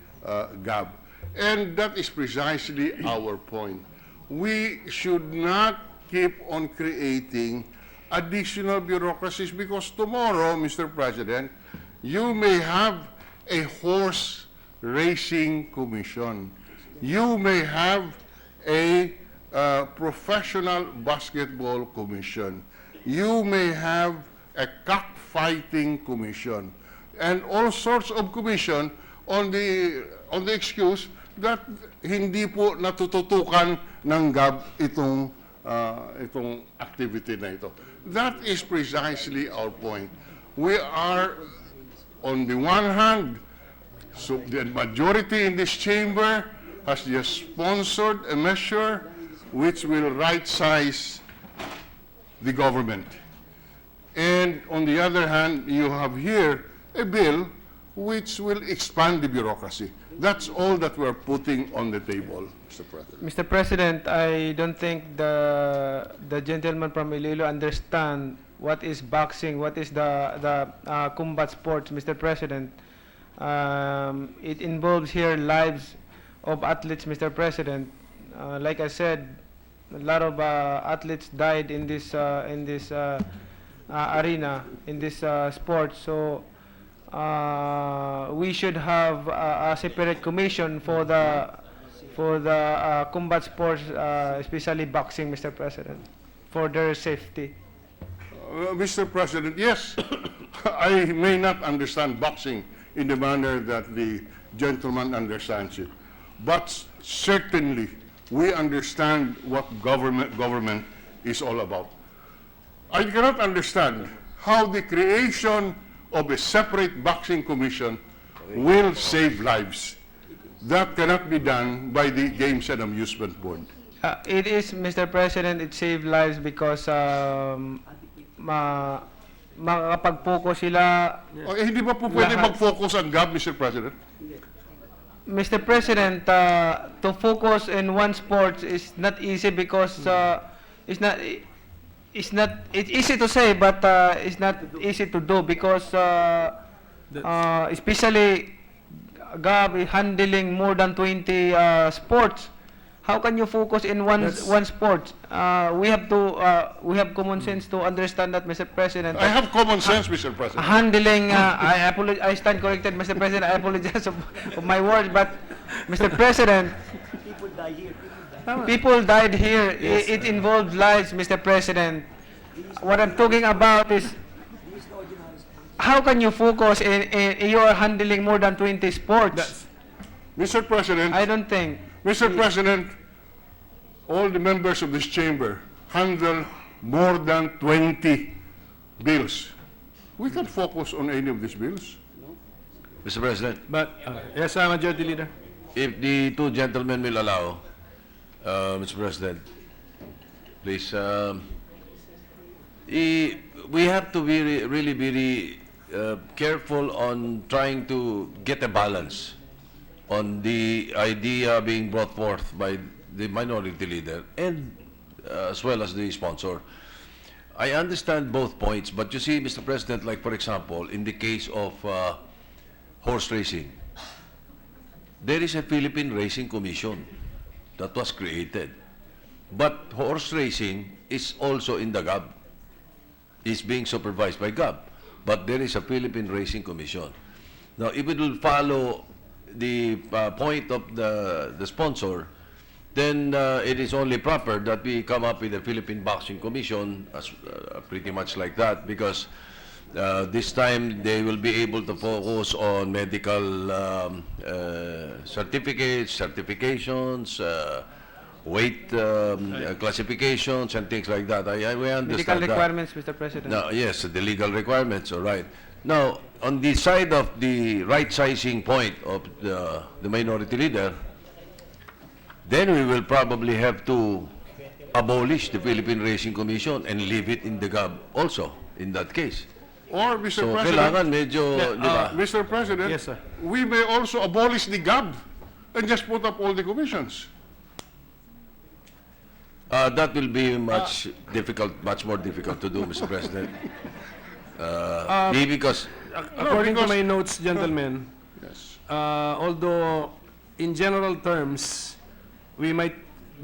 GAB. And that is precisely our point. We should not keep on creating additional bureaucracies, because tomorrow, Mr. President, you may have a horse racing commission. You may have a professional basketball commission. You may have a cockfighting commission, and all sorts of commission on the excuse that hindi po natututukan ng GAB itong activity na ito. That is precisely our point. We are, on the one hand, so the majority in this chamber has just sponsored a measure which will right-size the government. And on the other hand, you have here a bill which will expand the bureaucracy. That's all that we're putting on the table, Mr. President. Mr. President, I don't think the gentleman from Iloilo understand what is boxing, what is the combat sports, Mr. President. It involves here lives of athletes, Mr. President. Like I said, a lot of athletes died in this arena, in this sport. So we should have a separate commission for the combat sports, especially boxing, Mr. President, for their safety. Mr. President, yes, I may not understand boxing in the manner that the gentleman understands it, but certainly we understand what government is all about. I cannot understand how the creation of a separate boxing commission will save lives. That cannot be done by the Games and Amusement Board. It is, Mr. President, it saved lives because makakapag-focus sila. O, hindi ba po pwede Lahat. mag-focus ang GAB, Mr. President? Mr. President, to focus in one sport is not easy because it's easy to say, but it's not easy to do because especially GAB is handling more than 20 sports. How can you focus in one sport? We have common sense to understand that, Mr. President. I have common sense, Mr. President. Handling, I stand corrected, Mr. President. I apologize of my words, but Mr. President, people died here. It involved lives, Mr. President. What I'm talking about is how can you focus in you are handling more than 20 sports? Mr. President, I don't think. Mr. President, all the members of this chamber handle more than 20 bills. We can focus on any of these bills. Mr. President, But, yes, Majority Leader. if the two gentlemen will allow, Mr. President, please, we have to be really very careful on trying to get a balance on the idea being brought forth by the minority leader and as well as the sponsor. I understand both points, but you see, Mr. President, like for example, in the case of horse racing, there is a Philippine Racing Commission that was created. But horse racing is also in the GAB, is being supervised by GAB. But there is a Philippine Racing Commission. Now, if it will follow the point of the sponsor, then it is only proper that we come up with a Philippine Boxing Commission, as, pretty much like that, because this time they will be able to focus on medical certificates, certifications, weight classifications, and things like that. We understand Medical that. requirements, Mr. President. No, yes, the legal requirements, all right. Now, on the side of the right-sizing point of the minority leader, then we will probably have to abolish the Philippine Racing Commission and leave it in the GAB also, in that case. Or, Mr. So, President, kailangan medyo, di ba? Mr. President, Yes, sir. we may also abolish the GAB and just put up all the commissions. That will be much more difficult to do, Mr. President. Because According to because- my notes, gentlemen, Yes. although in general terms, we might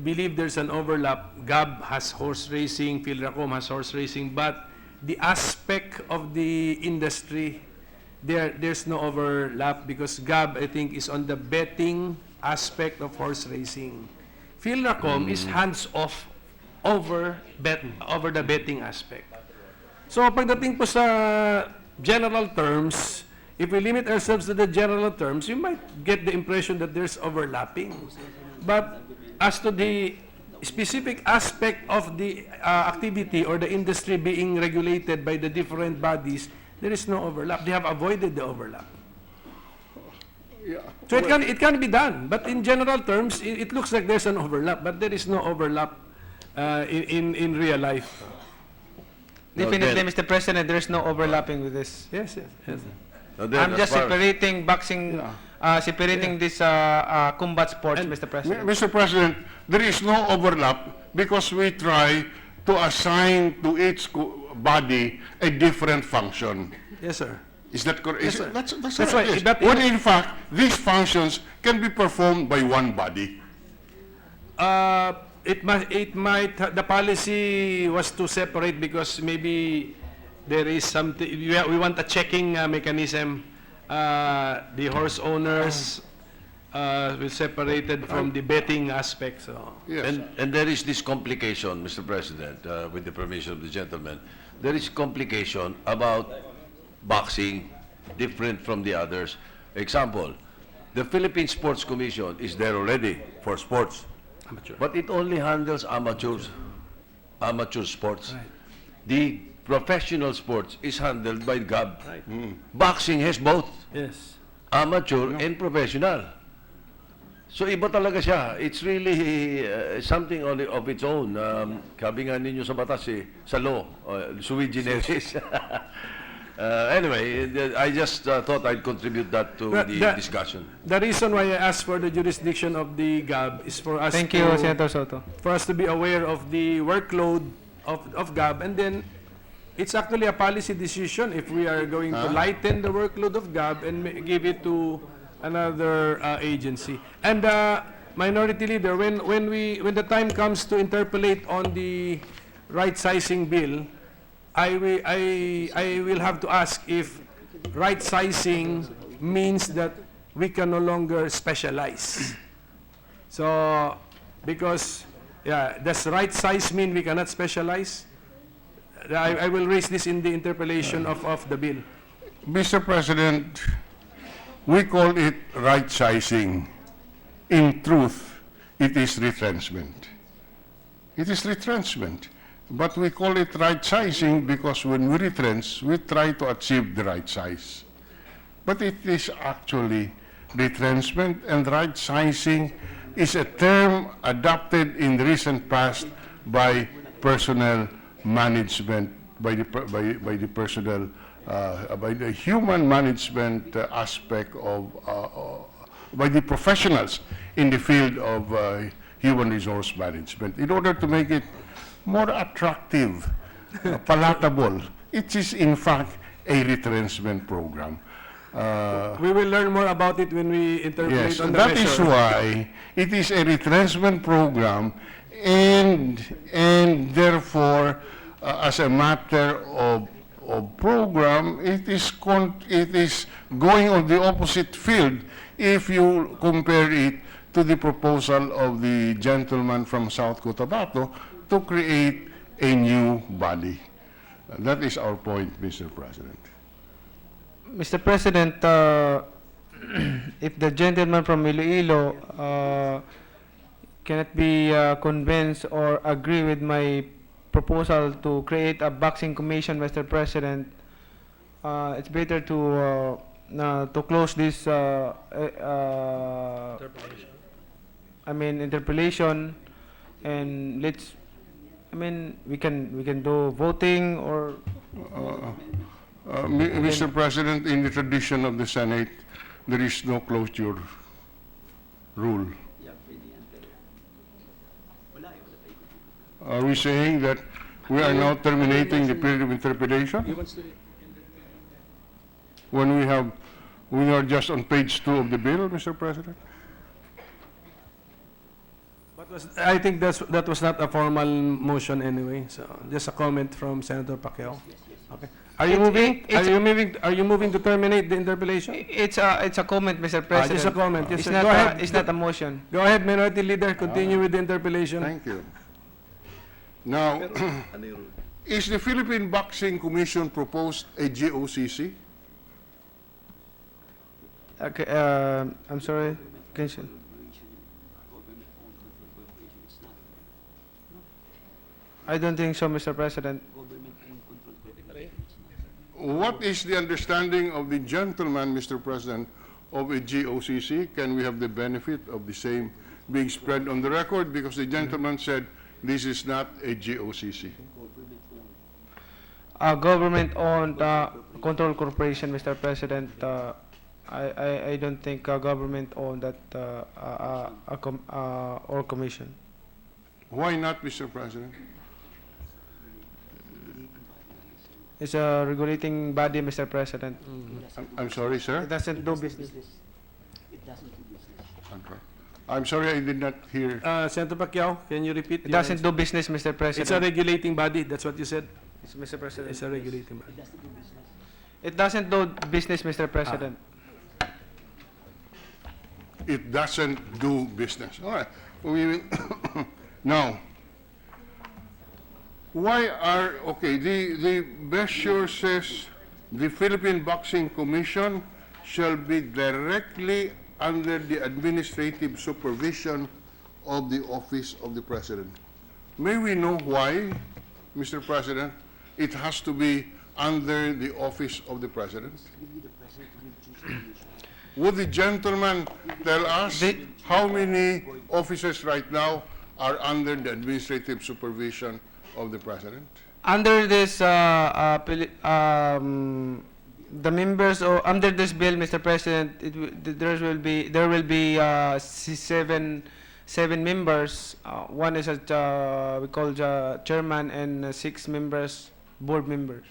believe there's an overlap. GAB has horse racing, PhilRacom has horse racing, but the aspect of the industry, there's no overlap because GAB, I think, is on the betting aspect of horse racing. PhilRacom is hands-off over the betting aspect. So pagdating po sa general terms, if we limit ourselves to the general terms, you might get the impression that there's overlapping. But as to the specific aspect of the activity or the industry being regulated by the different bodies, there is no overlap. They have avoided the overlap. Yeah. So it can be done, but in general terms, it looks like there's an overlap, but there is no overlap in real life. Definitely, then- Mr. President, there's no overlapping with this. Yes, yes, yes. now then, I'm as just far as- separating boxing, separating this combat sports, Mr. President. Mr. President, there is no overlap because we try to assign to each body a different function. Yes, sir. Is that correct? Yes, sir. That's That's correct, right, yes. but- When in fact, these functions can be performed by one body. The policy was to separate because maybe there is something, we want a checking mechanism. The horse owners will separated from the betting aspect, so. Yes. And there is this complication, Mr. President, with the permission of the gentleman. There is complication about boxing different from the others. Example, the Philippine Sports Commission is there already for sports, Amateur. but it only handles amateur sports. the professional sports is handled by GAB. Boxing has both Yes. amateur and professional. So iba talaga siya. It's really something of its own. Sabi nga ninyo sa batas sa law, sui generis. Anyway, I just thought I'd contribute that to the discussion. The reason why I asked for the jurisdiction of the GAB is for us Thank to, you, Senator Soto. for us to be aware of the workload of GAB, and then it's actually a policy decision if we are going to lighten the workload of GAB and give it to another agency. And Minority Leader, when the time comes to interpolate on the right sizing bill, I will have to ask if right sizing means that we can no longer specialize. So, because, yeah, does right size mean we cannot specialize? I will raise this in the interpolation of the bill. Mr. President, we call it right sizing. In truth, it is retrenchment. It is retrenchment. But we call it right sizing because when we retrench, we try to achieve the right size. But it is actually retrenchment, and right sizing is a term adopted in the recent past by personnel management, by the personnel, by the human management aspect of, by the professionals in the field of human resource management, in order to make it more attractive, palatable. It is in fact a retrenchment program. We will learn more about it when we interpolate Yes, on the that measure. is why it is a retrenchment program, and therefore, as a matter of program, it is going on the opposite field if you compare it to the proposal of the gentleman from South Cotabato to create a new body. That is our point, Mr. President. Mr. President, if the gentleman from Iloilo cannot be convinced or agree with my proposal to create a boxing commission, Mr. President, it's better to close this interpellation, and we can do voting or Mr. President, in the tradition of the Senate, there is no closure rule. Are we saying that we are now terminating the period of interpellation? When we are just on page 2 of the bill, Mr. President? I think that was not a formal motion anyway. So just a comment from Senator Pacquiao. Okay. Are you moving to terminate the interpellation? it's a comment, Mr. President. Just a comment. Yes, It's sir. not Go ahead. it's not a motion. Go ahead, Minority Leader. Continue with the interpellation. Thank you. Now, is the Philippine Boxing Commission proposed a GOCC? Okay, I'm sorry. Can you? I don't think so, Mr. President. What is the understanding of the gentleman, Mr. President, of a GOCC? Can we have the benefit of the same being spread on the record? Because the gentleman said this is not a GOCC. Government-owned control corporation, Mr. President. I don't think government-owned that or commission. Why not, Mr. President? It's a regulating body, Mr. President. I'm sorry, It sir. doesn't do business. I'm sorry, I did not hear. Senator Pacquiao, can you repeat? It your doesn't answer? do business, Mr. It's a President. regulating body. That's what you said. Mr. President. It's a regulating body. It doesn't do business, Mr. President. It doesn't do business. All right. Now, why are, okay, the measure says the Philippine Boxing Commission shall be directly under the administrative supervision of the Office of the President. May we know why, Mr. President, it has to be under the office of the President? Would the gentleman tell us how many officers right now are under the administrative supervision of the President? Under this, the members under this bill, Mr. President, there will be seven members. One is we call chairman, and 6 members, board members.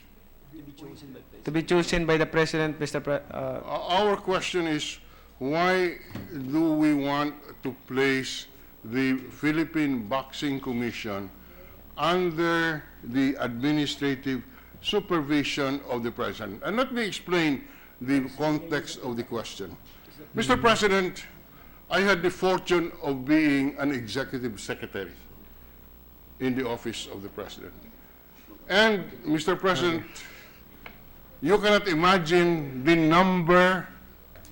To be chosen by the President, Mr. Our question is, why do we want to place the Philippine Boxing Commission under the administrative supervision of the President? And let me explain the context of the question. Mr. President, I had the fortune of being an executive secretary in the office of the President. And, Mr. President, you cannot imagine the number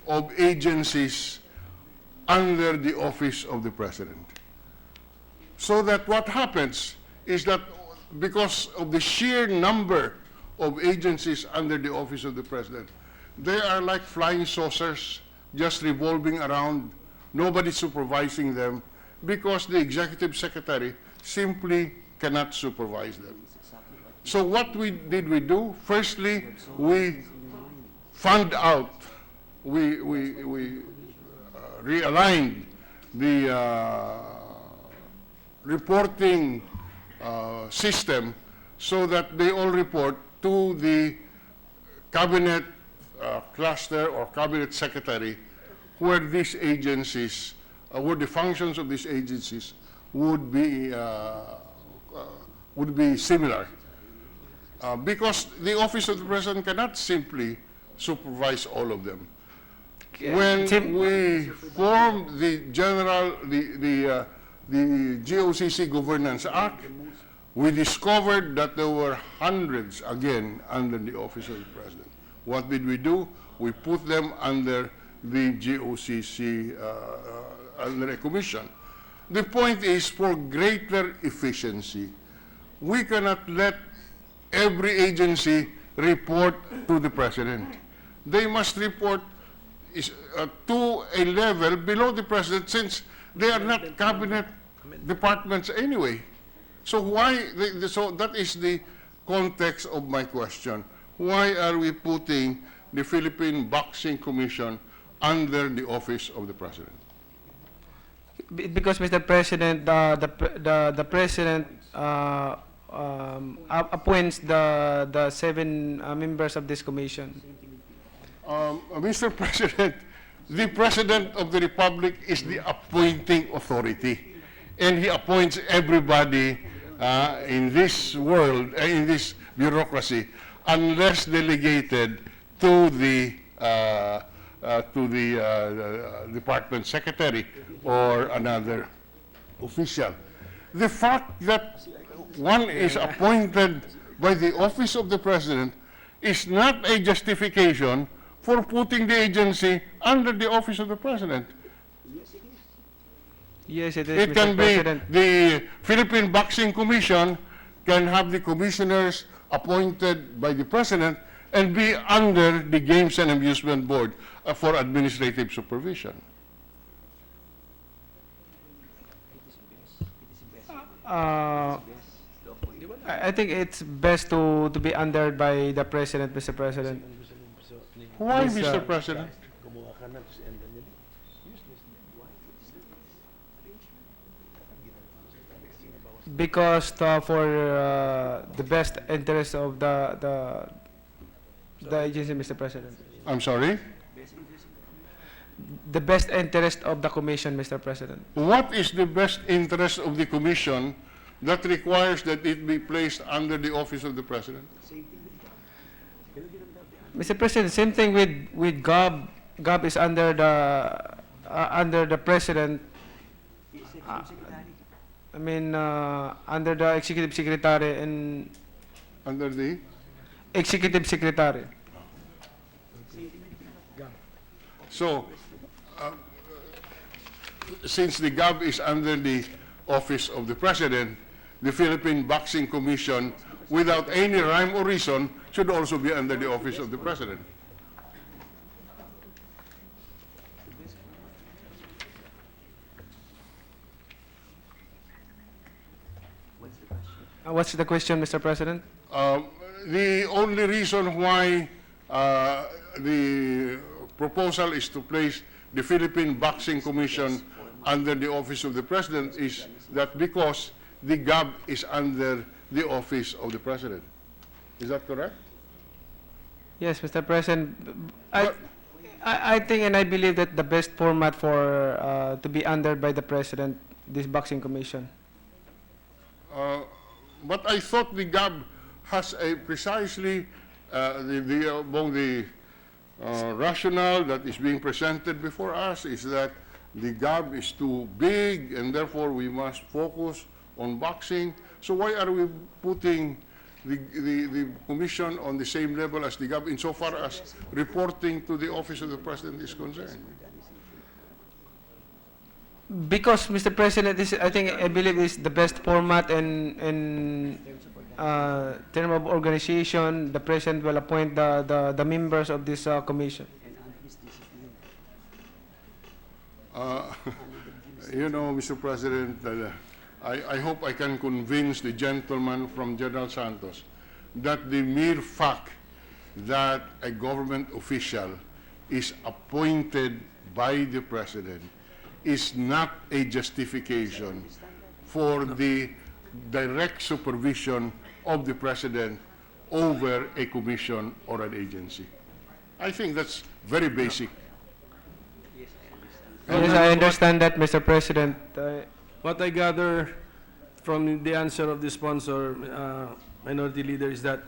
of agencies under the office of the President. So that what happens is that because of the sheer number of agencies under the office of the President, they are like flying saucers just revolving around, nobody supervising them, because the executive secretary simply cannot supervise them. So what we do? Firstly, we fund out, we realigned the reporting system so that they all report to the cabinet cluster or cabinet secretary, where these agencies, where the functions of these agencies would be similar. Because the office of the President cannot simply supervise all of them. When we formed the GOCC Governance Act, we discovered that there were hundreds, again, under the office of the President. What did we do? We put them under the GOCC, under a commission. The point is, for greater efficiency, we cannot let every agency report to the President. They must report to a level below the President, since they are not cabinet departments anyway. So so that is the context of my question. Why are we putting the Philippine Boxing Commission under the office of the President? Because, Mr. President, the President appoints the 7 members of this commission. Mr. President, the President of the Republic is the appointing authority, and he appoints everybody in this world, in this bureaucracy, unless delegated to the department secretary or another official. The fact that one is appointed by the office of the President is not a justification for putting the agency under the office of the President. Yes, it is, It Mr. can be President. the Philippine Boxing Commission can have the commissioners appointed by the President and be under the Games and Amusement Board for administrative supervision. I think it's best to be under by the President, Mr. President. Why, Yes, Mr. President? Because for the best interest of the agency, Mr. President. I'm sorry? The best interest of the commission, Mr. President. What is the best interest of the Commission that requires that it be placed under the office of the President? Mr. President, same thing with GOB. GOB is under the President. Under the Executive Secretary and Under the? Executive Secretary. So, since the GAB is under the office of the President, the Philippine Boxing Commission without any rhyme or reason, should also be under the office of the President. What's the question, Mr. President? The only reason why the proposal is to place the Philippine Boxing Commission under the office of the President is that because the GAB is under the office of the President. Is that correct? Yes, Mr. President. I think and I believe that the best format for to be under by the President, this boxing commission. But I thought the GAB has a precisely among the rationale that is being presented before us is that the GAB is too big and therefore we must focus on boxing. So why are we putting the commission on the same level as the GAB insofar as reporting to the office of the President is concerned? Because, Mr. President, I believe this is the best format and term of organization. The President will appoint the members of this commission. You know, Mr. President, I hope I can convince the gentleman from General Santos that the mere fact that a government official is appointed by the President is not a justification for the direct supervision of the President over a commission or an agency. I think that's very basic. Yes, I understand that, Mr. President. What I gather from the answer of the sponsor, Minority Leader, is that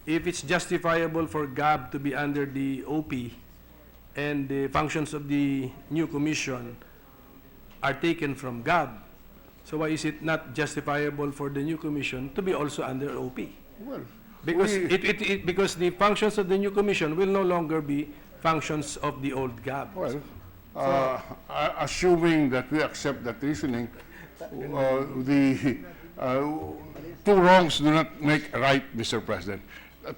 if it's justifiable for GAB to be under the OP and the functions of the new commission are taken from GAB, so why is it not justifiable for the new commission to be also under OP? Well, Because because the functions of the new commission will no longer be functions of the old GAB. well, assuming that we accept that reasoning, the two wrongs do not make a right, Mr. President.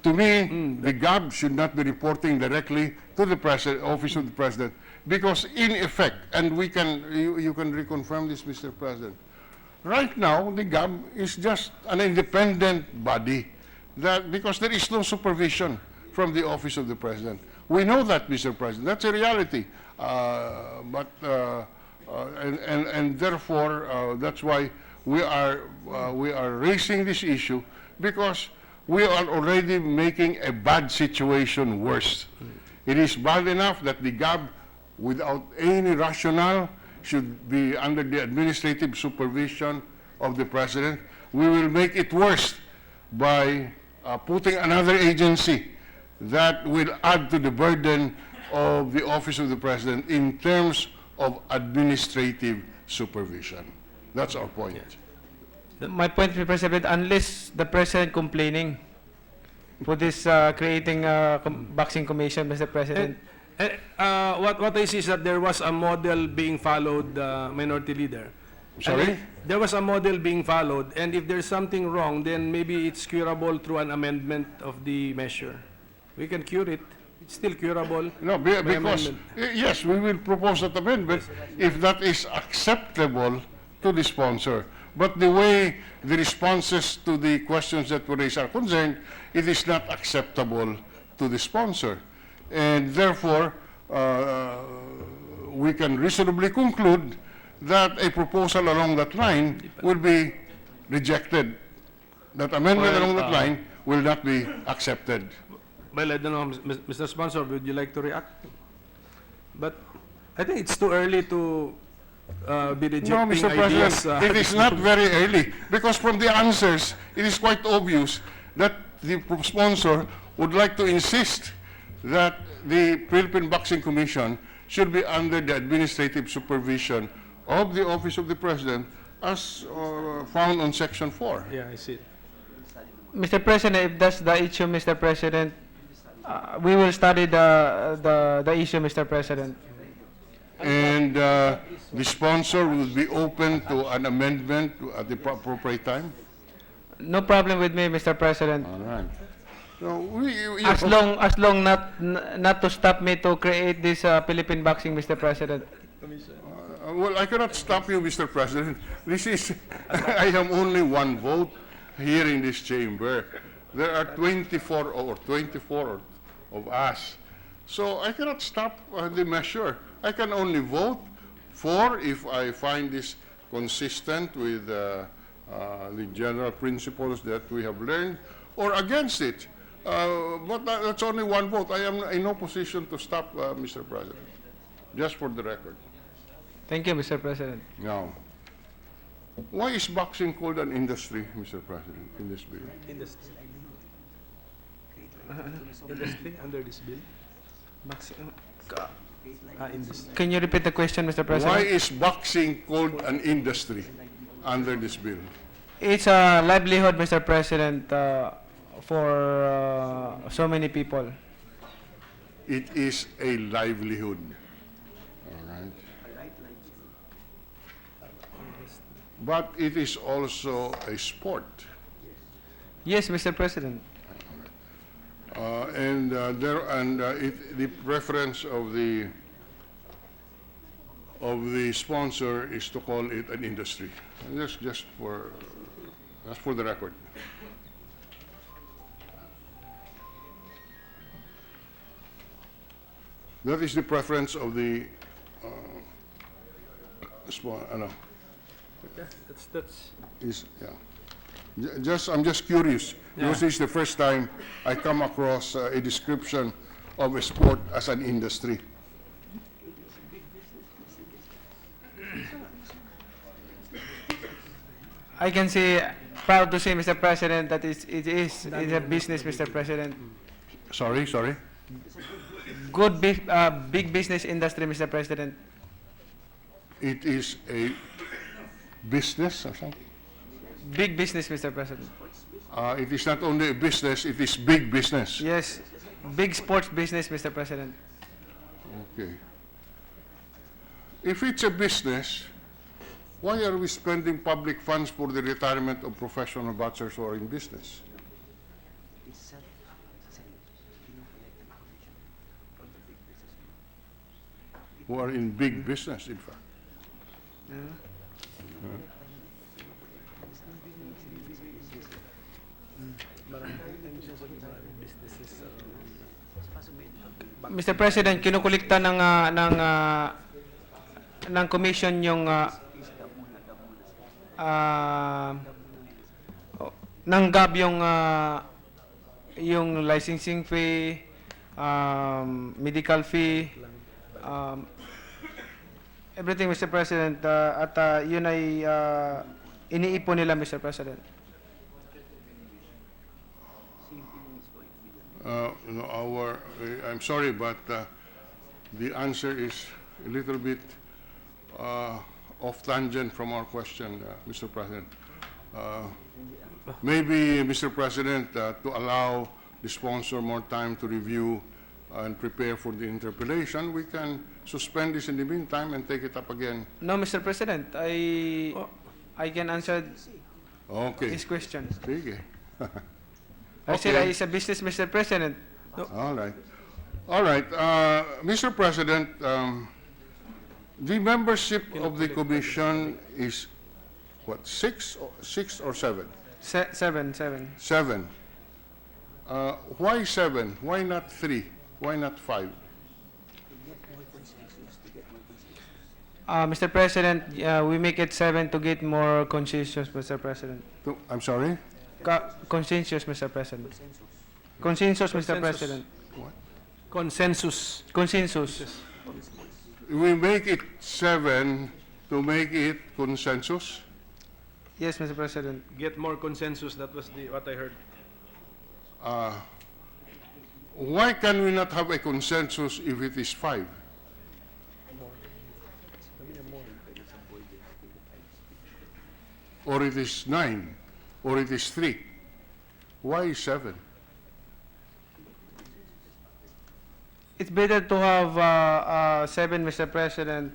To me, the GAB should not be reporting directly to the office of the President, because in effect, and you can reconfirm this, Mr. President, right now the GAB is just an independent body, that because there is no supervision from the office of the President. We know that, Mr. President. That's a reality. And therefore, that's why we are raising this issue, because we are already making a bad situation worse. It is bad enough that the GAB, without any rationale, should be under the administrative supervision of the President. We will make it worse by putting another agency that will add to the burden of the office of the President in terms of administrative supervision. That's our point. My point, Mr. President, unless the President complaining for this creating boxing commission, Mr. President. What I see is that there was a model being followed, Minority Leader. Sorry? There was a model being followed, and if there's something wrong, then maybe it's curable through an amendment of the measure. We can cure it. It's still curable. No, by because, amendment. yes, we will propose that amendment if that is acceptable to the sponsor. But the way the responses to the questions that were raised are concerned, it is not acceptable to the sponsor. And therefore, we can reasonably conclude that a proposal along that line will be rejected. That amendment along that line will not be accepted. Well, I don't know, Mr. Sponsor, would you like to react? But I think it's too early to be rejecting No, Mr. ideas. President, it is not very early, because from the answers, it is quite obvious that the sponsor would like to insist that the Philippine Boxing Commission should be under the administrative supervision of the Office of the President as found on Section 4. Yeah, I see. Mr. President, if that's the issue, Mr. President, we will study the issue, Mr. President. And the sponsor will be open to an amendment at the appropriate time. No problem with me, Mr. President. All right. So we As long not to stop me to create this Philippine boxing, Mr. President. well, I cannot stop you, Mr. President. This is, I am only one vote here in this chamber. There are 24 of us. So I cannot stop the measure. I can only vote for if I find this consistent with the general principles that we have learned, or against it. But that's only one vote. I am in no position to stop, Mr. President, just for the record. Thank you, Mr. President. Now, why is boxing called an industry, Mr. President, in this bill? Industry under this bill. Industry. Can you repeat the question, Mr. President? Why is boxing called an industry under this bill? It's a livelihood, Mr. President, for so many people. It is a livelihood. All right. But it is also a sport. Yes, Mr. President. The preference of the sponsor is to call it an industry. And that's just for the record. That is the preference of the Yeah, that's. I'm just curious, because this is the first time I come across a description of a sport as an industry. I can say, proud to say, Mr. President, that it is a business, Mr. President. Sorry? Good, big business industry, Mr. President. It is a business or something? Big business, Mr. President. It is not only a business, it is big business. Yes, big sports business, Mr. President. Okay. If it's a business, why are we spending public funds for the retirement of professional boxers who are in business? Who are in big business, in fact. Mr. President, kinukulikta ng commission yung nanggap yung licensing fee, medical fee, everything, Mr. President, at yun ay iniipon nila, Mr. President. I'm sorry, but the answer is a little bit off tangent from our question, Mr. President. Maybe, Mr. President, to allow the sponsor more time to review and prepare for the interpellation, we can suspend this in the meantime and take it up again. No, Mr. President, I can answer his question. Sige. I said it's a business, Mr. President. No. All right. Mr. President, the membership of the commission is what, six or seven? Seven. Seven. Why seven? Why not three? Why not five? Mr. President, we make it 7 to get more consensus, Mr. President. I'm sorry? Consensus, Mr. President. Consensus, Mr. President. What? Consensus. Consensus. We make it 7 to make it consensus? Yes, Mr. President. Get more consensus. That was what I heard. Why can we not have a consensus if it is 5? Or it is 9? Or it is 3? Why 7? It's better to have 7, Mr. President,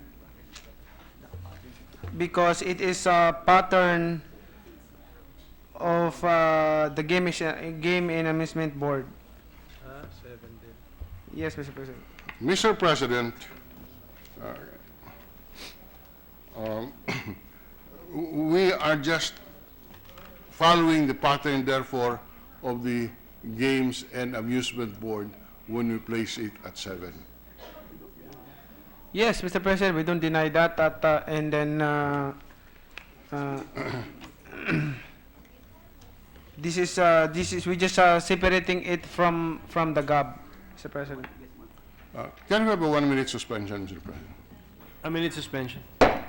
because it is a pattern of the Game and Amusement Board. 7 din. Yes, Mr. President. Mr. President, we are just following the pattern, therefore, of the Games and Amusement Board when we place it at 7. Yes, Mr. President, we don't deny that. And then this is we just separating it from the GAB, Mr. President. Can we have a 1-minute suspension, Mr. President? A minute suspension. Yeah.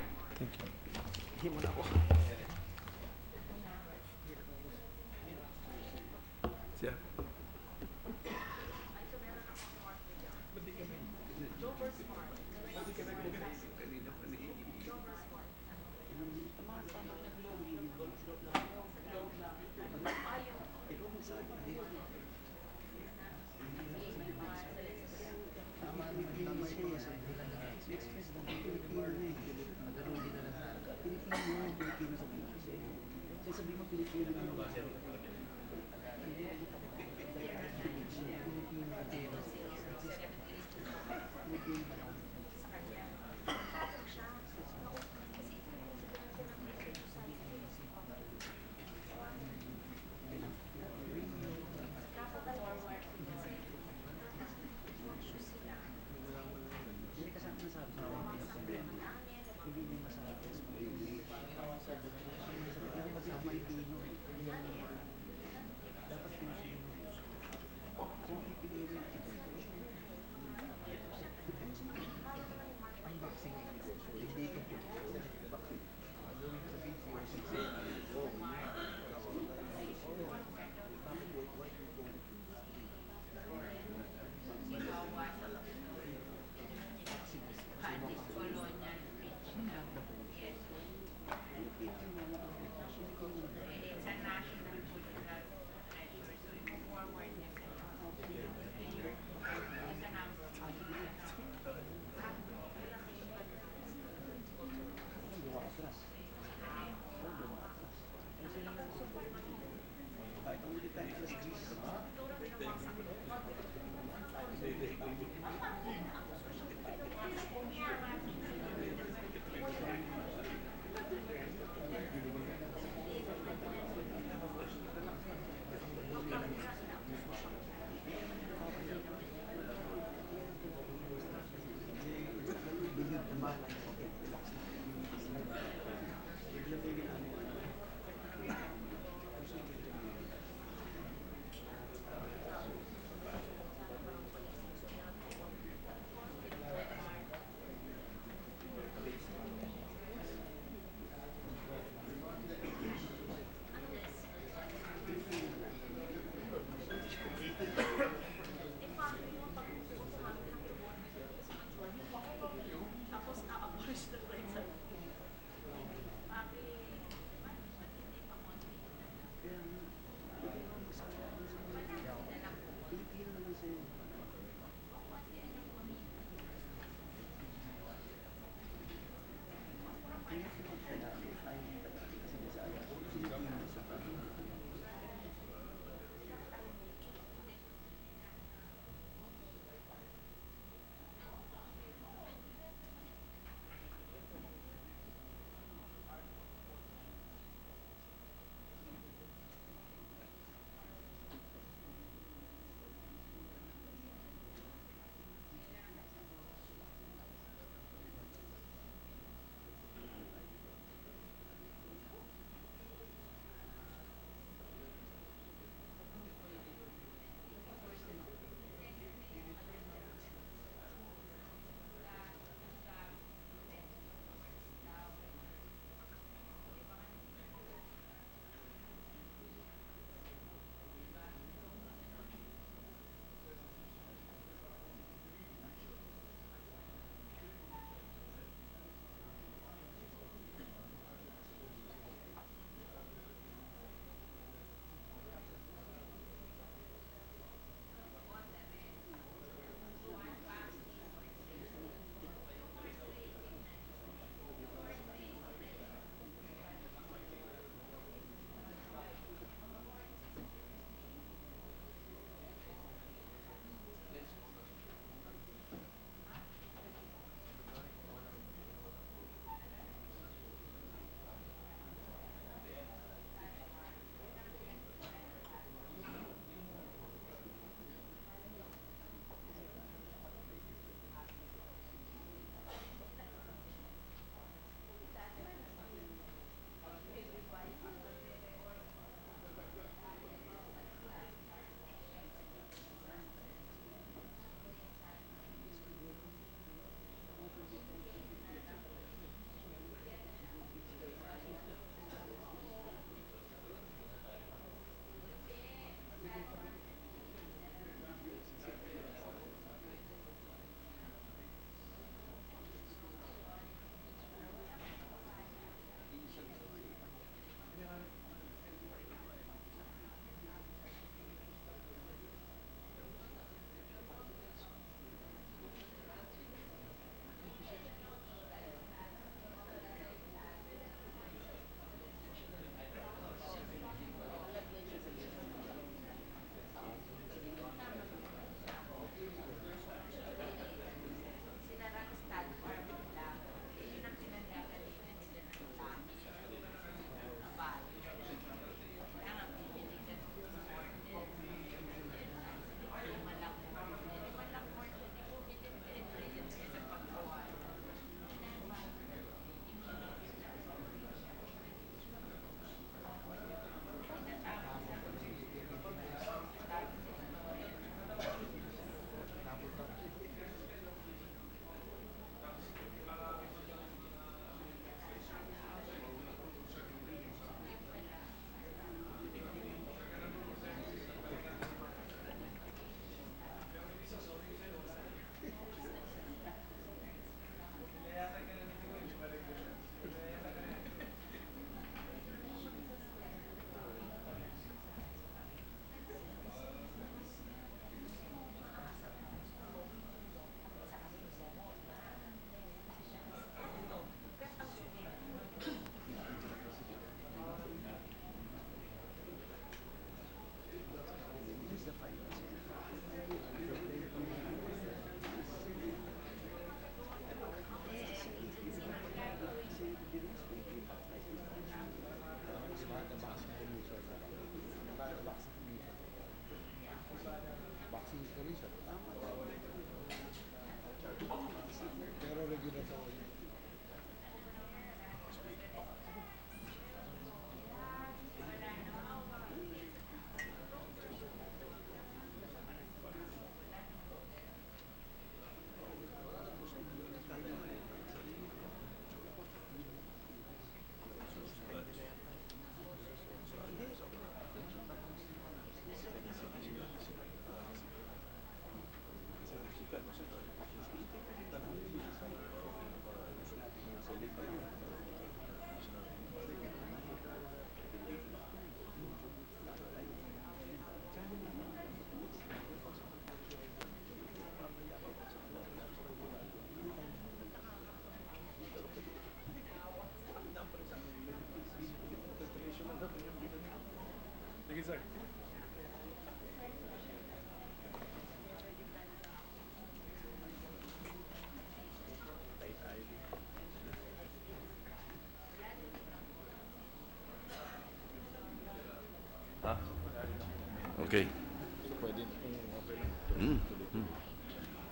Okay.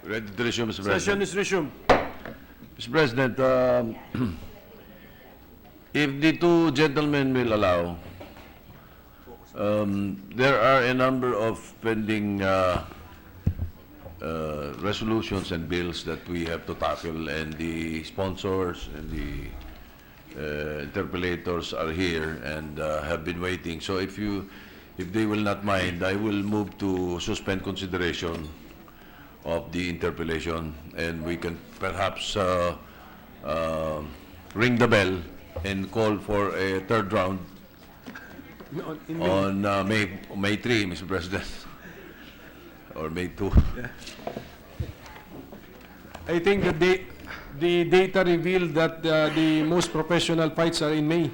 Ready to resume, Mr. President? Session is resumed. Mr. President, if the two gentlemen will allow, there are a number of pending resolutions and bills that we have to tackle, and the sponsors and the interpellators are here and have been waiting. So if they will not mind, I will move to suspend consideration of the interpellation, and we can perhaps ring the bell and call for a third round on May 3, Mr. President, or May 2. I think that the data revealed that the most professional fights are in May.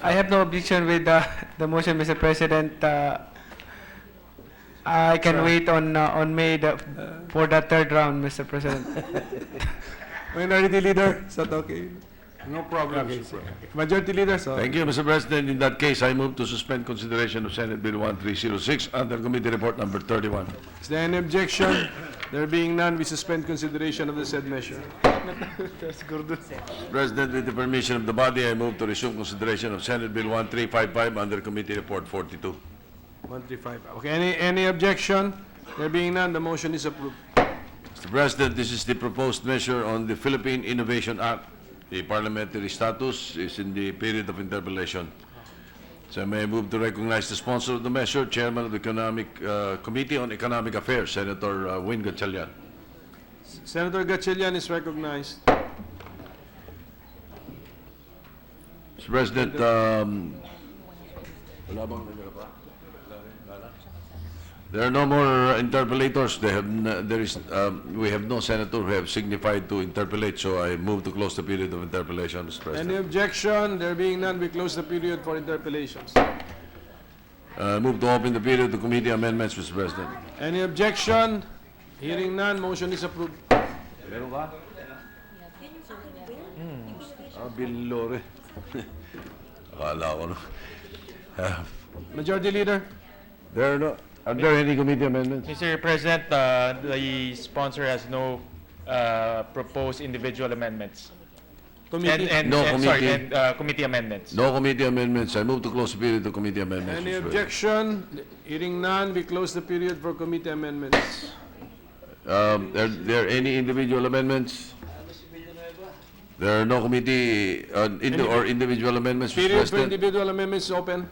I have no objection with the motion, Mr. President. I can wait on May for that third round, Mr. President. Minority Leader, is that okay? No problem, Okay, Mr. President. Majority Leader, so. Thank you, Mr. President. In that case, I move to suspend consideration of Senate Bill 1306 under Committee Report Number 31. Is there any objection? There being none, we suspend consideration of the said measure. President, with the permission of the body, I move to resume consideration of Senate Bill 1355 under Committee Report 42. 135. Okay, any objection? There being none, the motion is approved. Mr. President, this is the proposed measure on the Philippine Innovation Act. The parliamentary status is in the period of interpellation. So may I move to recognize the sponsor of the measure, Chairman of the Committee on Economic Affairs, Senator Win Gatchalian. Senator Gatchalian is recognized. Mr. President, there are no more interpellators. We have no senator who have signified to interpellate, so I move to close the period of interpellation, Mr. President. Any objection? There being none, we close the period for interpellations. Move to open the period to committee amendments, Mr. President. Any objection? Hearing none, motion is approved. Meron ka? Bill Lore. Akala ko, no? Majority Leader? Are there any committee amendments? Mr. President, the sponsor has no proposed individual amendments. Committee? No committee. And committee amendments. No committee amendments. I move to close the period to committee amendments. Any Mr. President. objection? Hearing none, we close the period for committee amendments. Are there any individual amendments? There are no committee or individual amendments, Mr. Period for President. individual amendments is open.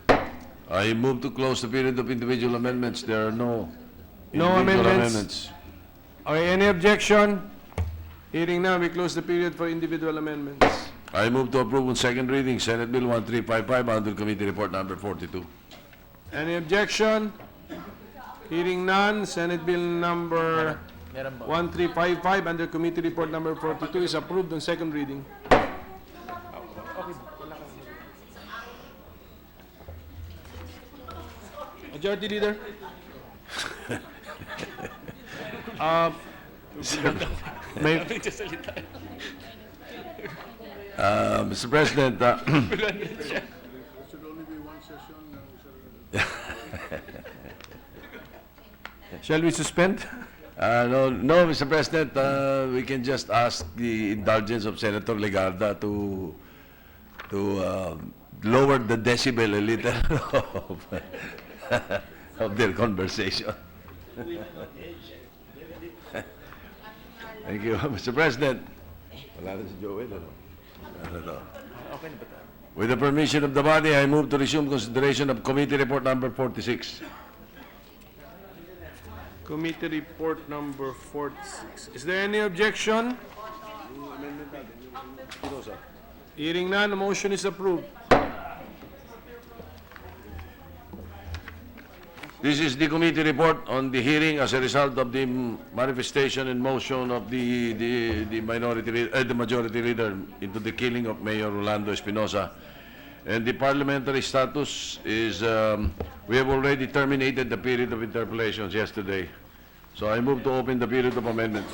I move to close the period of individual amendments. There are no No individual amendments. Okay, any objection? Hearing none, we close the period for individual amendments. I move to approve on second reading Senate Bill 1355 under Committee Report Number 42. Any objection? Hearing none, Senate Bill number 1355 under Committee Report number 42 is approved on second reading. Majority Leader? Mr. President, Should only be one session. Shall we suspend? no, Mr. President, we can just ask the indulgence of Senator Legarda to lower the decibel a little of their conversation. Thank you, Mr. President. Wala na si Joel, ano? Ano to? With the permission of the body, I move to resume consideration of Committee Report Number 46. Committee Report number 46. Is there any objection? Hearing none, the motion is approved. This is the committee report on the hearing as a result of the manifestation and motion of the majority leader into the killing of Mayor Rolando Espinosa And the parliamentary status is, we have already terminated the period of interpellations yesterday. So I move to open the period of amendments.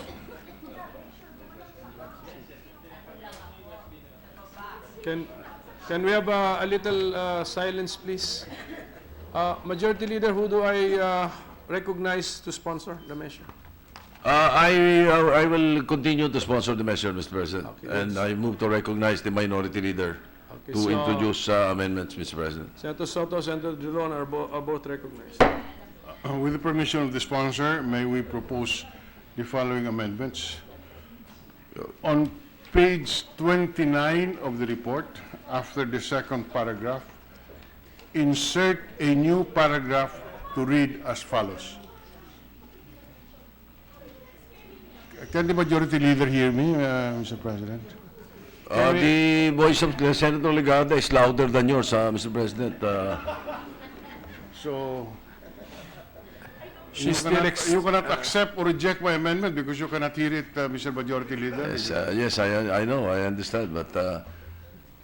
Can we have a little silence, please? Majority Leader, who do I recognize to sponsor the measure? I will continue to sponsor the measure, Mr. President. Okay, And I move to recognize the minority leader Okay, to so introduce amendments, Mr. President. Senator Soto, Senator Drilon are both recognized. With the permission of the sponsor, may we propose the following amendments? On page 29 of the report, after the second paragraph, insert a new paragraph to read as follows. Can the majority leader hear me, Mr. President? The voice of Senator Legarda is louder than yours, Mr. President. So, She's still you cannot accept or reject my amendment because you cannot hear it, Mr. Majority Leader. Yes, I know, I understand, but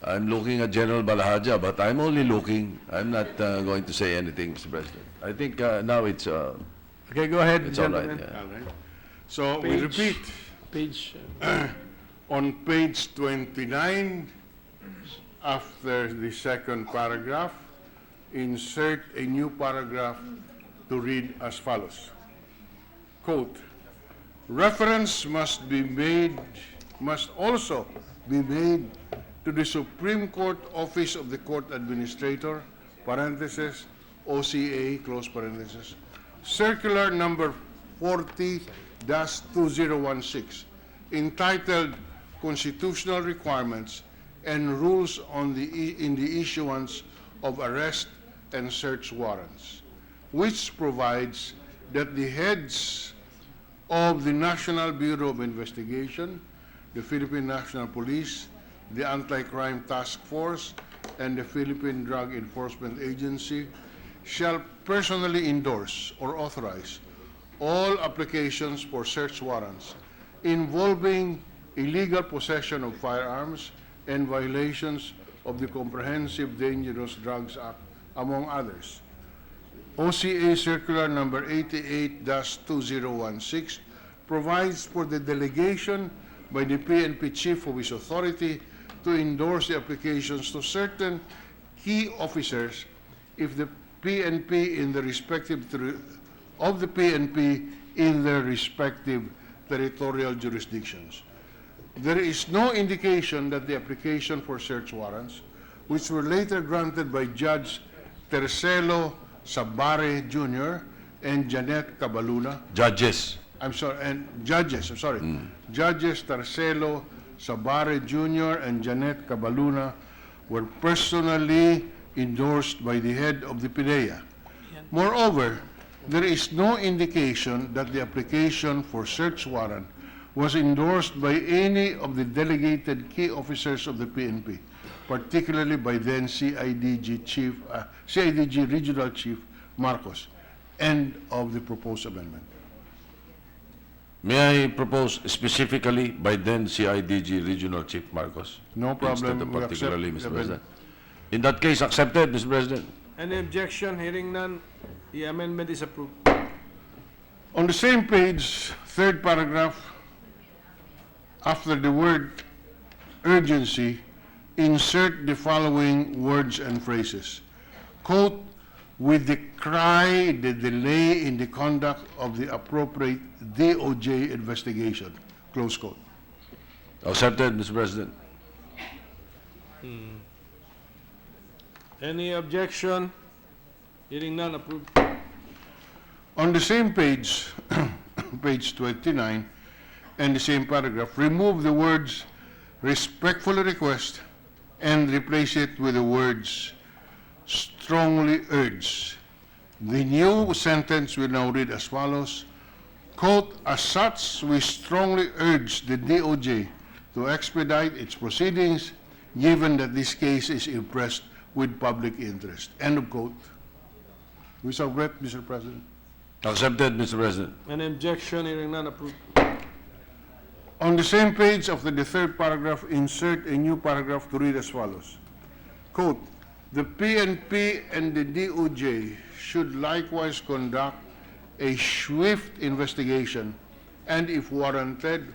I'm looking at General Balahaja, but I'm only looking. I'm not going to say anything, Mr. President. I think now it's Okay, go ahead, it's all right. gentlemen. Yeah. All right. So, we Page- repeat. Page, On page 29, after the second paragraph, insert a new paragraph to read as follows. Quote, reference must also be made to the Supreme Court Office of the Court Administrator, parenthesis, OCA, close parenthesis, circular number 40-2016, entitled Constitutional Requirements and Rules on in the Issuance of Arrest and Search Warrants, which provides that the heads of the National Bureau of Investigation, the Philippine National Police, the Anti-Crime Task Force, and the Philippine Drug Enforcement Agency shall personally endorse or authorize all applications for search warrants involving illegal possession of firearms and violations of the Comprehensive Dangerous Drugs Act, among others. OCA Circular Number 88-2016 provides for the delegation by the PNP Chief of his authority to endorse the applications to certain key officers if the PNP in the respective territorial jurisdictions. There is no indication that the application for search warrants, which were later granted by Judge Tercelo Sabare Jr. and Janet Cabaluna, Judges. Judges Tercelo Sabare Jr. and Janet Cabaluna were personally endorsed by the head of the PIDEA. Moreover, there is no indication that the application for search warrant was endorsed by any of the delegated key officers of the PNP, particularly by then CIDG Regional Chief Marcos. End of the proposed amendment. May I propose specifically by then CIDG Regional Chief Marcos? No problem. Instead of We accept particularly, the Mr. President. In that case, accepted, Mr. President. any objection? Hearing none, the amendment is approved. On the same page, third paragraph, after the word urgency, insert the following words and phrases. Quote, we decry the delay in the conduct of the appropriate DOJ investigation. Close quote. Accepted, Mr. President. Any objection? Hearing none, approved. On the same page, page 29, and the same paragraph, remove the words respectfully request and replace it with the words strongly urge. The new sentence will now read as follows. Quote, as such, we strongly urge the DOJ to expedite its proceedings given that this case is impressed with public interest. End of quote. We shall read, Mr. President. Accepted, Mr. President. Any objection? Hearing none, approved. On the same page, after the third paragraph, insert a new paragraph to read as follows. Quote, The PNP and the DOJ should likewise conduct a swift investigation and, if warranted,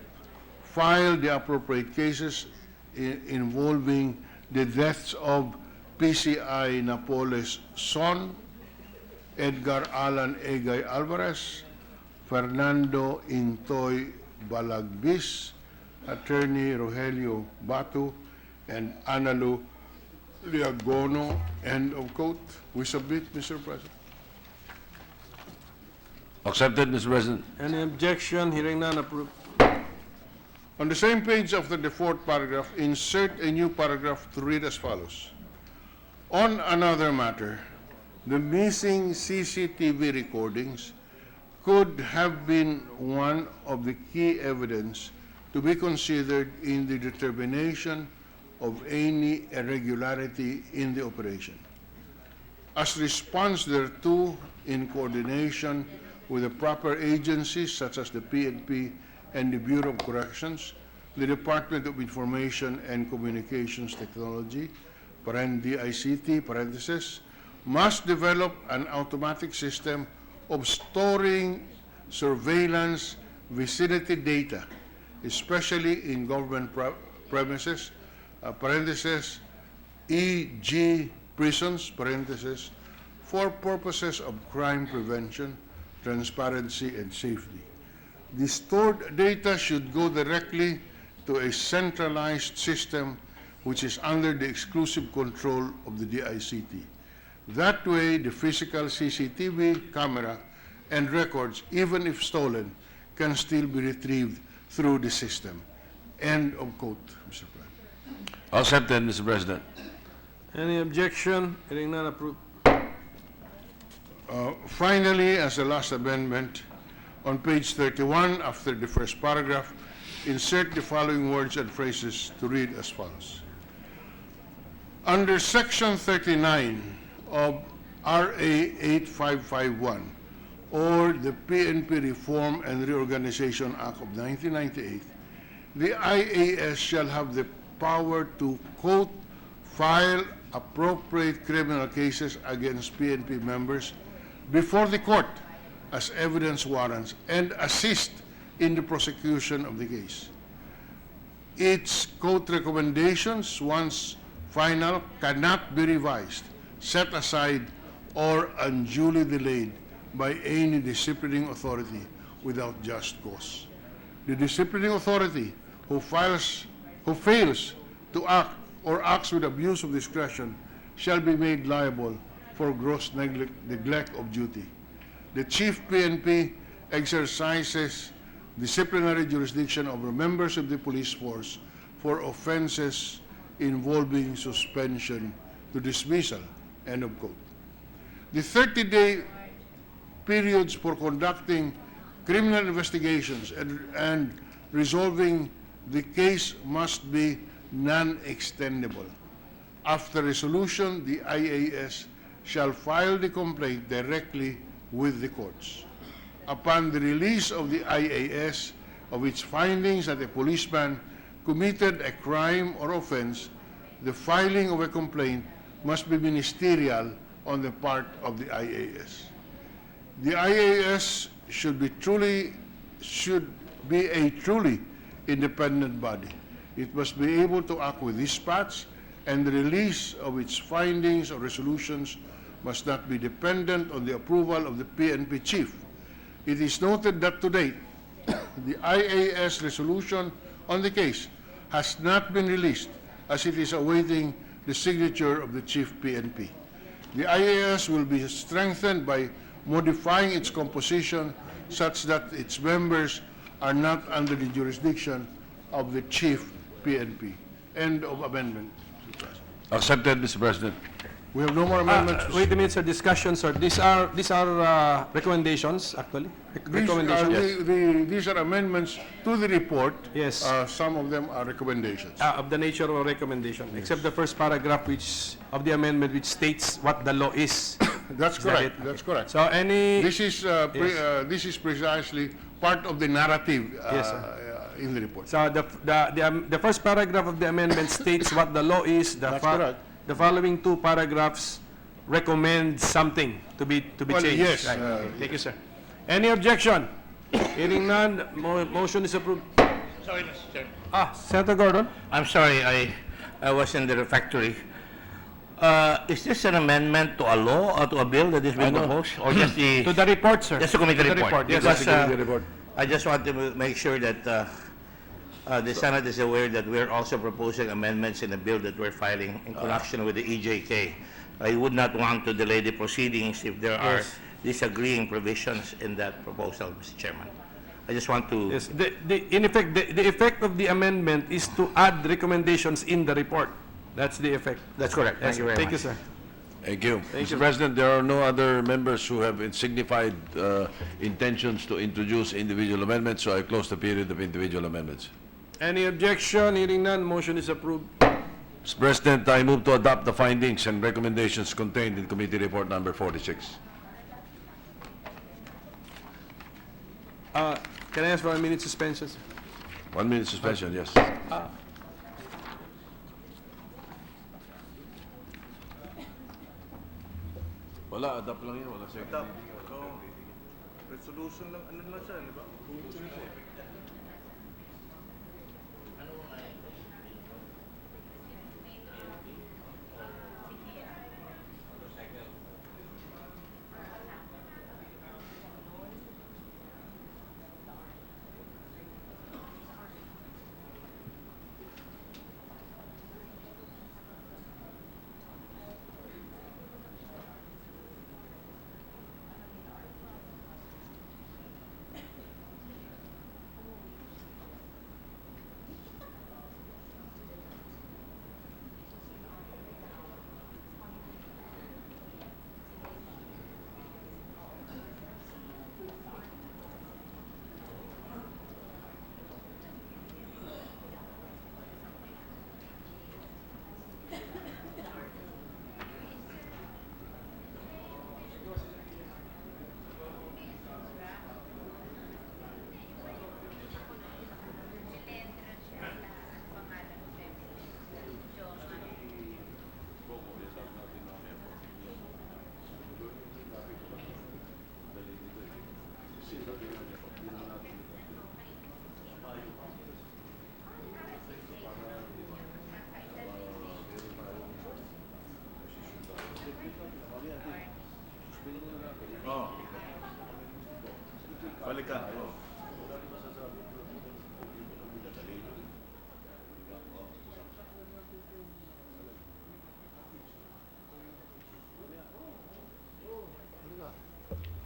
file the appropriate cases involving the deaths of PCI Napoles Son, Edgar Alan Egay Alvarez, Fernando Intoy Balagbis, Attorney Rogelio Batu, and Analu Liagono. End of quote. We submit, Mr. President. Accepted, Mr. President. Any objection? Hearing none, approved. On the same page after the fourth paragraph, insert a new paragraph to read as follows. On another matter, the missing CCTV recordings could have been one of the key evidence to be considered in the determination of any irregularity in the operation. As response thereto, in coordination with the proper agencies such as the PNP and the Bureau of Corrections, the Department of Information and Communications Technology, DICT, parentheses, must develop an automatic system of storing surveillance vicinity data, especially in government premises, parentheses, e.g. prisons, parentheses, for purposes of crime prevention, transparency, and safety. The stored data should go directly to a centralized system which is under the exclusive control of the DICT. That way, the physical CCTV camera and records, even if stolen, can still be retrieved through the system. End of quote, Mr. President. Accepted, Mr. President. Any objection? Hearing none, approved. Finally, as the last amendment, on page 31, after the first paragraph, insert the following words and phrases to read as follows. Under Section 39 of RA 8551, or the PNP Reform and Reorganization Act of 1998, the IAS shall have the power to, quote, file appropriate criminal cases against PNP members before the court as evidence warrants and assist in the prosecution of the case. Its quote recommendations, once final, cannot be revised, set aside, or unduly delayed by any disciplining authority without just cause. The disciplining authority who fails to act or acts with abuse of discretion shall be made liable for gross neglect of duty. The Chief PNP exercises disciplinary jurisdiction over members of the police force for offenses involving suspension to dismissal, end of quote. The 30-day periods for conducting criminal investigations and resolving the case must be non-extendable. After resolution, the IAS shall file the complaint directly with the courts. Upon the release of the IAS of its findings that a policeman committed a crime or offense, the filing of a complaint must be ministerial on the part of the IAS. The IAS should be a truly independent body. It must be able to act with dispatch, and the release of its findings or resolutions must not be dependent on the approval of the PNP chief. It is noted that to date, the IAS resolution on the case has not been released as it is awaiting the signature of the chief PNP. The IAS will be strengthened by modifying its composition such that its members are not under the jurisdiction of the chief PNP. End of amendment, Mr. President. Accepted, Mr. President. We have no more amendments. Wait a minute, sir. Discussion, sir. These are recommendations, actually. Recommendations. These are amendments to the report. Yes. Some of them are recommendations. Of the nature of a recommendation, except the first paragraph of the amendment which states what the law is. That's Is that correct. it? That's correct. So any... This is precisely part of the narrative Yes, sir. in the report. So the first paragraph of the amendment states what the law is. That's correct. the following two paragraphs recommend something to be Well, changed. yes, Right. Thank you, sir. Any objection? Hearing none, motion is approved. Sorry, Mr. Chair. Senator Gordon? I'm sorry, I was in the refectory. Is this an amendment to a law or to a bill that is being proposed? Or just the... To the report, sir. Just the committee To the report? yes, Because, sir. the report. I just want to make sure that the Senate is aware that we're also proposing amendments in the bill that we're filing in connection with the EJK. I would not want to delay the proceedings if there are disagreeing provisions in that proposal, Mr. Chairman. I just want to... Yes, in effect, the effect of the amendment is to add recommendations in the report. That's the effect. That's correct. Thank you very much. Thank you, sir. Thank you. Thank Mr. you. President, there are no other members who have signified intentions to introduce individual amendments, so I close the period of individual amendments. Any objection? Hearing none, motion is approved. Mr. President, I move to adopt the findings and recommendations contained in Committee Report Number 46. Can I ask for a minute suspension, sir? 1 minute suspension, yes. Wala, adopt lang yan. Wala second. Resolution lang, ano lang siya, di ba? Balikan.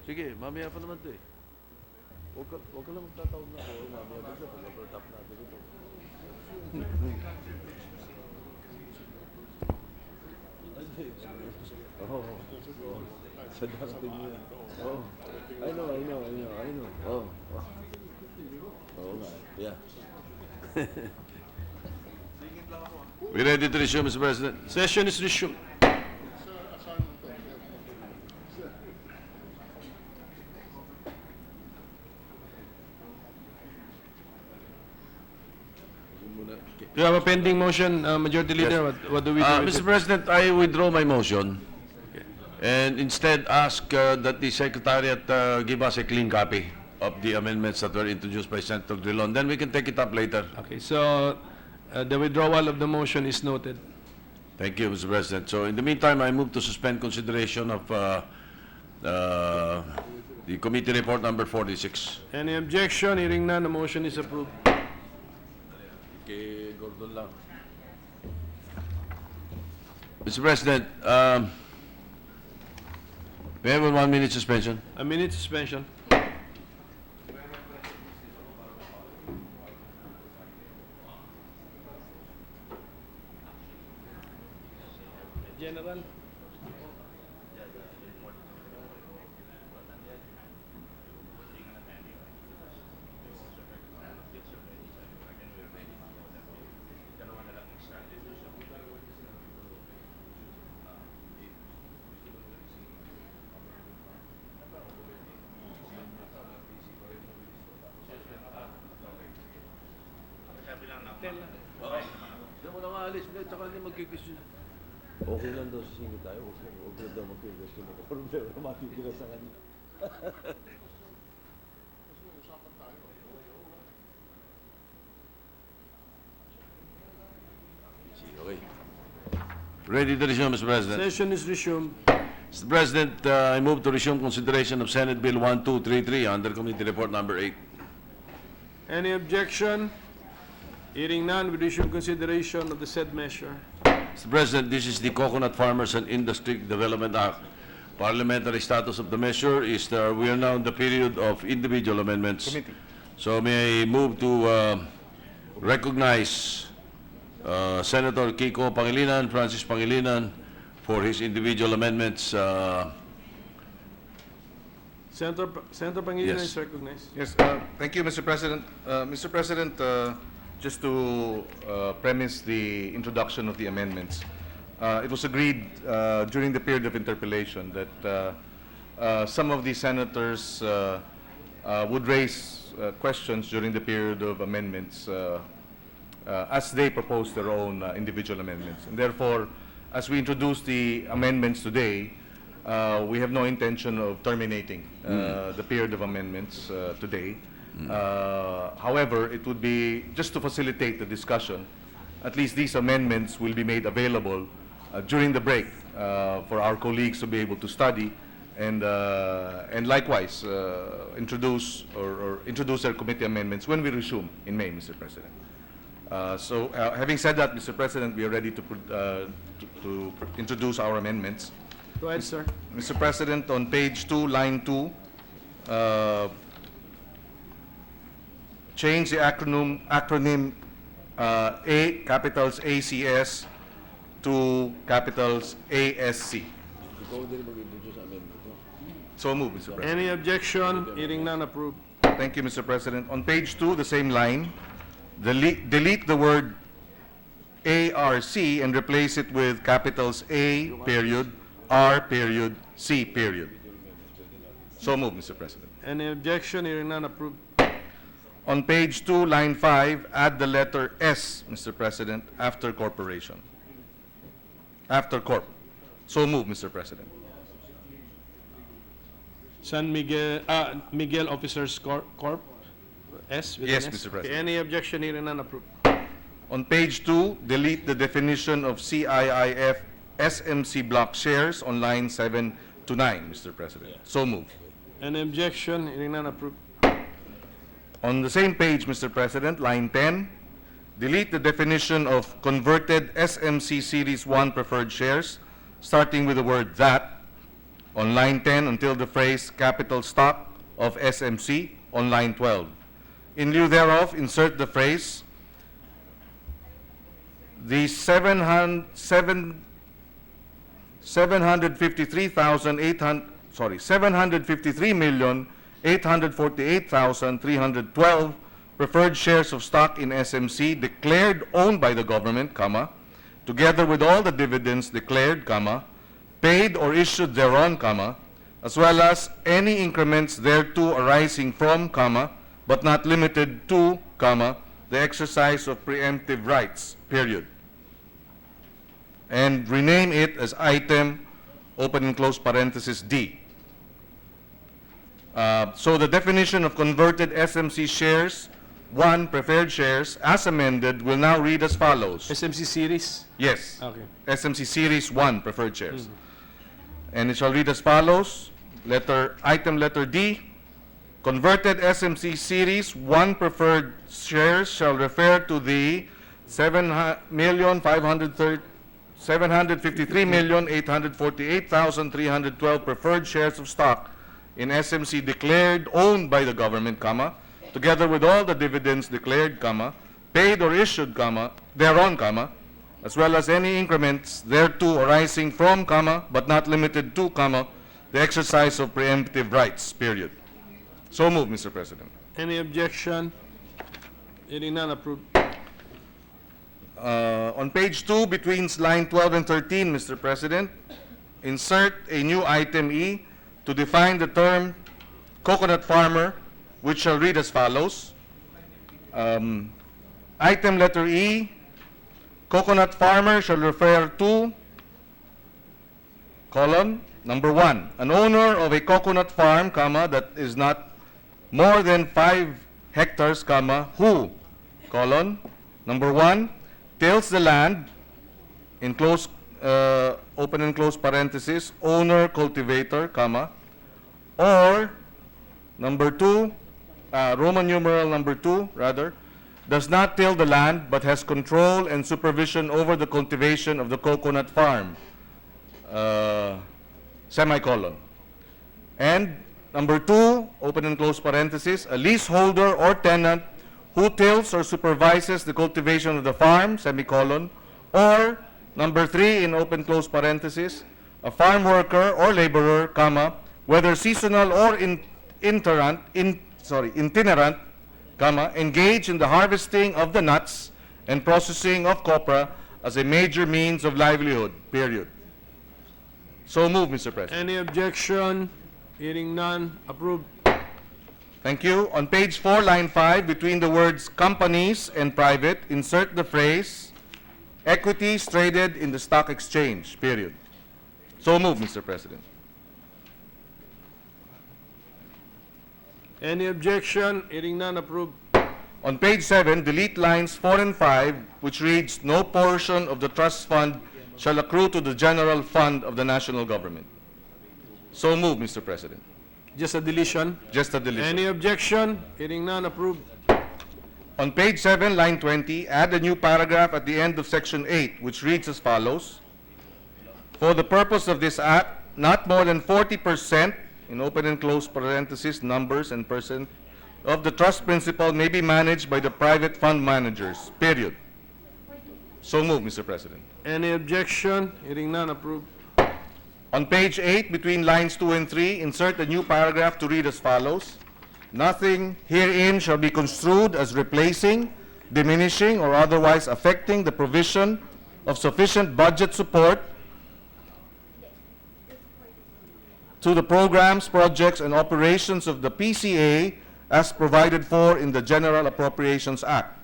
Sige, mamaya pa naman ito eh. Huwag ka lang magtatawag na ako. Mamaya pa ito. Pag-top natin ito. Oh, sa darating mo yan. Oh, I know. Oh, oo nga, yeah. We ready to resume, Mr. President? Session is resumed. You have a pending motion, Majority Leader. What do we do with Mr. it? President, I withdraw my motion and instead ask that the Secretariat give us a clean copy of the amendments that were introduced by Senator Drilon. Then we can take it up later. Okay, so the withdrawal of the motion is noted. Thank you, Mr. President. So in the meantime, I move to suspend consideration of the Committee Report Number 46. Any objection? Hearing none, the motion is approved. Kay Gordon lang. Mr. President, we have a 1 minute suspension. A minute suspension. General. Diyan mo na maalis, tsaka hindi magkikisyon. Okay lang daw sisingit tayo. Huwag na daw mag-question ako. Problema matitira sa kanya. Okay. Ready to resume, Mr. President. Session is resumed. Mr. President, I move to resume consideration of Senate Bill 1233 under Committee Report Number 8. Any objection? Hearing none, we resume consideration of the said measure. Mr. President, this is the Coconut Farmers and Industry Development Act. Parliamentary status of the measure is we are now in the period of individual amendments. So may I move to recognize Senator Kiko Pangilinan, Francis Pangilinan, for his individual amendments. Senator Pangilinan Yes. is recognized. Yes, thank you, Mr. President. Mr. President, just to premise the introduction of the amendments, it was agreed during the period of interpellation that some of the senators would raise questions during the period of amendments as they propose their own individual amendments. And therefore, as we introduce the amendments today, we have no intention of terminating the period of amendments today. However, it would be, just to facilitate the discussion, at least these amendments will be made available during the break for our colleagues to be able to study and likewise introduce their committee amendments when we resume in May, Mr. President. Having said that, Mr. President, we are ready to introduce our amendments. Go ahead, sir. Mr. President, on page 2, line 2, change the acronym A, capitals ACS, to capitals ASC. So move, Mr. President. Any objection? Hearing none, approved. Thank you, Mr. President. On page 2, the same line, delete the word ARC and replace it with capitals A, period, R, period, C, period. So move, Mr. President. Any objection? Hearing none, approved. On page 2, line 5, add the letter S, Mr. President, after corporation. After corp. So move, Mr. President. San Miguel, Miguel Officers Corp. S? with Yes, an S? Mr. President. Okay, any objection? Hearing none, approved. On page 2, delete the definition of CIIF SMC block shares on line 7 to 9, Mr. President. So move. Any objection? Hearing none, approved. On the same page, Mr. President, line 10, delete the definition of converted SMC Series 1 preferred shares, starting with the word that, on line 10 until the phrase capital stock of SMC on line 12. In lieu thereof, insert the phrase, the 753,848,312 preferred shares of stock in SMC declared owned by the government, comma, together with all the dividends declared, comma, paid or issued thereon, comma, as well as any increments thereto arising from, comma, but not limited to, comma, the exercise of preemptive rights, period. And rename it as item, open and close parenthesis, D. So the definition of converted SMC shares, 1 preferred shares, as amended, will now read as follows. SMC series? Yes. Okay. SMC Series 1 preferred shares. And it shall read as follows. Item letter D, converted SMC Series 1 preferred shares shall refer to the 753,848,312 preferred shares of stock in SMC declared owned by the government, comma, together with all the dividends declared, comma, paid or issued, comma, thereon, comma, as well as any increments thereto arising from, comma, but not limited to, comma, the exercise of preemptive rights, period. So move, Mr. President. Any objection? Hearing none, approved. On page 2, between line 12 and 13, Mr. President, insert a new item E to define the term coconut farmer, which shall read as follows. Item letter E, coconut farmer shall refer to colon, number 1, an owner of a coconut farm, comma, that is not more than 5 hectares, comma, who, colon, number 1, tills the land, in close, open and close parenthesis, owner, cultivator, comma, or number 2, Roman numeral number 2, rather, does not till the land but has control and supervision over the cultivation of the coconut farm, semicolon. And number 2, open and close parenthesis, a leaseholder or tenant who tills or supervises the cultivation of the farm, semicolon, or number 3, in open close parenthesis, a farm worker or laborer, comma, whether seasonal or itinerant, comma, engaged in the harvesting of the nuts and processing of copra as a major means of livelihood, period. So move, Mr. President. Any objection? Hearing none, approved. Thank you. On page 4, line 5, between the words companies and private, insert the phrase equities traded in the stock exchange, period. So move, Mr. President. Any objection? Hearing none, approved. On page 7, delete lines 4 and 5, which reads, no portion of the trust fund shall accrue to the general fund of the national government. So move, Mr. President. Just a deletion. Just a deletion. Any objection? Hearing none, approved. On page 7, line 20, add a new paragraph at the end of section 8, which reads as follows. For the purpose of this act, not more than 40%, in open and close parenthesis, numbers and percent, of the trust principal may be managed by the private fund managers, period. So move, Mr. President. Any objection? Hearing none, approved. On page 8, between lines 2 and 3, insert a new paragraph to read as follows. Nothing herein shall be construed as replacing, diminishing, or otherwise affecting the provision of sufficient budget support to the programs, projects, and operations of the PCA as provided for in the General Appropriations Act,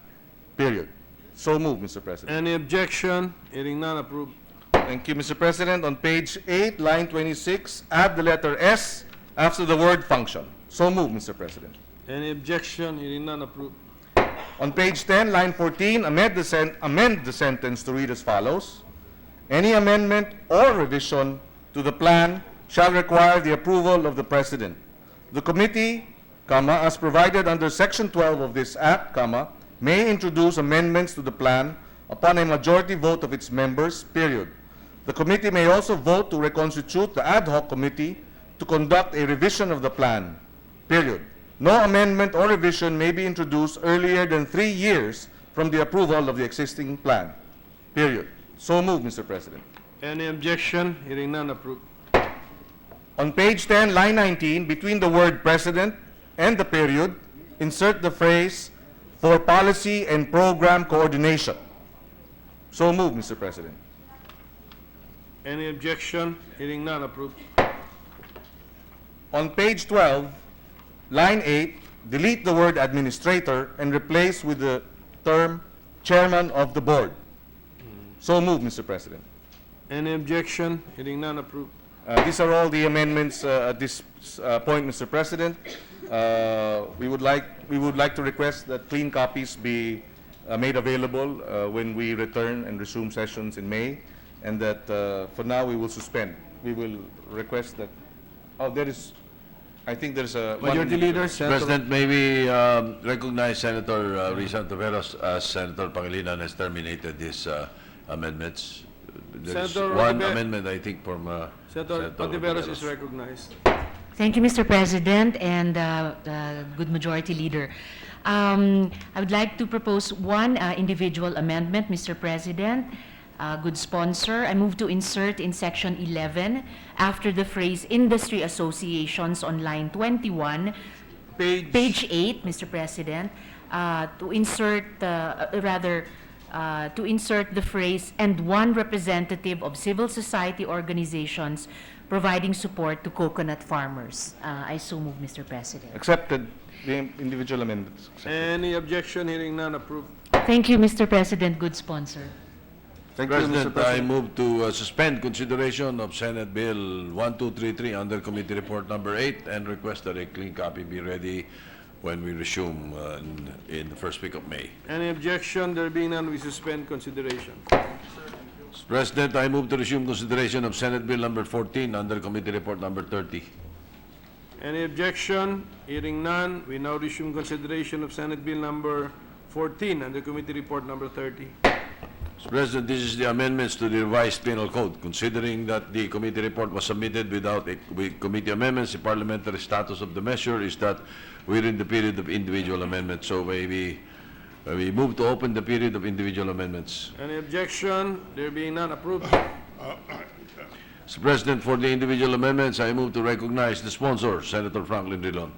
period. So move, Mr. President. Any objection? Hearing none, approved. Thank you, Mr. President. On page 8, line 26, add the letter S after the word function. So move, Mr. President. Any objection? Hearing none, approved. On page 10, line 14, amend the sentence to read as follows. Any amendment or revision to the plan shall require the approval of the President. The committee, comma, as provided under Section 12 of this Act, comma, may introduce amendments to the plan upon a majority vote of its members, period. The committee may also vote to reconstitute the ad hoc committee to conduct a revision of the plan, period. No amendment or revision may be introduced earlier than 3 years from the approval of the existing plan, period. So move, Mr. President. Any objection? Hearing none, approved. On page 10, line 19, between the word President and the period, insert the phrase for policy and program coordination. So move, Mr. President. Any objection? Hearing none, approved. On page 12, line 8, delete the word administrator and replace with the term chairman of the board. So move, Mr. President. Any objection? Hearing none, approved. These are all the amendments at this point, Mr. President. We would like to request that clean copies be made available when we return and resume sessions in May, and that for now we will suspend. We will request that. Oh, there is. I think there's a Majority Leader, Senator. President, may we recognize Senator Risa Antiveros as Senator Pangilinan has terminated his amendments. There's Senator one Antiveros. amendment, I think, from Senator Antiveros is recognized. Thank you, Mr. President, and good Majority Leader. I would like to propose one individual amendment, Mr. President. Good sponsor. I move to insert in section 11, after the phrase industry associations on line 21, page 8, Mr. President, to insert, to insert the phrase and one representative of civil society organizations providing support to coconut farmers. I so move, Mr. President. accepted. The individual amendments. Accepted. Any objection? Hearing none, approved. Thank you, Mr. President. Good sponsor. Thank you, President, Mr. President. I move to suspend consideration of Senate Bill 1233 under Committee Report Number 8 and request that a clean copy be ready when we resume in the first week of May. Any objection? There being none, we suspend consideration. Mr. President, I move to resume consideration of Senate Bill Number 14 under Committee Report Number 30. Any objection? Hearing none, we now resume consideration of Senate Bill number 14 under Committee Report number 30. Mr. President, this is the amendments to the revised penal code. Considering that the committee report was submitted without with committee amendments, the parliamentary status of the measure is that we're in the period of individual amendments. So we move to open the period of individual amendments. Any objection? There being none, approved. Mr. President, for the individual amendments, I move to recognize the sponsor, Senator Franklin Drilon,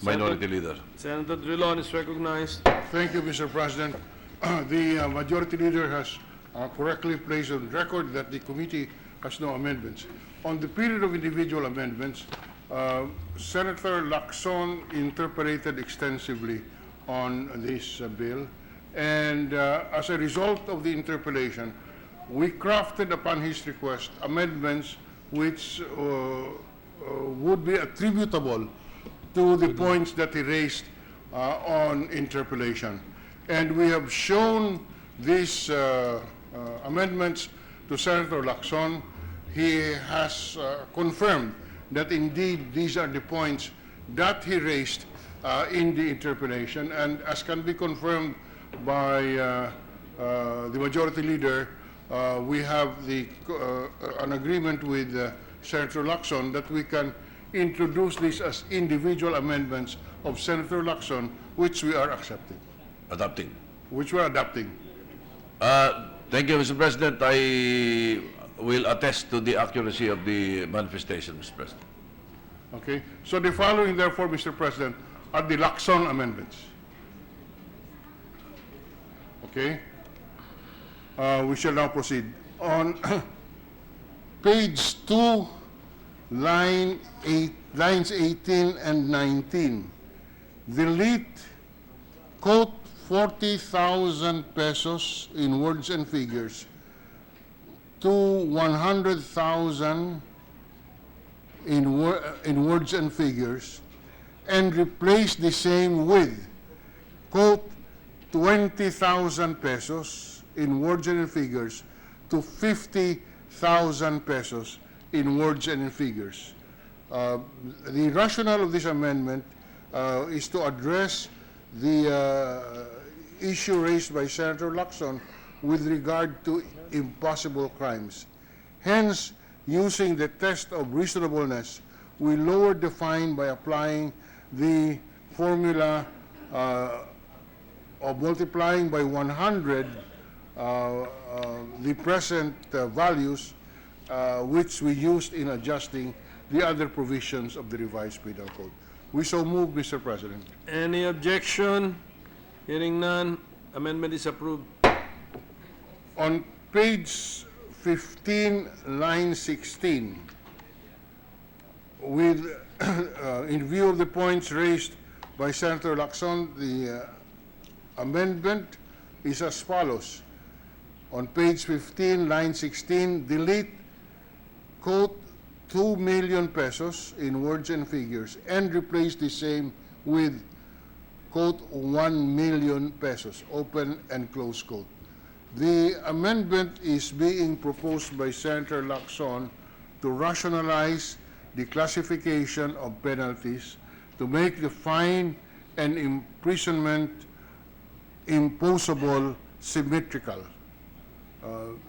Minority Leader. Senator Drilon is recognized. Thank you, Mr. President. The Majority Leader has correctly placed on record that the committee has no amendments. On the period of individual amendments, Senator Lacson interpreted extensively on this bill, and as a result of the interpolation, we crafted upon his request amendments which would be attributable to the points that he raised on interpolation. And we have shown these amendments to Senator Lacson. He has confirmed that indeed these are the points that he raised in the interpolation, and as can be confirmed by the Majority Leader, we have an agreement with Senator Lacson that we can introduce this as individual amendments of Senator Lacson, which we are accepting. Adopting. Which we're adopting. Thank you, Mr. President. I will attest to the accuracy of the manifestation, Mr. President. Okay? So the following, therefore, Mr. President, are the Lacson amendments. Okay? We shall now proceed. On page 2, lines 18 and 19, delete, quote, 40,000 pesos in words and figures to 100,000 in words and figures, and replace the same with, quote, 20,000 pesos in words and in figures to 50,000 pesos in words and in figures. The rationale of this amendment is to address the issue raised by Senator Lacson with regard to impossible crimes. Hence, using the test of reasonableness, we lowered the fine by applying the formula of multiplying by 100 the present values which we used in adjusting the other provisions of the revised penal code. We so move, Mr. President. Any objection? Hearing none, amendment is approved. On page 15, line 16, with in view of the points raised by Senator Lacson, the amendment is as follows. On page 15, line 16, delete, quote, 2 million pesos in words and figures, and replace the same with, quote, 1 million pesos, open and close quote. The amendment is being proposed by Senator Lacson to rationalize the classification of penalties, to make the fine and imprisonment imposable symmetrical.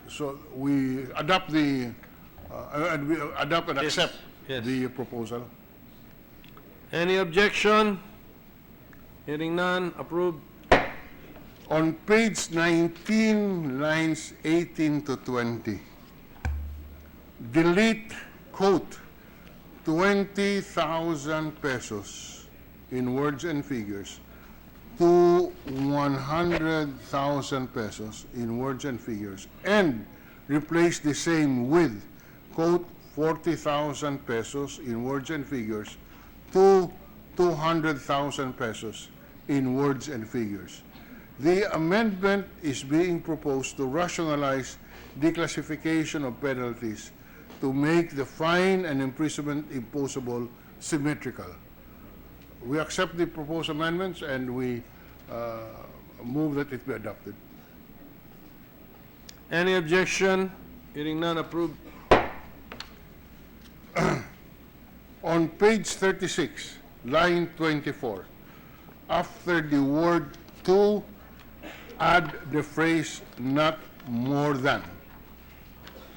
So we adopt the and we adopt and accept the proposal. Any objection? Hearing none, approved. On page 19, lines 18 to 20, delete, quote, 20,000 pesos in words and figures to 100,000 pesos in words and figures, and replace the same with, quote, 40,000 pesos in words and figures to 200,000 pesos in words and figures. The amendment is being proposed to rationalize declassification of penalties to make the fine and imprisonment imposable symmetrical. We accept the proposed amendments and we move that it be adopted. Any objection? Hearing none, approved. On page 36, line 24, after the word "to," add the phrase "not more than."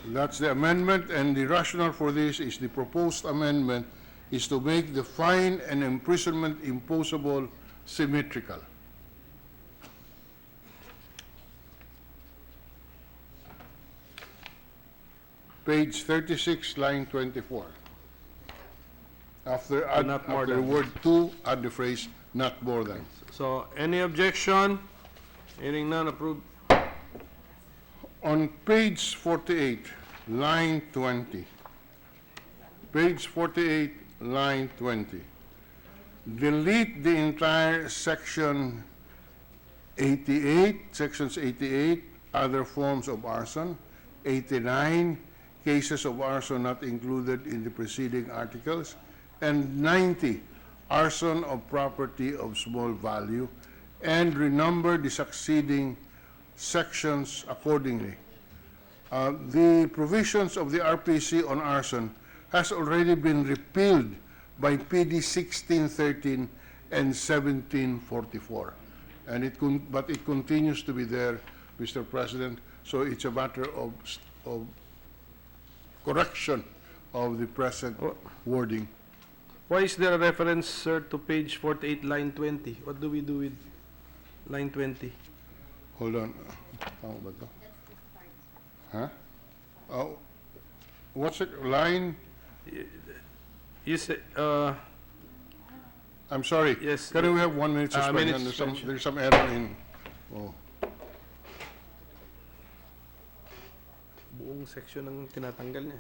That's the amendment, and the rationale for this is the proposed amendment is to make the fine and imprisonment imposable symmetrical. Page 36, line 24. After not more the than. word "to," add the phrase "not more than." So, any objection? Hearing none, approved. On page 48, line 20. Page 48, line 20. Delete the entire section 88, sections 88, other forms of arson, 89, cases of arson not included in the preceding articles, and 90, arson of property of small value, and renumber the succeeding sections accordingly. The provisions of the RPC on arson has already been repealed by PD 1613 and 1744. And but it continues to be there, Mr. President, so it's a matter of correction of the present wording. Why is there a reference, sir, to page 48, line 20? What do we do with line 20? Hold on. Tama ba to? Huh? Oh, what's it? Line? You say, I'm sorry. Yes. Can we have 1 minute suspension? minute There's suspension. there's some error in. Oh. buong section ng tinatanggal niya.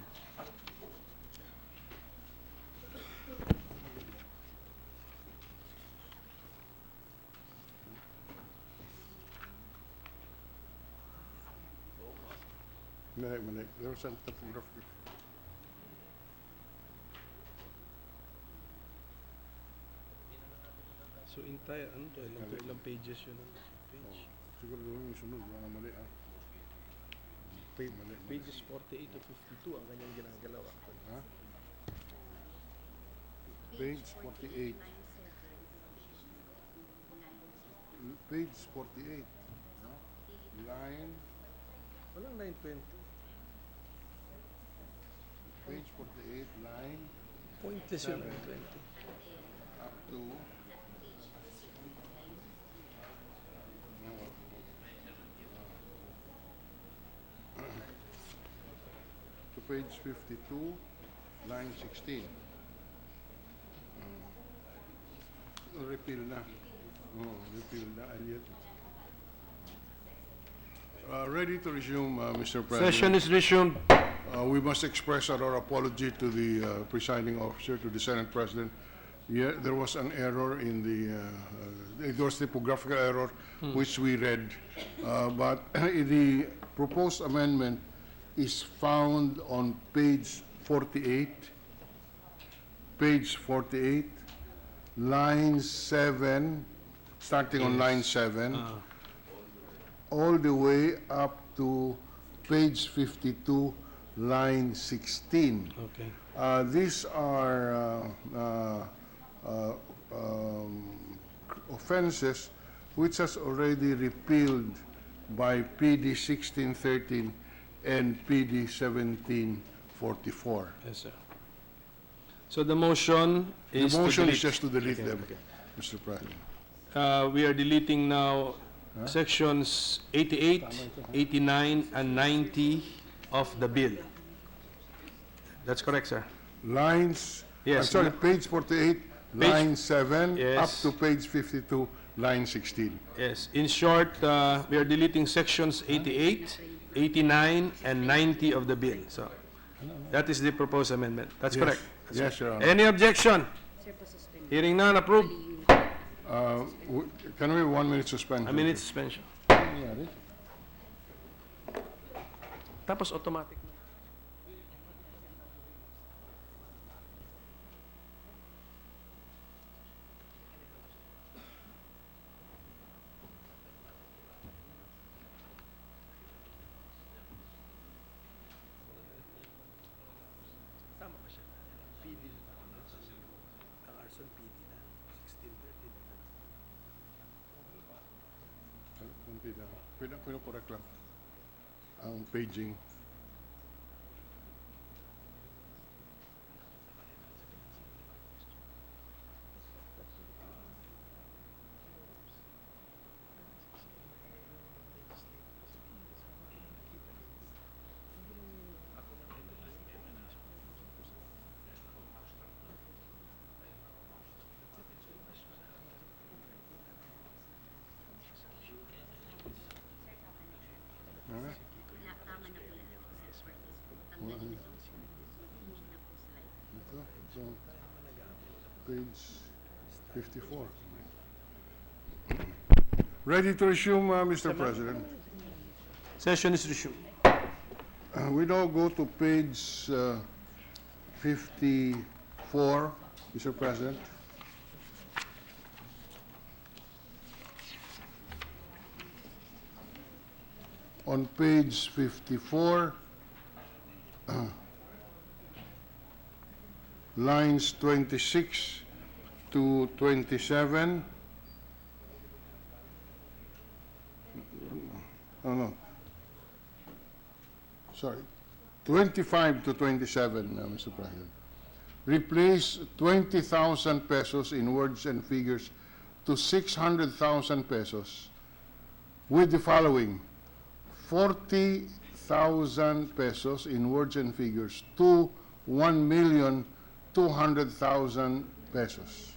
Mali. There was some typography. So, entire, ano to? Ilang pages yun? Page. Siguro doon yung sunod. Mga mali ah. Mali. Pages 48 to 52 ang kanyang ginagalaw. Huh? Page 48. Page 48. No? Line. Walang 920. Page 48, line Pointless yun, 920. up to page 52, line 16. Repeal na. Repeal na. Ready to resume, Mr. President. Session is resumed. We must express our apology to the presiding officer, to the Senate President. Yeah, there was an error in the, it was typographical error, which we read. But the proposed amendment is found on page 48, line 7, starting on line 7, all the way up to page 52, line 16. Okay. These are offenses which has already repealed by PD 1613 and PD 1744. Yes, sir. So the motion is The motion to is delete. just to delete Okay, them, okay. Mr. President. We are deleting now sections 88, 89, and 90 of the bill. That's correct, sir. Lines, I'm Yes. sorry, page 48, line 7, Yes. up to page 52, line 16. Yes. In short, we are deleting sections 88, 89, and 90 of the bill. So that is the proposed amendment. That's Yes. correct. That's Yes, Your Honor. Any objection? Hearing none, approved. Can we have 1 minute suspension? A minute suspension. Tapos automatic. Pinakorek lang ang paging. Ito, page 54. Ready to resume, Mr. President. Session is resumed. We now go to page 54, Mr. President. On page 54, lines 26 to 27. Oh, no. Sorry. 25 to 27, Mr. President. Replace 20,000 pesos in words and figures to 600,000 pesos with the following: 40,000 pesos in words and figures to 1,200,000 pesos.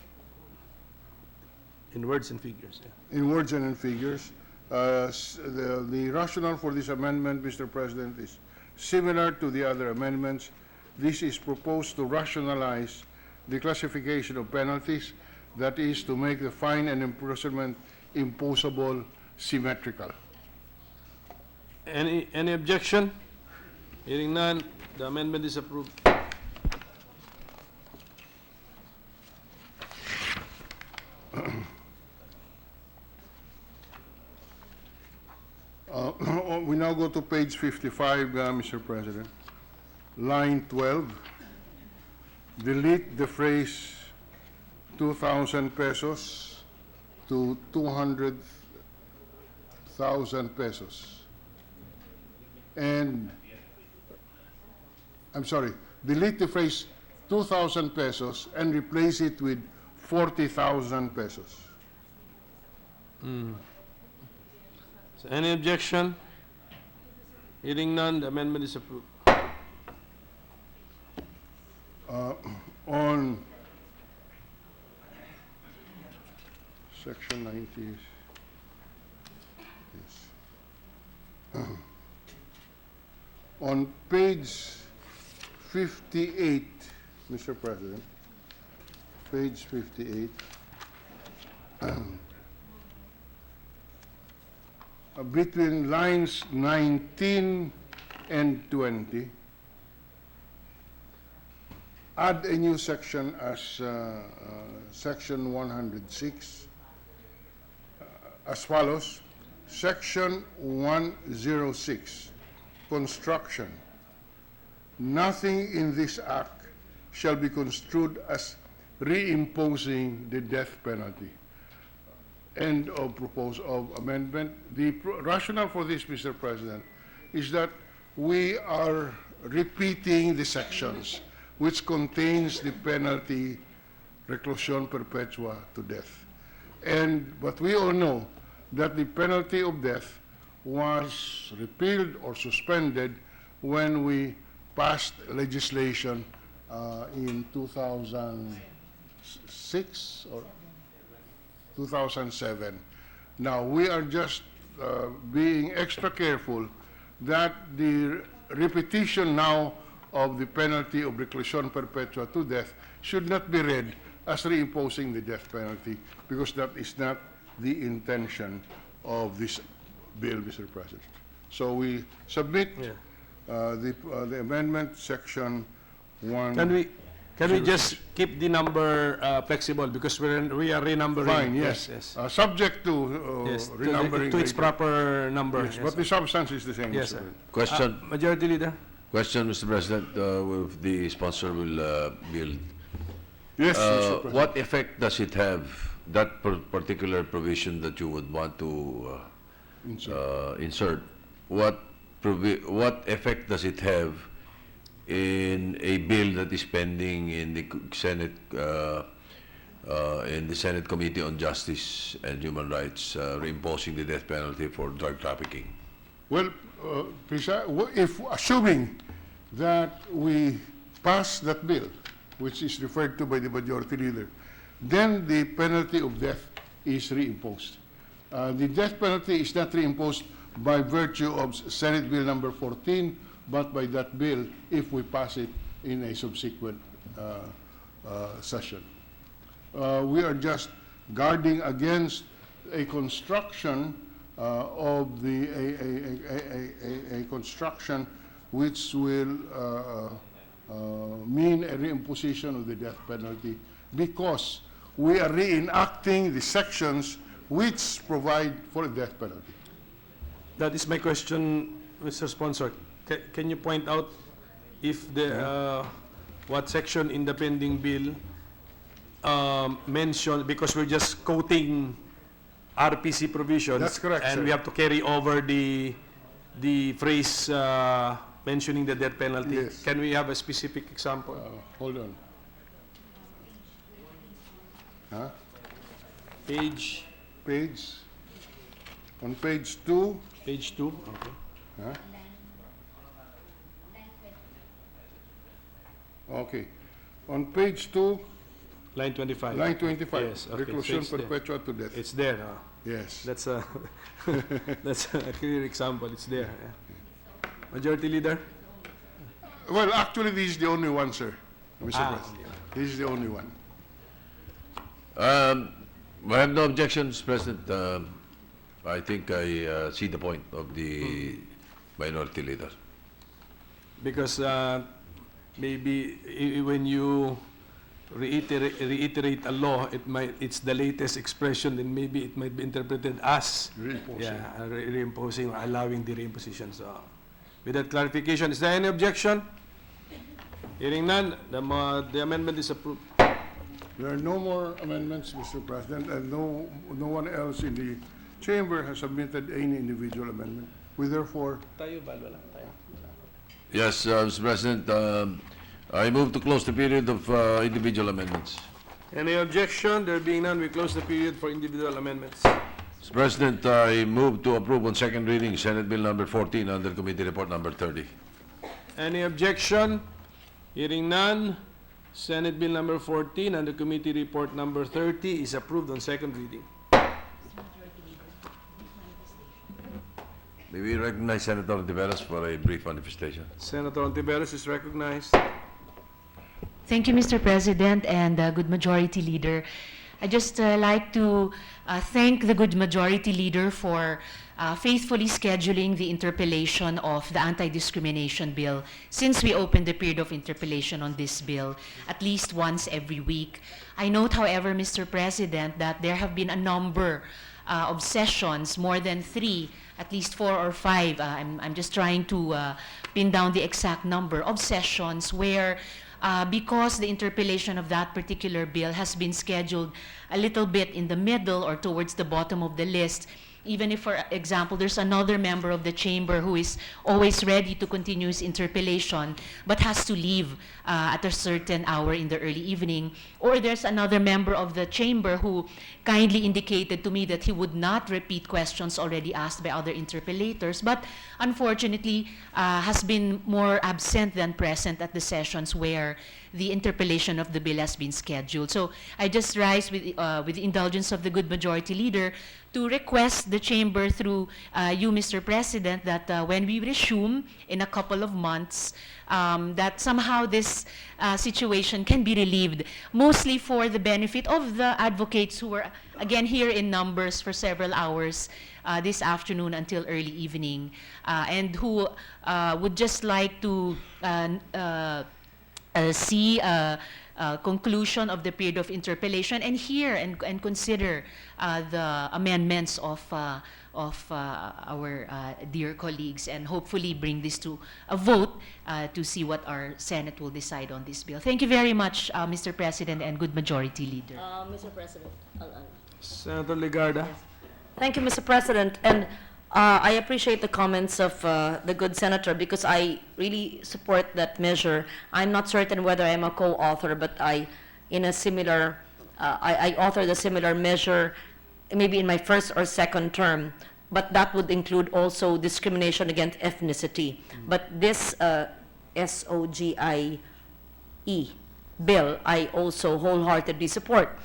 In words and figures. Yeah. In words and in figures. The rationale for this amendment, Mr. President, is similar to the other amendments. This is proposed to rationalize the classification of penalties, that is, to make the fine and imprisonment imposable symmetrical. Any objection? Hearing none, the amendment is approved. We now go to page 55, Mr. President. Line 12. Delete the phrase 2,000 pesos to 200,000 pesos. And, I'm sorry, delete the phrase 2,000 pesos and replace it with 40,000 pesos. So any objection? Hearing none, the amendment is approved. On section 90, yes. On page 58, Mr. President, page 58, between lines 19 and 20, add a new section as section 106 as follows. Section 106, construction. Nothing in this act shall be construed as reimposing the death penalty. End of amendment. The rationale for this, Mr. President, is that we are repeating the sections which contains the penalty reclusion perpetua to death. But we all know that the penalty of death was repealed or suspended when we passed legislation in 2006 or 2007. Now, we are just being extra careful that the repetition now of the penalty of reclusion perpetua to death should not be read as reimposing the death penalty, because that is not the intention of this bill, Mr. President. So we submit the amendment, section 1. Can we just keep the number flexible because we are renumbering? Fine, yes. Subject to Yes, renumbering. to its later. proper number. Yes, but the substance is the same. Yes, Mr. sir. President. Question, Majority Leader? question, Mr. President, if the sponsor will build. Yes, Mr. President. What effect does it have, that particular provision that you would want to insert? What effect does it have in a bill that is pending in the Senate Committee on Justice and Human Rights, reimposing the death penalty for drug trafficking? Well, if assuming that we pass that bill, which is referred to by the majority leader, then the penalty of death is reimposed. The death penalty is not reimposed by virtue of Senate Bill number 14, but by that bill if we pass it in a subsequent session. We are just guarding against a construction of a construction which will mean a reimposition of the death penalty because we are reenacting the sections which provide for a death penalty. That is my question, Mr. Sponsor. Can you point out if the what section in the pending bill mentioned, because we're just quoting RPC provisions. That's correct, and sir. we have to carry over the phrase mentioning the death penalty. Yes. Can we have a specific example? Hold on. Huh? Page On page 2, Page 2. Okay. huh? Okay. On page 2, Line 25. line 25, Yes, okay, so reclusion it's there. perpetua to death. It's there. Yes. That's a that's a clear example. It's there. Majority Leader. Well, actually, this is the only one, sir, Mr. Ah, President. This is the only one. I have no objections, President. I think I see the point of the minority leader. Because maybe when you reiterate a law, it's the latest expression, then maybe it might be interpreted as reimposing or allowing the reimposition. So, with that clarification, is there any objection? Hearing none, the amendment is approved. There are no more amendments, Mr. President, and no one else in the chamber has submitted any individual amendment. We therefore, Yes, Mr. President, I move to close the period of individual amendments. Any objection? There being none, we close the period for individual amendments. Mr. President, I move to approve on second reading Senate Bill number 14 under Committee Report number 30. Any objection? Hearing none, Senate Bill number 14 and the Committee Report number 30 is approved on second reading. May we recognize Senator Ontiveros for a brief manifestation. Senator Ontiveros is recognized. Thank you, Mr. President, and good Majority Leader. I just like to thank the good Majority Leader for faithfully scheduling the interpellation of the anti-discrimination bill since we opened the period of interpellation on this bill at least once every week. I note, however, Mr. President, that there have been a number of sessions, more than 3, at least 4 or 5. I'm just trying to pin down the exact number of sessions where because the interpellation of that particular bill has been scheduled a little bit in the middle or towards the bottom of the list, even if, for example, there's another member of the chamber who is always ready to continue his interpellation but has to leave at a certain hour in the early evening, or there's another member of the chamber who kindly indicated to me that he would not repeat questions already asked by other interpellators, but unfortunately has been more absent than present at the sessions where the interpellation of the bill has been scheduled. So I just rise with the indulgence of the good majority leader to request the chamber through you, Mr. President, that when we resume in a couple of months, that somehow this situation can be relieved, mostly for the benefit of the advocates who were, again, here in numbers for several hours this afternoon until early evening, and who would just like to see a conclusion of the period of interpellation and hear and consider the amendments of our dear colleagues, and hopefully bring this to a vote to see what our Senate will decide on this bill. Thank you very much, Mr. President and good majority leader. Mr. President, Senator Legarda. Thank you, Mr. President. And I appreciate the comments of the good senator, because I really support that measure. I'm not certain whether I'm a co-author, but I authored a similar measure maybe in my first or second term, but that would include also discrimination against ethnicity. But this SOGIE bill, I also wholeheartedly support.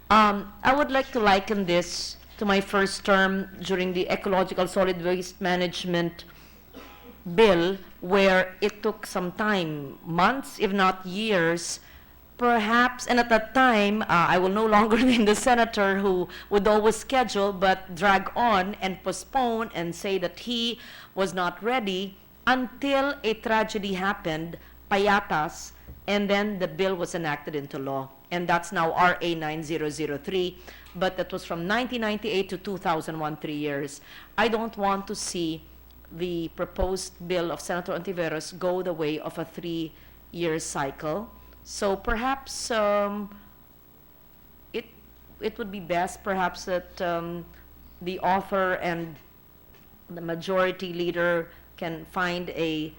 I would like to liken this to my first term during the Ecological Solid Waste Management Bill, where it took some time, months, if not years, perhaps, and at that time, I will no longer be the senator who would always schedule but drag on and postpone and say that he was not ready until a tragedy happened, payatas, and then the bill was enacted into law. And that's now RA 9003, but that was from 1998 to 2001, 3 years. I don't want to see the proposed bill of Senator Ontiveros go the way of a 3-year cycle. So perhaps it would be best perhaps that the author and the majority leader can find a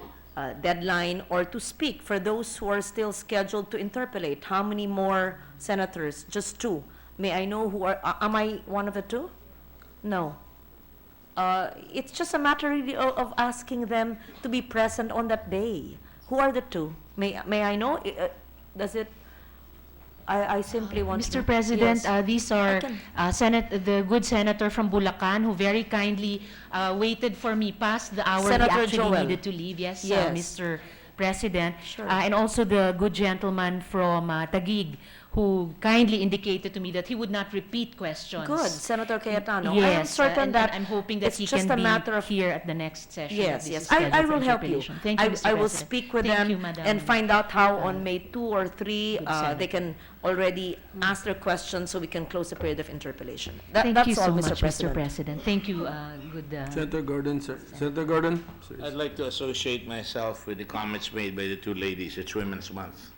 deadline or to speak for those who are still scheduled to interpellate. How many more senators? Just 2. May I know who are, am I one of the 2? No. It's just a matter really of asking them to be present on that day. Who are the 2? May I know? Does it? I simply want Mr. to. President, Yes. these are the good senator from Bulacan who very kindly waited for me past the hour Senator he actually Joel. needed to leave. Yes, Yes. Mr. President. Sure. And also the good gentleman from Taguig who kindly indicated to me that he would not repeat questions. Good, Senator Cayetano. Yes, I am certain and that I'm hoping that it's he just can a matter be of here at the next session. Yes, This yes. is scheduled I for will help you. interpellation. Thank you, Mr. I will President. speak with Thank them you, Madam. and find out how on May 2 or 3 Good Senator. they can already ask their questions so we can close the period of interpellation. Thank That's you all, so Mr. much, President. Mr. President. Thank you, good. Senator Gordon, sir. Senator Gordon. Sir. I'd like to associate myself with the comments made by the 2 ladies. It's Women's Month.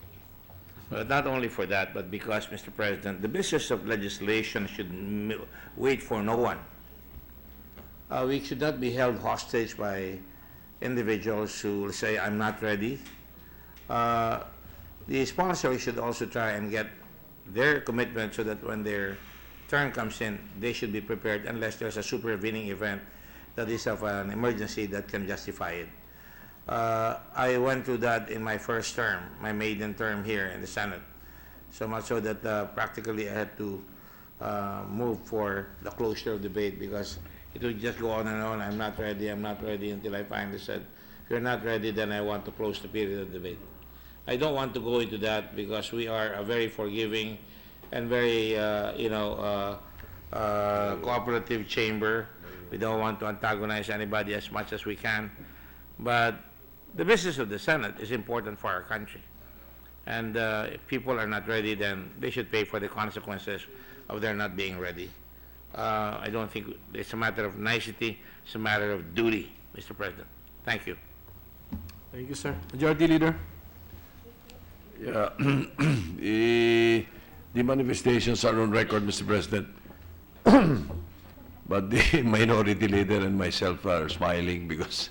But not only for that, but because, Mr. President, the business of legislation should wait for no one. We should not be held hostage by individuals who say, I'm not ready. The sponsor should also try and get their commitment so that when their turn comes in, they should be prepared unless there's a supervening event that is of an emergency that can justify it. I went through that in my first term, my maiden term here in the Senate. So much so that practically I had to move for the closure of debate because it would just go on and on. I'm not ready, until I finally said, if you're not ready, then I want to close the period of debate. I don't want to go into that because we are a very forgiving and very, cooperative chamber. We don't want to antagonize anybody as much as we can. But the business of the Senate is important for our country. And if people are not ready, then they should pay for the consequences of their not being ready. I don't think it's a matter of nicety, it's a matter of duty, Mr. President. Thank you. Thank you, sir. Majority Leader. Yeah. The manifestations are on record, Mr. President. But the minority leader and myself are smiling because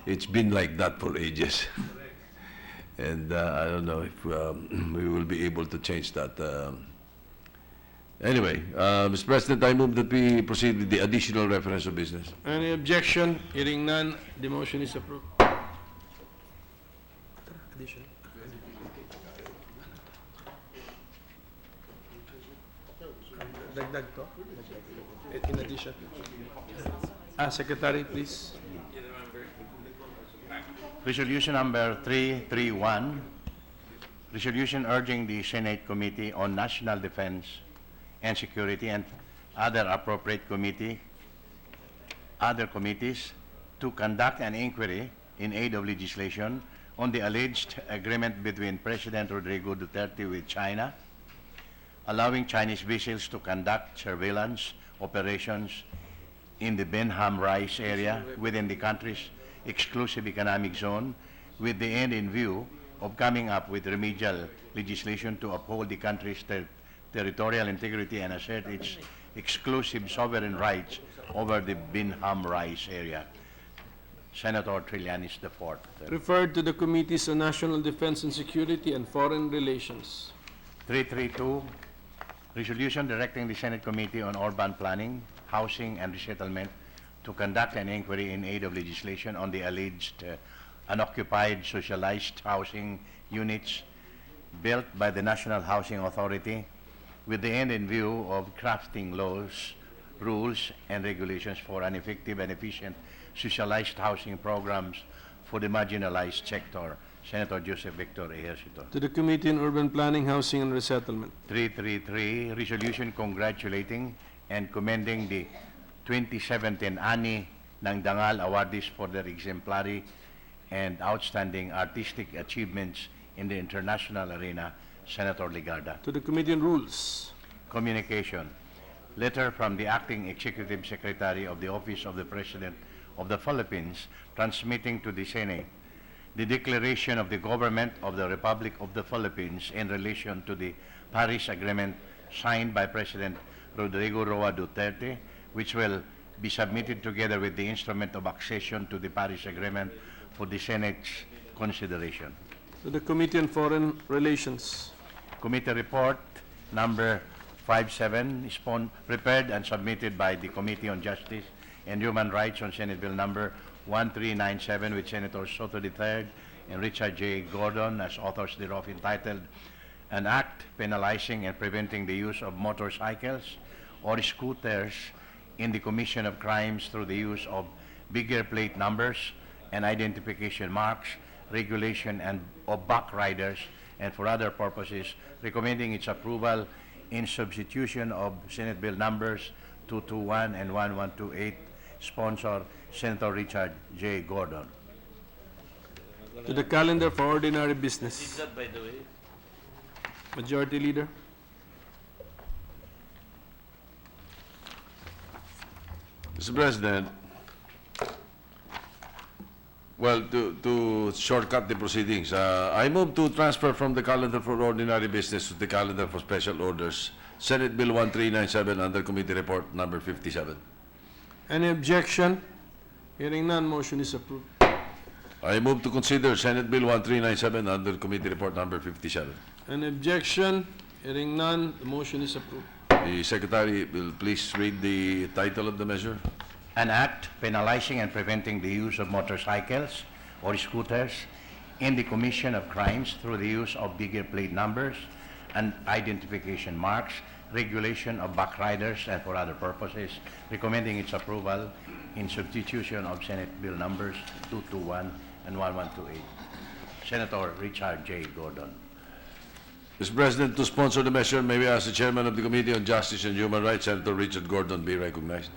it's been like that for ages. And I don't know if we will be able to change that. Anyway, Mr. President, I move that we proceed with the additional reference of business. Any objection? Hearing none, the motion is approved. Addition. Dagdag to? In addition. Secretary, please. Resolution number 331, resolution urging the Senate Committee on National Defense and Security and other appropriate other committees to conduct an inquiry in aid of legislation on the alleged agreement between President Rodrigo Duterte with China, allowing Chinese vessels to conduct surveillance operations in the Benham Rice area within the country's exclusive economic zone, with the end in view of coming up with remedial legislation to uphold the country's territorial integrity and assert its exclusive sovereign rights over the Benham Rice area. Senator Trillanes IV. Referred to the Committees on National Defense and Security and Foreign Relations. 332, resolution directing the Senate Committee on Urban Planning, Housing and Resettlement to conduct an inquiry in aid of legislation on the alleged unoccupied socialized housing units built by the National Housing Authority, with the end in view of crafting laws, rules, and regulations for an effective and efficient socialized housing programs for the marginalized sector. Senator Joseph Victor Ejercito. To the Committee on Urban Planning, Housing and Resettlement. 333, resolution congratulating and commending the 2017 ANI ng Dangal awardees for their exemplary and outstanding artistic achievements in the international arena. Senator Ligarda. To the Committee on Rules. Communication. Letter from the Acting Executive Secretary of the Office of the President of the Philippines transmitting to the Senate the declaration of the Government of the Republic of the Philippines in relation to the Paris Agreement signed by President Rodrigo Roa Duterte, which will be submitted together with the instrument of accession to the Paris Agreement for the Senate's consideration. To the Committee on Foreign Relations. Committee report number 57 is prepared and submitted by the Committee on Justice and Human Rights on Senate Bill number 1397 with Senators Soto III and Richard J. Gordon as authors thereof, entitled An Act Penalizing and Preventing the Use of Motorcycles or Scooters in the Commission of Crimes through the use of bigger plate numbers and identification marks, regulation and of back riders, and for other purposes, recommending its approval in substitution of Senate Bill numbers 221 and 1128, sponsor Senator Richard J. Gordon. To the calendar for ordinary business. Majority Leader. Mr. President, well, to shortcut the proceedings, I move to transfer from the calendar for ordinary business to the calendar for special orders, Senate Bill 1397 under Committee Report number 57. Any objection? Hearing none, motion is approved. I move to consider Senate Bill 1397 under Committee Report number 57. Any objection? Hearing none, the motion is approved. The Secretary will please read the title of the measure. An act penalizing and preventing the use of motorcycles or scooters in the commission of crimes through the use of bigger plate numbers and identification marks, regulation of backriders, and for other purposes, recommending its approval in substitution of Senate Bill numbers 221 and 1128. Senator Richard J. Gordon. Mr. President, to sponsor the measure, may we ask the Chairman of the Committee on Justice and Human Rights, Senator Richard Gordon, be recognized.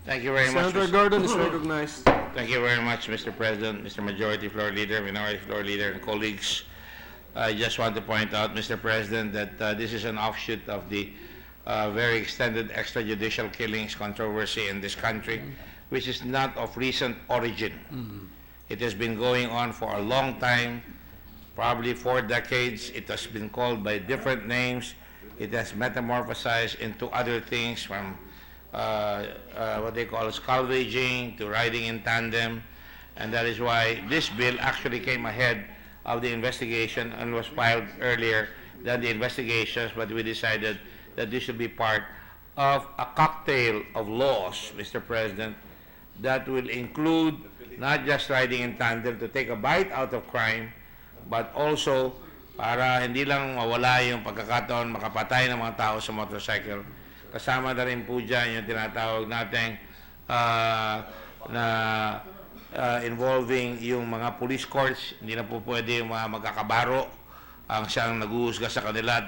Thank you very much. Senator Gordon is recognized. Thank you very much, Mr. President, Mr. Majority Floor Leader, Minority Floor Leader, and colleagues. I just want to point out, Mr. President, that this is an offshoot of the very extended extrajudicial killings controversy in this country, which is not of recent origin. It has been going on for a long time, probably 4 decades. It has been called by different names. It has metamorphosized into other things, from what they call salvaging to riding in tandem, and that is why this bill actually came ahead of the investigation and was filed earlier than the investigations, but we decided that this should be part of a cocktail of laws, Mr. President, that will include not just riding in tandem to take a bite out of crime, but also para hindi lang mawala yung pagkakataon makapatay ng mga tao sa motorcycle, kasama na rin po dyan yung tinatawag nating involving yung mga police courts. Hindi na po pwede yung mga magkakabaro ang siyang nag-uusga sa kanila.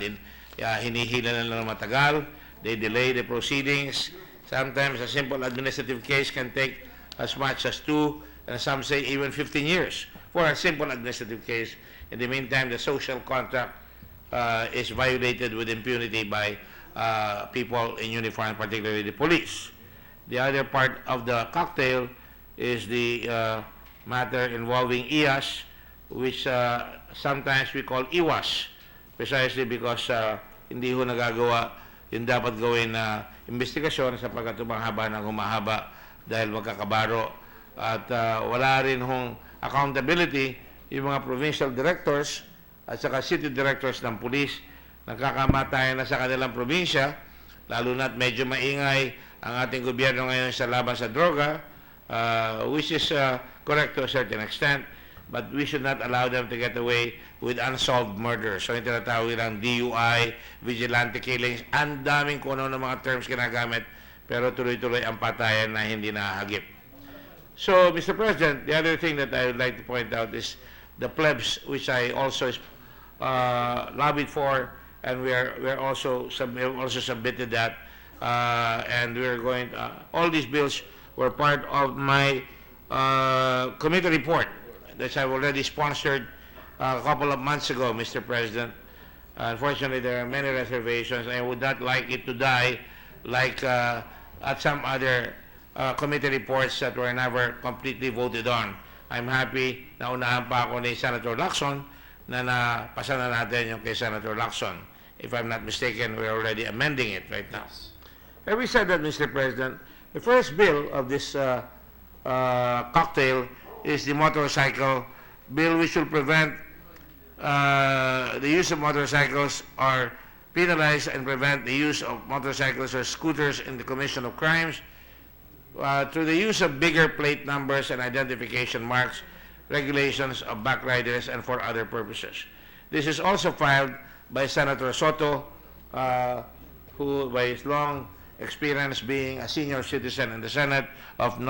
Hinihila na lang matagal. They delay the proceedings. Sometimes a simple administrative case can take as much as 2, and some say even 15 years for a simple administrative case. In the meantime, the social contract is violated with impunity by people in uniform, particularly the police. The other part of the cocktail is the matter involving IAS, which sometimes we call IWAS, precisely because hindi ho nagagawa yung dapat gawin na investigasyon sapagkat humahaba ng humahaba dahil magkakabaro at wala rin hong accountability yung mga provincial directors at saka city directors ng police. Nagkakamatayan na sa kanilang probinsya, lalo na't medyo maingay ang ating gobyerno ngayon sa laban sa droga, which is correct to a certain extent, but we should not allow them to get away with unsolved murders. So yung tinatawag ng DUI, vigilante killings, ang daming kung ano ng mga terms ginagamit, pero tuloy-tuloy ang patayan na hindi nahagip. So, Mr. President, the other thing that I would like to point out is the plebs, which I also lobbied for, and we also submitted that, and we're going. All these bills were part of my committee report that I've already sponsored a couple of months ago, Mr. President. Unfortunately, there are many reservations. I would not like it to die like at some other committee reports that were never completely voted on. I'm happy na unahan pa ako ni Senator Lacson na napasa na natin yung kay Senator Lacson. If I'm not mistaken, we're already amending it right now. Having said that, Mr. President, the first bill of this cocktail is the motorcycle bill, which will prevent the use of motorcycles or penalize and prevent the use of motorcycles or scooters in the commission of crimes through the use of bigger plate numbers and identification marks, regulations of backriders, and for other purposes. This is also filed by Senator Soto, who, by his long experience being a senior citizen in the Senate of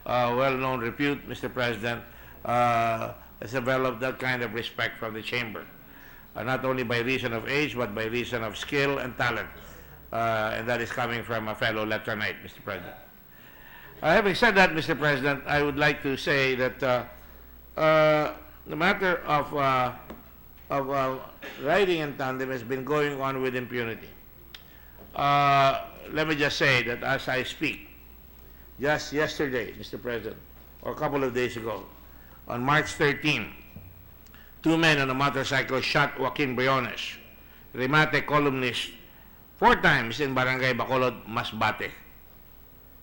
well-known repute, Mr. President, has developed that kind of respect from the chamber, not only by reason of age, but by reason of skill and talent, and that is coming from a fellow lettermate, Mr. President. Having said that, Mr. President, I would like to say that the matter of riding in tandem has been going on with impunity. Let me just say that as I speak, just yesterday, Mr. President, or a couple of days ago, on March 13, 2 men on a motorcycle shot Joaquin Briones, Remate columnist, 4 times in Barangay Bacolod, Masbate.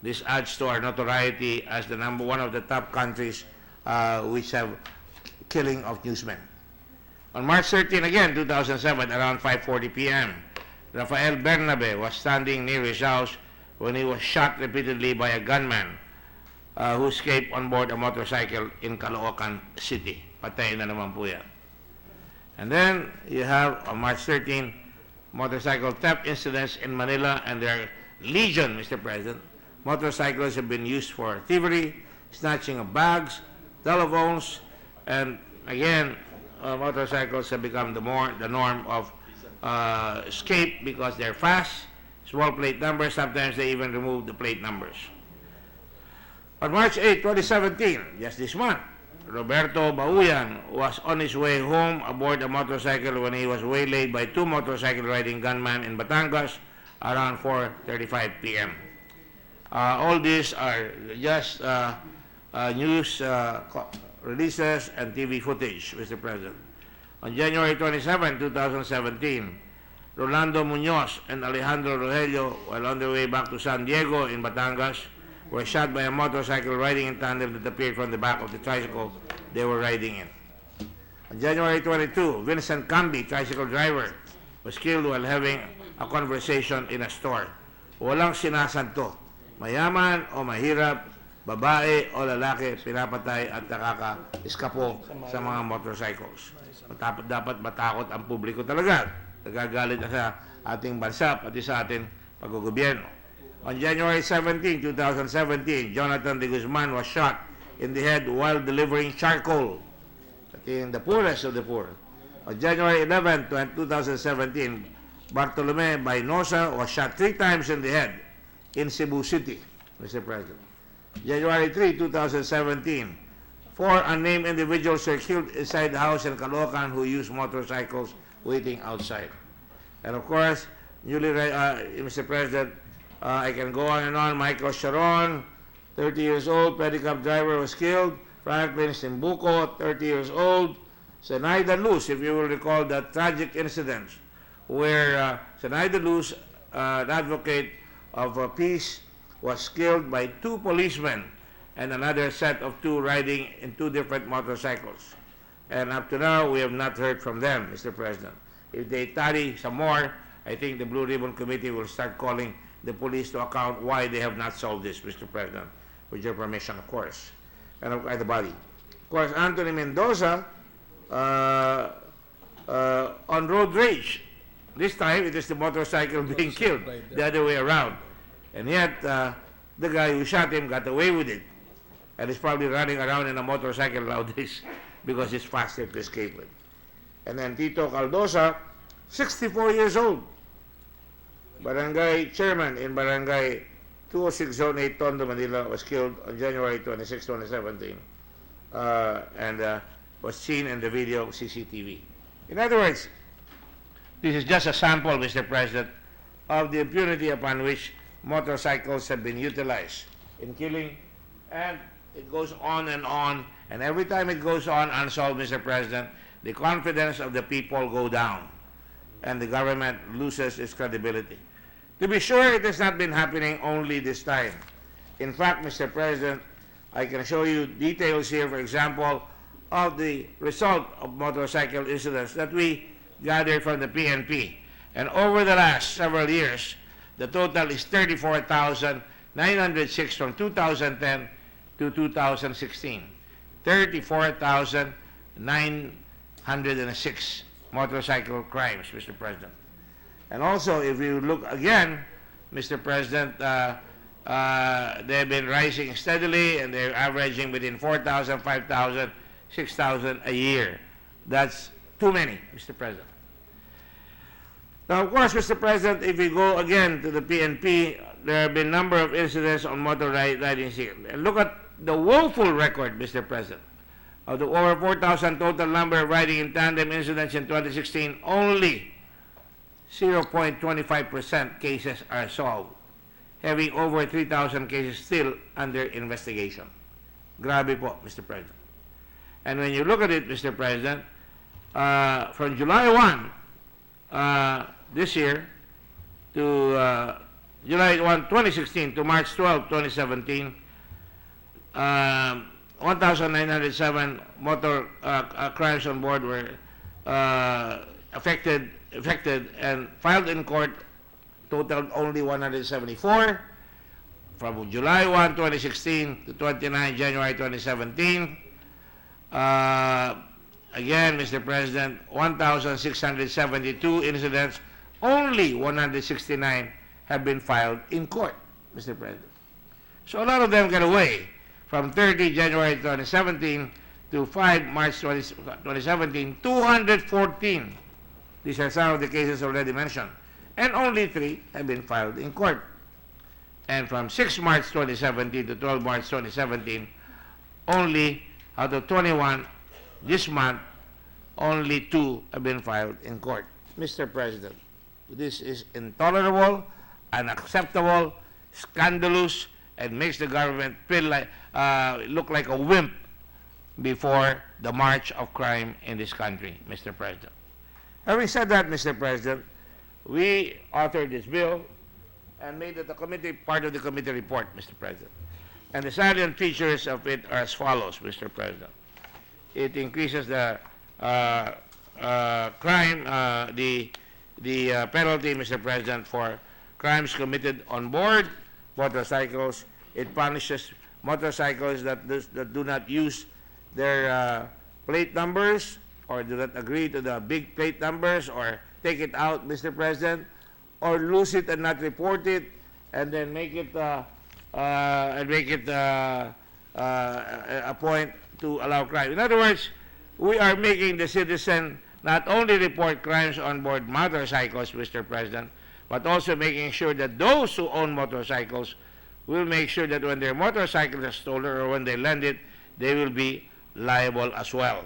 This adds to our notoriety as the one of the top countries which have killing of newsmen. On March 13 again, 2007, around 5:40 p.m., Rafael Bernabe was standing near his house when he was shot repeatedly by a gunman who escaped on board a motorcycle in Caloocan City. Patay na naman po yan. And then you have, on March 13, motorcycle theft incidents in Manila, and there are legion, Mr. President. Motorcycles have been used for thievery, snatching of bags, telephones, and again, motorcycles have become the norm of escape because they're fast, small plate numbers. Sometimes they even remove the plate numbers. On March 8, 2017, just this month, Roberto Bauyan was on his way home aboard a motorcycle when he was waylaid by 2 motorcycle riding gunmen in Batangas around 4:35 p.m. All these are just news releases and TV footage, Mr. President. On January 27, 2017, Rolando Munoz and Alejandro Rogelio, while on their way back to San Diego in Batangas, were shot by a motorcycle riding in tandem that appeared from the back of the tricycle they were riding in. On January 22, Vincent Cambi, tricycle driver, was killed while having a conversation in a store. Walang sinasanto. Mayaman o mahirap, babae o lalaki, pinapatay at nakaka-eskapo sa mga motorcycles. Dapat matakot ang publiko talaga. Nagagalit na sa ating bansa, pati sa ating paggogobyerno. On January 17, 2017, Jonathan de Guzman was shot in the head while delivering charcoal, in the poorest of the poor. On January 11, 2017, Bartolome Bainosa was shot 3 times in the head in Cebu City, Mr. President. January 3, 2017, 4 unnamed individuals were killed inside the house in Caloocan who used motorcycles waiting outside. And of course, Mr. President, I can go on and on. Michael Sharon, 30 years old, pedicab driver, was killed. Franklin Simbuco, 30 years old. Zenaida Luz, if you will recall that tragic incident where Zenaida Luz, an advocate of peace, was killed by 2 policemen and another set of 2 riding in 2 different motorcycles. And up to now, we have not heard from them, Mr. President. If they tarry some more, I think the Blue Ribbon Committee will start calling the police to account why they have not solved this, Mr. President, with your permission, of course, and of the body. Of course, Anthony Mendoza, on road rage. This time, it is the motorcycle being killed, the other way around. And yet, the guy who shot him got away with it. And is probably running around in a motorcycle nowadays because it's faster to escape with. And then Tito Caldosa, 64 years old, barangay chairman in Barangay 206 Zone 8, Tondo, Manila, was killed on January 26, 2017, and was seen in the video CCTV. In other words, this is just a sample, Mr. President, of the impunity upon which motorcycles have been utilized in killing, and it goes on, and every time it goes on unsolved, Mr. President, the confidence of the people go down, and the government loses its credibility. To be sure, it has not been happening only this time. In fact, Mr. President, I can show you details here, for example, of the result of motorcycle incidents that we gathered from the PNP. And over the last several years, the total is 34,906 from 2010 to 2016. 34,906 motorcycle crimes, Mr. President. And also, if you look again, Mr. President, they've been rising steadily, and they're averaging between 4,000, 5,000, 6,000 a year. That's too many, Mr. President. Now, of course, Mr. President, if we go again to the PNP, there have been a number of incidents on motor riding. And look at the woeful record, Mr. President. Of the over 4,000 total number of riding in tandem incidents in 2016, only 0.25% cases are solved, having over 3,000 cases still under investigation. Grabe po, Mr. President. And when you look at it, Mr. President, from July 1 this year to July 1, 2016 to March 12, 2017, 1,907 motor crimes on board were affected and filed in court, totaled only 174. From July 1, 2016 to 29 January 2017, again, Mr. President, 1,672 incidents, only 169 have been filed in court, Mr. President. So a lot of them get away. From 30 January 2017 to 5 March 2017, 214. These are some of the cases already mentioned. And only 3 have been filed in court. And from 6 March 2017 to 12 March 2017, only out of 21 this month, only 2 have been filed in court. Mr. President, this is intolerable, unacceptable, scandalous, and makes the government feel like, look like a wimp before the march of crime in this country, Mr. President. Having said that, Mr. President, we authored this bill and made it a committee, part of the committee report, Mr. President. And the salient features of it are as follows, Mr. President. It increases the penalty, Mr. President, for crimes committed on board motorcycles. It punishes motorcycles that do not use their plate numbers or do not agree to the big plate numbers or take it out, Mr. President, or lose it and not report it, and then make it a point to allow crime. In other words, we are making the citizen not only report crimes on board motorcycles, Mr. President, but also making sure that those who own motorcycles will make sure that when their motorcycle is stolen or when they lend it, they will be liable as well.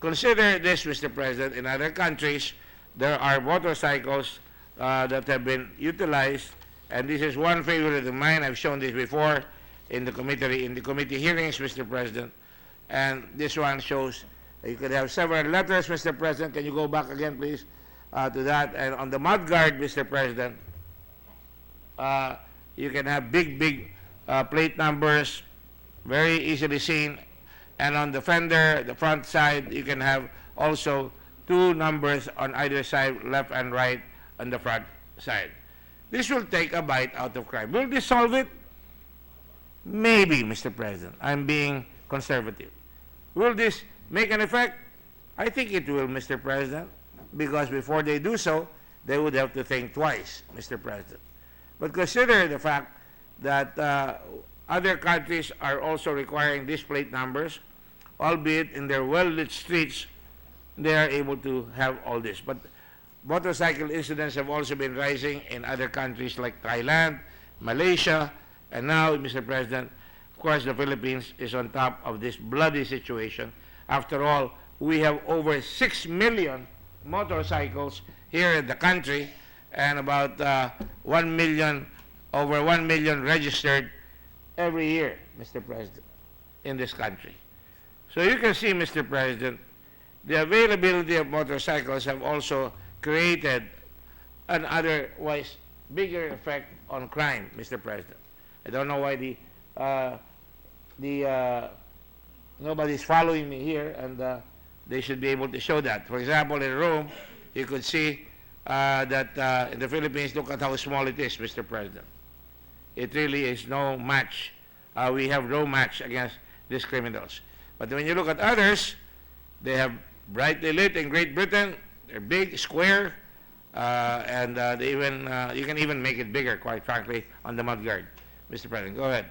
Consider this, Mr. President, in other countries, there are motorcycles that have been utilized, and this is one favorite of mine. I've shown this before in the committee hearings, Mr. President, and this one shows you could have several letters, Mr. President. Can you go back again, please, to that? And on the mudguard, Mr. President, you can have big plate numbers, very easily seen. And on the fender, the front side, you can have also two numbers on either side, left and right, on the front side. This will take a bite out of crime. Will this solve it? Maybe, Mr. President. I'm being conservative. Will this make an effect? I think it will, Mr. President, because before they do so, they would have to think twice, Mr. President. But consider the fact that other countries are also requiring these plate numbers, albeit in their well-lit streets, they are able to have all this. But motorcycle incidents have also been rising in other countries like Thailand, Malaysia, and now, Mr. President, of course, the Philippines is on top of this bloody situation. After all, we have over 6 million motorcycles here in the country, and about over 1 million registered every year, Mr. President, in this country. So you can see, Mr. President, the availability of motorcycles have also created an otherwise bigger effect on crime, Mr. President. I don't know why nobody's following me here, and they should be able to show that. For example, in Rome, you could see that in the Philippines, look at how small it is, Mr. President. It really is no match. We have no match against these criminals. But when you look at others, they have brightly lit in Great Britain. They're big, square, and you can even make it bigger, quite frankly, on the mudguard. Mr. President, go ahead.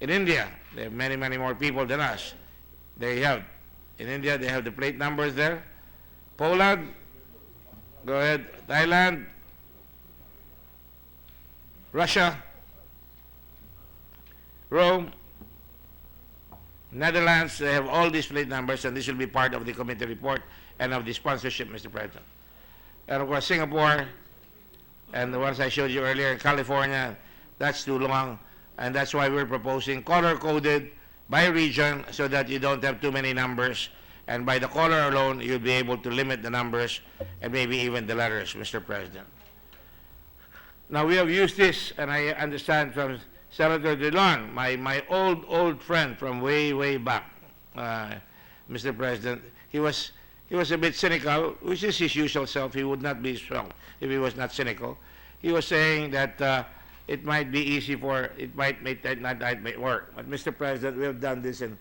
In India, they have many more people than us. There you have. In India, they have the plate numbers there. Poland, go ahead. Thailand, Russia, Rome, Netherlands, they have all these plate numbers, and this will be part of the committee report and of the sponsorship, Mr. President. And of course, Singapore, and the ones I showed you earlier in California, that's too long, and that's why we're proposing color-coded by region so that you don't have too many numbers, and by the color alone, you'll be able to limit the numbers and maybe even the letters, Mr. President. Now, we have used this, and I understand from Senator Dillon, my old friend from way back, Mr. President, he was a bit cynical, which is his usual self. He would not be strong if he was not cynical. He was saying that it might be easy it might not work. But Mr. President, we have done this in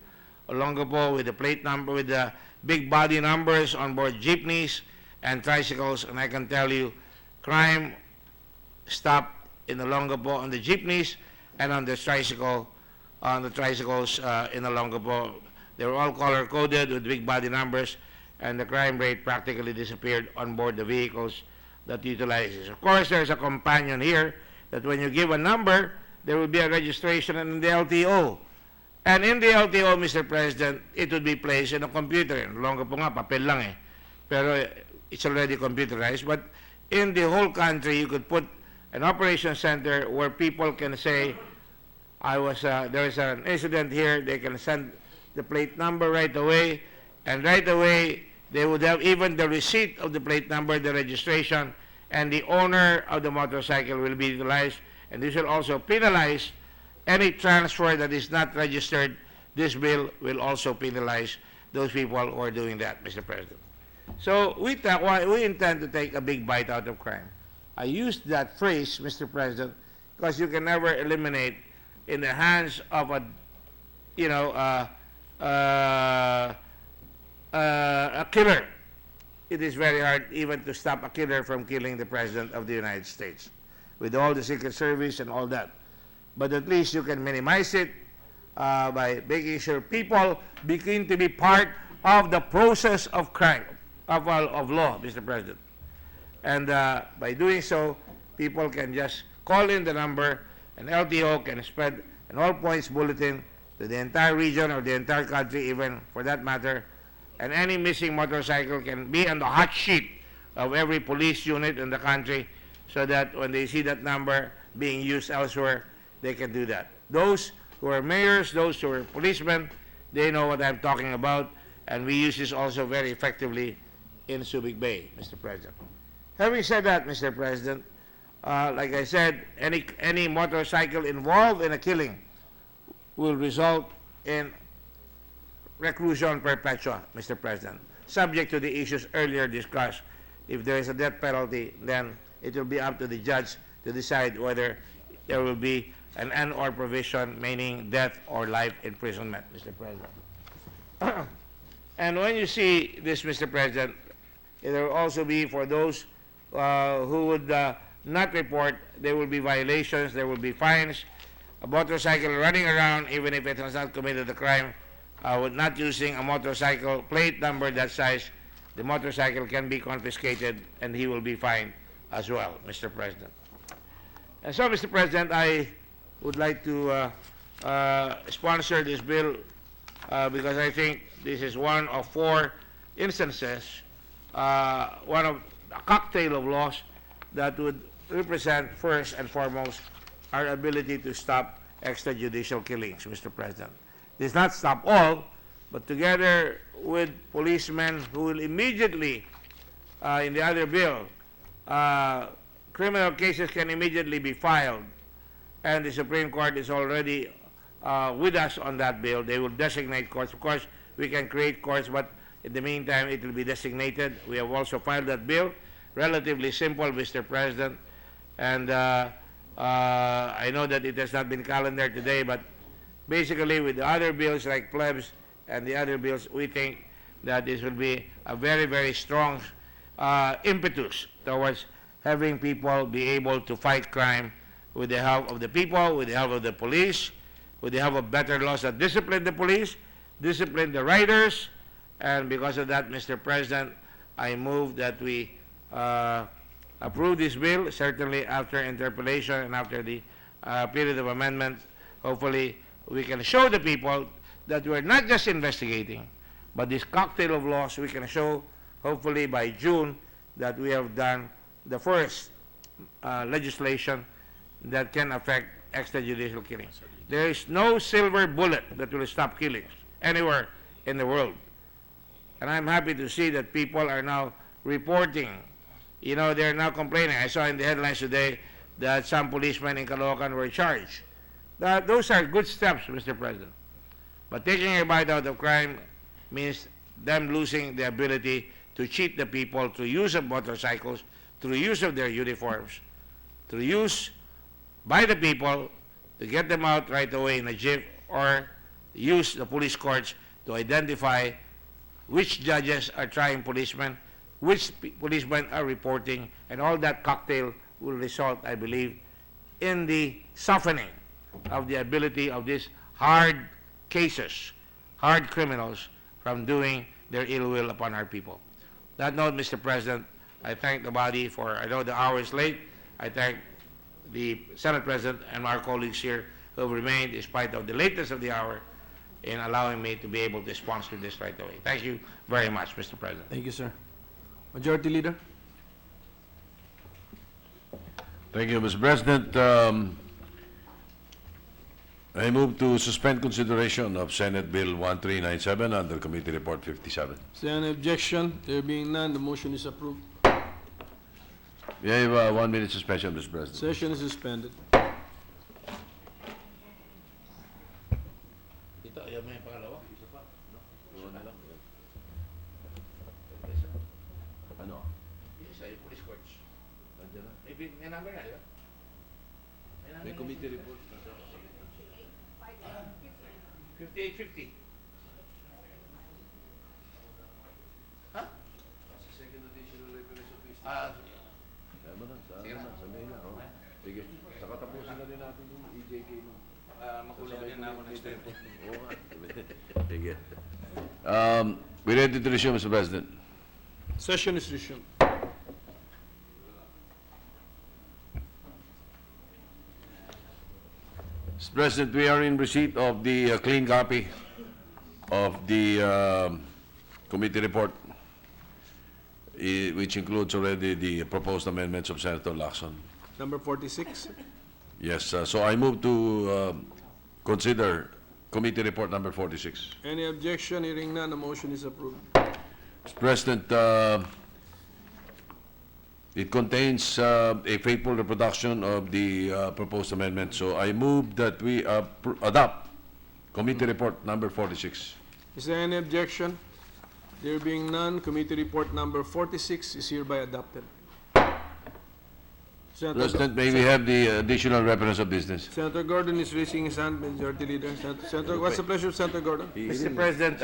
Olongapo with the plate number, with the big body numbers on board jeepneys and tricycles, and I can tell you, crime stopped in Olongapo on the jeepneys and on the tricycles in Olongapo. They were all color-coded with big body numbers, and the crime rate practically disappeared on board the vehicles that utilizes. Of course, there's a companion here that when you give a number, there will be a registration in the LTO. And in the LTO, Mr. President, it would be placed in a computer. In Olongapo nga, papel lang eh. Pero it's already computerized. But in the whole country, you could put an operation center where people can say, there is an incident here, they can send the plate number right away, and right away, they would have even the receipt of the plate number, the registration, and the owner of the motorcycle will be utilized, and this will also penalize any transfer that is not registered. This bill will also penalize those people who are doing that, Mr. President. So we intend to take a big bite out of crime. I used that phrase, Mr. President, because you can never eliminate in the hands of a killer. It is very hard even to stop a killer from killing the President of the United States. with all the Secret Service and all that. But at least you can minimize it by making sure people begin to be part of the process of crime, of law, Mr. President. And by doing so, people can just call in the number, and LTO can spread an all-points bulletin to the entire region or the entire country, even for that matter. And any missing motorcycle can be on the hot sheet of every police unit in the country, so that when they see that number being used elsewhere, they can do that. Those who are mayors, those who are policemen, they know what I'm talking about, and we use this also very effectively in Subic Bay, Mr. President. Having said that, Mr. President, like I said, any motorcycle involved in a killing will result in reclusion perpetua, Mr. President, subject to the issues earlier discussed. If there is a death penalty, then it will be up to the judge to decide whether there will be an and/or provision, meaning death or life imprisonment, Mr. President. And when you see this, Mr. President, it will also be for those who would not report. There will be violations, there will be fines. A motorcycle running around, even if it has not committed the crime, with not using a motorcycle plate number that size, the motorcycle can be confiscated and he will be fined as well, Mr. President. And so, Mr. President, I would like to sponsor this bill because I think this is one of 4 instances, one of a cocktail of laws that would represent first and foremost our ability to stop extrajudicial killings, Mr. President. This does not stop all, but together with policemen who will immediately, in the other bill, criminal cases can immediately be filed, and the Supreme Court is already with us on that bill. They will designate courts. Of course, we can create courts, but in the meantime, it will be designated. We have also filed that bill. Relatively simple, Mr. President, and I know that it has not been calendared today, but basically with the other bills like plebs and the other bills, we think that this will be a very, very strong impetus towards having people be able to fight crime with the help of the people, with the help of the police, with the help of better laws that discipline the police, discipline the riders, and because of that, Mr. President, I move that we approve this bill, certainly after interpellation and after the period of amendment. Hopefully, we can show the people that we're not just investigating, but this cocktail of laws, we can show, hopefully by June, that we have done the first legislation that can affect extrajudicial killings. There is no silver bullet that will stop killings anywhere in the world. And I'm happy to see that people are now reporting. You know, they're now complaining. I saw in the headlines today that some policemen in Caloocan were charged. Those are good steps, Mr. President. But taking a bite out of crime means them losing the ability to cheat the people through use of motorcycles, through use of their uniforms, through use by the people to get them out right away in a jiff, or use the police courts to identify which judges are trying policemen, which policemen are reporting, and all that cocktail will result, I believe, in the softening of the ability of these hard cases, hard criminals, from doing their ill will upon our people. That note, Mr. President, I thank the body for, I know the hour is late, I thank the Senate President and our colleagues here who have remained in spite of the latest of the hour in allowing me to be able to sponsor this right away. Thank you very much, Mr. President. Thank you, sir. Majority Leader. Thank you, Mr. President. I move to suspend consideration of Senate Bill 1397 under Committee Report 57. Is there any objection? There being none, the motion is approved. We have a 1-minute suspension, Mr. President. Session is suspended. May committee report. 5850. Huh? Second additional request of Ah, Sa main na, oh. Sige. Saka tapusin na rin natin yung EJK mo. Makulang din ako next time. Oo nga. Sige. We ready to resume, Mr. President? Session is resumed. Mr. President, we are in receipt of the clean copy of the committee report, which includes already the proposed amendments of Senator Lacson. Number 46. Yes, so I move to consider committee report number 46. Any objection? Hearing none, the motion is approved. Mr. President, it contains a faithful reproduction of the proposed amendment, so I move that we adopt committee report number 46. Is there any objection? There being none, committee report number 46 is hereby adopted. President, may we have the additional reference of business? Senator Gordon is raising his hand, Majority Leader. Senator, what's the pleasure of Senator Gordon? Mr. President,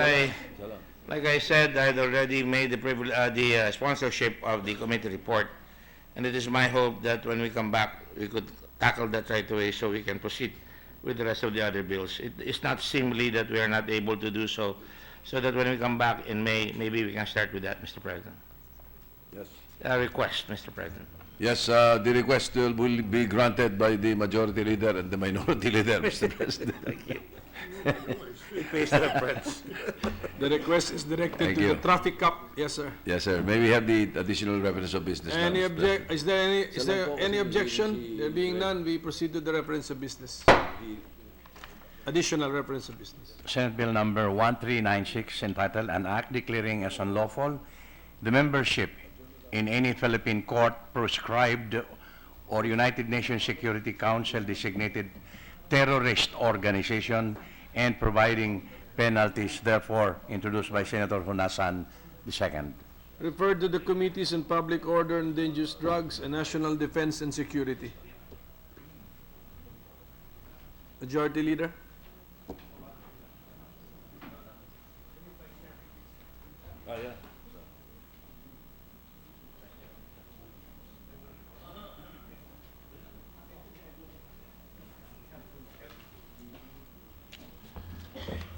like I said, I had already made the sponsorship of the committee report, and it is my hope that when we come back, we could tackle that right away so we can proceed with the rest of the other bills. It's not seemly that we are not able to do so, so that when we come back in May, maybe we can start with that, Mr. President. Yes. Request, Mr. President. Yes, the request will be granted by the majority leader and the minority leader, Mr. President. Thank you. It pays reference. The request is directed Thank to you. the traffic cop. Yes, sir. Yes, sir. May we have the additional reference of business? now, Any Mr. President? is there any objection? There being none, we proceed to the reference of business. Additional reference of business. Senate Bill number 1396, entitled An Act Declaring as Unlawful the Membership in any Philippine court proscribed or United Nations Security Council designated terrorist organization and providing penalties, therefore introduced by Senator Hunasan II. Referred to the Committees on Public Order and Dangerous Drugs and National Defense and Security. Majority Leader.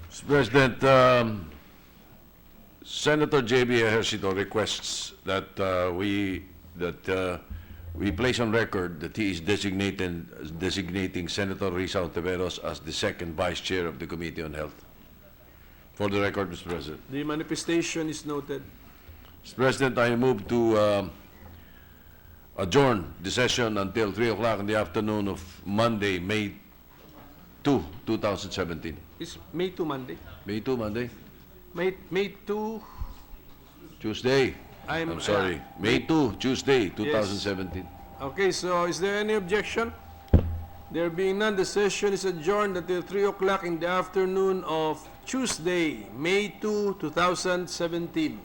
Mr. President, Senator J.B. Ejercito requests that we place on record that he is designating Senator Risa Ontiveros as the second Vice Chair of the Committee on Health. For the record, Mr. President. The manifestation is noted. Mr. President, I move to adjourn the session until 3 o'clock in the afternoon of Monday, May 2, 2017. It's May 2 Monday. May 2, Monday? May 2. Tuesday. I'm sorry. May 2, Tuesday, 2017. Okay, so is there any objection? There being none, the session is adjourned until 3 o'clock in the afternoon of Tuesday, May 2, 2017.